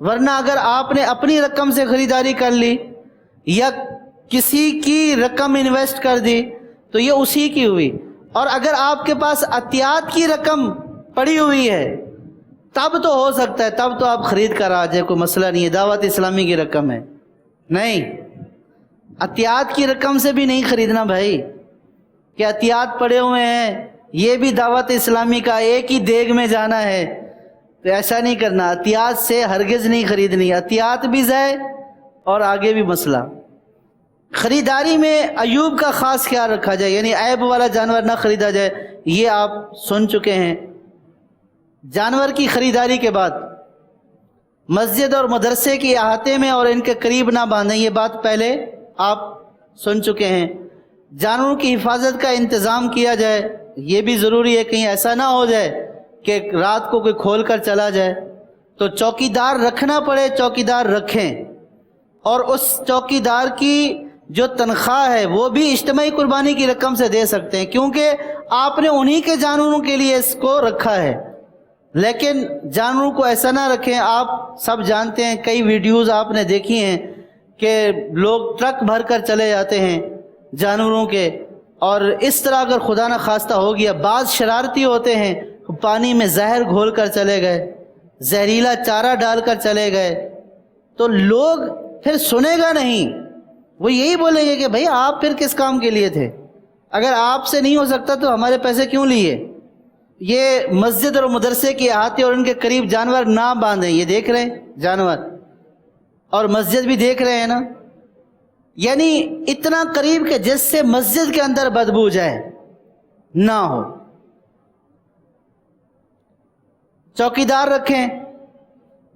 ورنہ اگر آپ نے اپنی رقم سے خریداری کر لی یا کسی کی رقم انویسٹ کر دی تو یہ اسی کی ہوئی. اور اگر آپ کے پاس عطیات کی رقم پڑی ہوئی ہے تب تو ہو سکتا ہے، تب تو آپ خرید کر آ جائے، کوئی مسئلہ نہیں ہے، دعوت اسلامی کی رقم ہے. نہیں، عطیات کی رقم سے بھی نہیں خریدنا بھائی، کہ عطیات پڑے ہوئے ہیں یہ بھی دعوت اسلامی کا ایک ہی دیگ میں جانا ہے، تو ایسا نہیں کرنا. عطیات سے ہرگز نہیں خریدنی، عطیات بھی ضائع اور آگے بھی مسئلہ. خریداری میں ایوب کا خاص خیال رکھا جائے، یعنی عیب والا جانور نہ خریدا جائے. یہ آپ سن چکے ہیں. جانور کی خریداری کے بعد مسجد اور مدرسے کے احاطے میں اور ان کے قریب نہ باندھیں، یہ بات پہلے آپ سن چکے ہیں. جانوروں کی حفاظت کا انتظام کیا جائے، یہ بھی ضروری ہے، کہیں ایسا نہ ہو جائے کہ رات کو کوئی کھول کر چلا جائے. تو چوکی دار رکھنا پڑے، چوکی دار رکھیں، اور اس چوکی دار کی جو تنخواہ ہے وہ بھی اجتماعی قربانی کی رقم سے دے سکتے ہیں، کیونکہ آپ نے انہی کے جانوروں کے لیے اس کو رکھا ہے. لیکن جانوروں کو ایسا نہ رکھیں. آپ سب جانتے ہیں، کئی ویڈیوز آپ نے دیکھی ہیں کہ لوگ ٹرک بھر کر چلے جاتے ہیں جانوروں کے، اور اس طرح اگر خدا نہ خواستہ ہو گیا، بعض شرارتی ہوتے ہیں، پانی میں زہر گھول کر چلے گئے، زہریلا چارہ ڈال کر چلے گئے، تو لوگ پھر سنے گا نہیں، وہ یہی بولیں گے کہ بھئی آپ پھر کس کام کے لیے تھے؟ اگر آپ سے نہیں ہو سکتا تو ہمارے پیسے کیوں لیے؟ یہ مسجد اور مدرسے کے احاطے اور ان کے قریب جانور نہ باندھیں. یہ دیکھ رہے ہیں جانور، اور مسجد بھی دیکھ رہے ہیں نا، یعنی اتنا قریب کہ جس سے مسجد کے اندر بدبو جائے نہ ہو. چوکیدار رکھیں.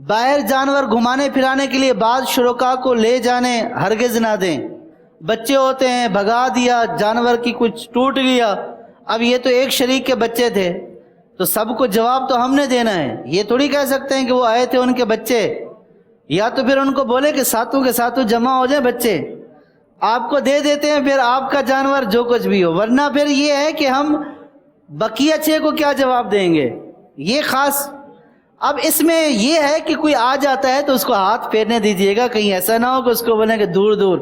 باہر جانور گھمانے پھرانے کے لیے بعض شرکاء کو لے جانے ہرگز نہ دیں. بچے ہوتے ہیں، بھگا دیا، جانور کی کچھ ٹوٹ گیا، اب یہ تو ایک شریک کے بچے تھے تو سب کو جواب تو ہم نے دینا ہے. یہ تھوڑی کہہ سکتے ہیں کہ وہ آئے تھے ان کے بچے، یا تو پھر ان کو بولے کہ ساتھوں کے ساتھوں جمع ہو جائیں بچے، آپ کو دے دیتے ہیں، پھر آپ کا جانور جو کچھ بھی ہو. ورنہ پھر یہ ہے کہ ہم بقیہ 6 کو کیا جواب دیں گے. یہ خاص. اب اس میں یہ ہے کہ کوئی آ جاتا ہے تو اس کو ہاتھ پھیرنے دیجیے گا، کہیں ایسا نہ ہو کہ اس کو بولیں کہ دور دور،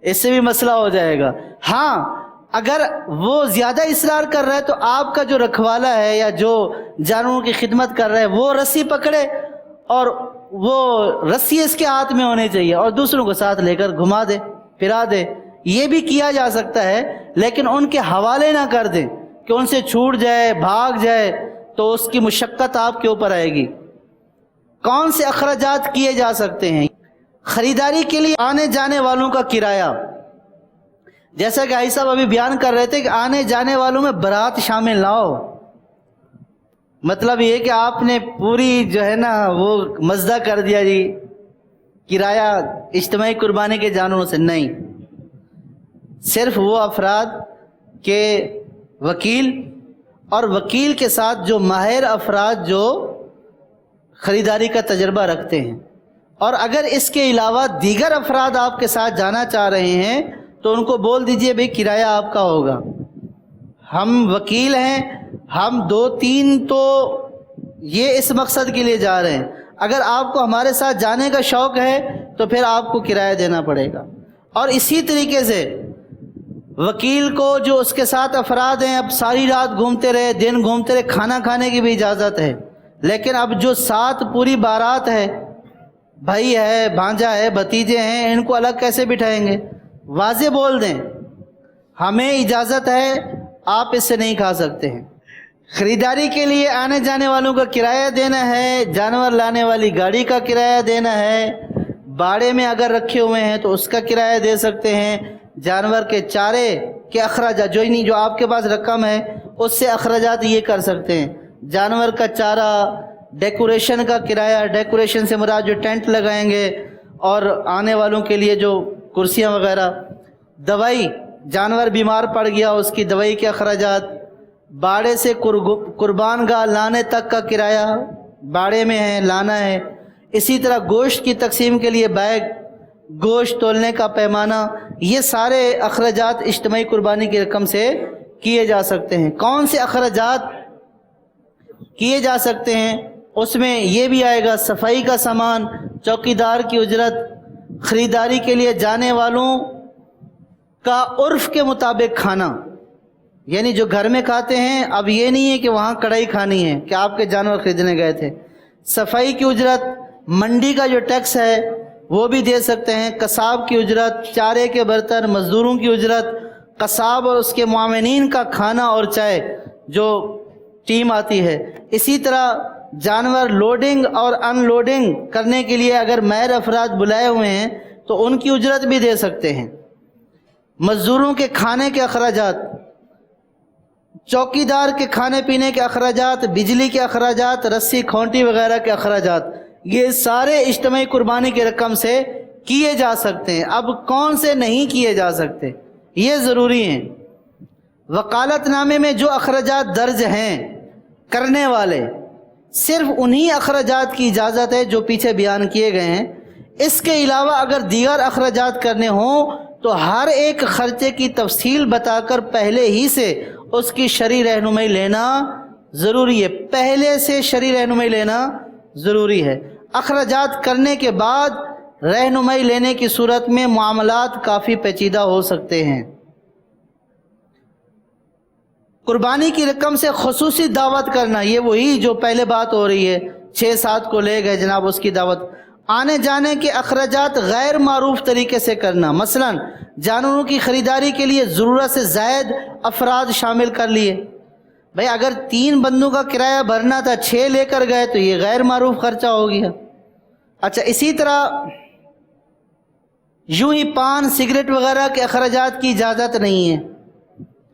اس سے بھی مسئلہ ہو جائے گا. ہاں اگر وہ زیادہ اصرار کر رہا ہے تو آپ کا جو رکھوالا ہے یا جو جانوروں کی خدمت کر رہا ہے وہ رسی پکڑے، اور وہ رسی اس کے ہاتھ میں ہونی چاہیے، اور دوسروں کو ساتھ لے کر گھما دے، پھرا دے. یہ بھی کیا جا سکتا ہے، لیکن ان کے حوالے نہ کر دیں کہ ان سے چھوٹ جائے، بھاگ جائے، تو اس کی مشقت آپ کے اوپر آئے گی. کون سے اخراجات کیے جا سکتے ہیں؟ خریداری کے لیے آنے جانے والوں کا کرایہ. جیسا کہ صاحب ابھی بیان کر رہے تھے کہ آنے جانے والوں میں بارات شامل نہ ہو. مطلب یہ کہ آپ نے پوری جو ہے نا وہ مزدہ کر دیا جی کرایہ اجتماعی قربانی کے جانوروں سے. نہیں، صرف وہ افراد کے وکیل اور وکیل کے ساتھ جو ماہر افراد جو خریداری کا تجربہ رکھتے ہیں، اور اگر اس کے علاوہ دیگر افراد آپ کے ساتھ جانا چاہ رہے ہیں تو ان کو بول دیجئے بھئی کرایہ آپ کا ہوگا، ہم وکیل ہیں، ہم 2-3 تو یہ اس مقصد کے لیے جا رہے ہیں، اگر آپ کو ہمارے ساتھ جانے کا شوق ہے تو پھر آپ کو کرایہ دینا پڑے گا. اور اسی طریقے سے وکیل کو جو اس کے ساتھ افراد ہیں، اب ساری رات گھومتے رہے، دن گھومتے رہے، کھانا کھانے کی بھی اجازت ہے، لیکن اب جو ساتھ پوری بارات ہے، بھائی ہے، بھانجا ہے، بھتیجے ہیں، ان کو الگ کیسے بٹھائیں گے؟ واضح بول دیں ہمیں اجازت ہے، آپ اس سے نہیں کھا سکتے ہیں. خریداری کے لیے آنے جانے والوں کا کرایہ دینا ہے، جانور لانے والی گاڑی کا کرایہ دینا ہے، باڑے میں اگر رکھے ہوئے ہیں تو اس کا کرایہ دے سکتے ہیں، جانور کے چارے کے اخراجات جو آپ کے پاس رقم ہے اس سے اخراجات یہ کر سکتے ہیں. جانور کا چارہ، ڈیکوریشن کا کرایہ، ڈیکوریشن سے مراد جو ٹینٹ لگائیں گے اور آنے والوں کے لیے جو کرسیاں وغیرہ، دوائی، جانور بیمار پڑ گیا اس کی دوائی کے اخراجات، باڑے سے قربان گاہ لانے تک کا کرایہ، باڑے میں ہے لانا ہے. اسی طرح گوشت کی تقسیم کے لیے بیگ، گوشت تولنے کا پیمانہ، یہ سارے اخراجات اجتماعی قربانی کی رقم سے کیے جا سکتے ہیں. کون سے اخراجات کیے جا سکتے ہیں؟ اس میں یہ بھی آئے گا صفائی کا سامان، چوکیدار کی اجرت، خریداری کے لیے جانے والوں کا عرف کے مطابق کھانا، یعنی جو گھر میں کھاتے ہیں، اب یہ نہیں ہے کہ وہاں کڑھائی کھانی ہے کہ آپ کے جانور خریدنے گئے تھے، صفائی کی اجرت، منڈی کا جو ٹیکس ہے وہ بھی دے سکتے ہیں، قصاب کی اجرت، چارے کے برتن، مزدوروں کی اجرت، قصاب اور اس کے معاونین کا کھانا اور چائے جو ٹیم آتی ہے، اسی طرح جانور لوڈنگ اور ان لوڈنگ کرنے کے لیے اگر ماہر افراد بلائے ہوئے ہیں تو ان کی اجرت بھی دے سکتے ہیں، مزدوروں کے کھانے کے اخراجات، چوکیدار کے کھانے پینے کے اخراجات، بجلی کے اخراجات، رسی کھونٹی وغیرہ کے اخراجات، یہ سارے اجتماعی قربانی کی رقم سے کیے جا سکتے ہیں۔ اب کون سے نہیں کیے جا سکتے یہ ضروری ہیں۔ وکالت نامے میں جو اخراجات درج ہیں کرنے والے، صرف انہی اخراجات کی اجازت ہے جو پیچھے بیان کیے گئے ہیں۔ اس کے علاوہ اگر دیگر اخراجات کرنے ہوں تو ہر ایک خرچے کی تفصیل بتا کر پہلے ہی سے اس کی شرعی رہنمائی لینا ضروری ہے، پہلے سے شرعی رہنمائی لینا ضروری ہے۔ اخراجات کرنے کے بعد رہنمائی لینے کی صورت میں معاملات کافی پیچیدہ ہو سکتے ہیں۔ قربانی کی رقم سے خصوصی دعوت کرنا، یہ وہی جو پہلے بات ہو رہی ہے، 6-7 کو لے گئے جناب اس کی دعوت۔ آنے جانے کے اخراجات غیر معروف طریقے سے کرنا، مثلا جانوروں کی خریداری کے لیے ضرورت سے زائد افراد شامل کر لیے۔ بھئی اگر 3 بندوں کا کرایہ بھرنا تھا، 6 لے کر گئے تو یہ غیر معروف خرچہ ہو گیا۔ اچھا، اسی طرح یوں ہی پان سگریٹ وغیرہ کے اخراجات کی اجازت نہیں ہے۔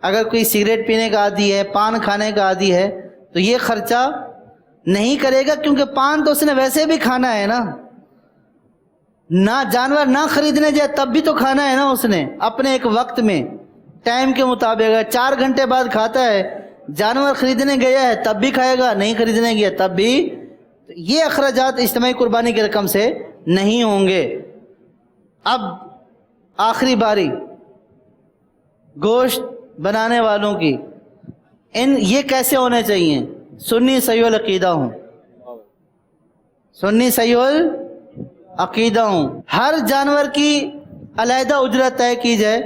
اگر کوئی سگریٹ پینے کا عادی ہے، پان کھانے کا عادی ہے تو یہ خرچہ نہیں کرے گا، کیونکہ پان تو اس نے ویسے بھی کھانا ہے نہ جانور نہ خریدنے جائے تب بھی تو کھانا ہے نا، اس نے اپنے ایک وقت میں ٹائم کے مطابق 4 گھنٹے بعد کھاتا ہے، جانور خریدنے گیا ہے تب بھی کھائے گا، نہیں خریدنے گیا تب بھی۔ یہ اخراجات اجتماعی قربانی کی رقم سے نہیں ہوں گے۔ اب آخری باری گوشت بنانے والوں کی، یہ کیسے ہونے چاہیے؟ سنی صحیح العقیدہ ہوں، سنی صحیح العقیدہ ہوں۔ ہر جانور کی علیحدہ اجرت طے کی جائے،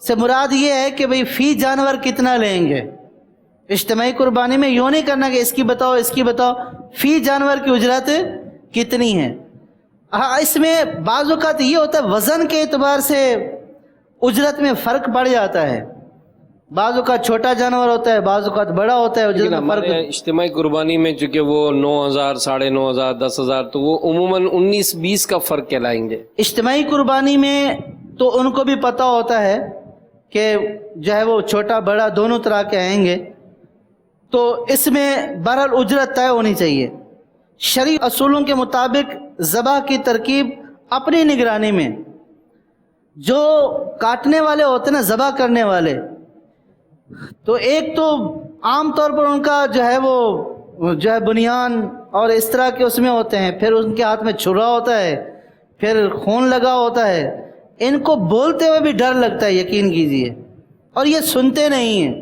سے مراد یہ ہے کہ بھئی فی جانور کتنا لیں گے۔ اجتماعی قربانی میں یوں نہیں کرنا کہ اس کی بتاؤ اس کی بتاؤ، فی جانور کی اجرت کتنی ہے۔ اس میں بعض اوقات یہ ہوتا ہے وزن کے اعتبار سے اجرت میں فرق پڑ جاتا ہے، بعض اوقات چھوٹا جانور ہوتا ہے، بعض اوقات بڑا ہوتا ہے، اجرت میں فرق۔
اجتماعی قربانی میں چونکہ وہ 9,000 9,500 10,000 تو وہ عموماً 19-20 کا فرق کہلائیں گے۔
اجتماعی قربانی میں تو ان کو بھی پتہ ہوتا ہے کہ جو ہے وہ چھوٹا بڑا دونوں طرح کے آئیں گے، تو اس میں بہرحال اجرت طے ہونی چاہیے۔ شرعی اصولوں کے مطابق ذبح کی ترکیب اپنی نگرانی میں، جو کاٹنے والے ہوتے ہیں نا، ذبح کرنے والے، تو ایک تو عام طور پر ان کا جو ہے بنیان اور اس طرح کے اس میں ہوتے ہیں، پھر ان کے ہاتھ میں چھرا ہوتا ہے، پھر خون لگا ہوتا ہے، ان کو بولتے ہوئے بھی ڈر لگتا ہے، یقین کیجئے، اور یہ سنتے نہیں ہیں۔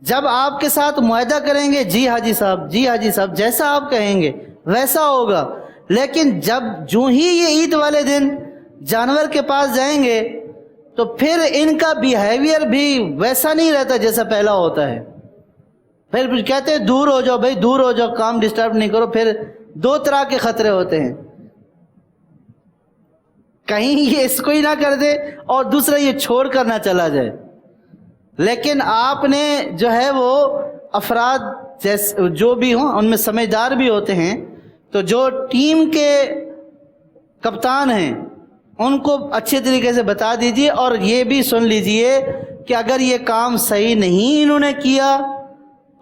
جب آپ کے ساتھ معاہدہ کریں گے، جی حاجی صاحب جی حاجی صاحب، جیسا آپ کہیں گے ویسا ہوگا، لیکن جب جو ہی یہ عید والے دن جانور کے پاس جائیں گے تو پھر ان کا بیہیویئر بھی ویسا نہیں رہتا جیسا پہلا ہوتا ہے۔ پھر کہتے ہیں دور ہو جاؤ بھائی، دور ہو جاؤ، کام ڈسٹرب نہیں کرو۔ پھر 2 طرح کے خطرے ہوتے ہیں، کہیں یہ اس کو ہی نہ کر دے اور دوسرا یہ چھوڑ کر نہ چلا جائے۔ لیکن آپ نے جو ہے وہ افراد جو بھی ہوں ان میں سمجھدار بھی ہوتے ہیں، تو جو ٹیم کے کپتان ہیں ان کو اچھے طریقے سے بتا دیجیے، اور یہ بھی سن لیجیے کہ اگر یہ کام صحیح نہیں انہوں نے کیا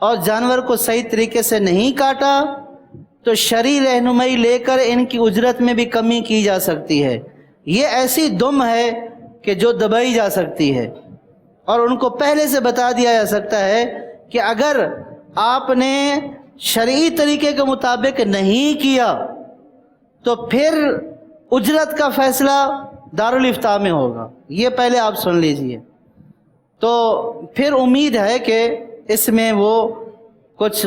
اور جانور کو صحیح طریقے سے نہیں کاٹا تو شرعی رہنمائی لے کر ان کی اجرت میں بھی کمی کی جا سکتی ہے۔ یہ ایسی دم ہے کہ جو دبائی جا سکتی ہے، اور ان کو پہلے سے بتا دیا جا سکتا ہے کہ اگر آپ نے شرعی طریقے کے مطابق نہیں کیا تو پھر اجرت کا فیصلہ دارالافتاء میں ہوگا۔ یہ پہلے آپ سن لیجئے، تو پھر امید ہے کہ اس میں وہ کچھ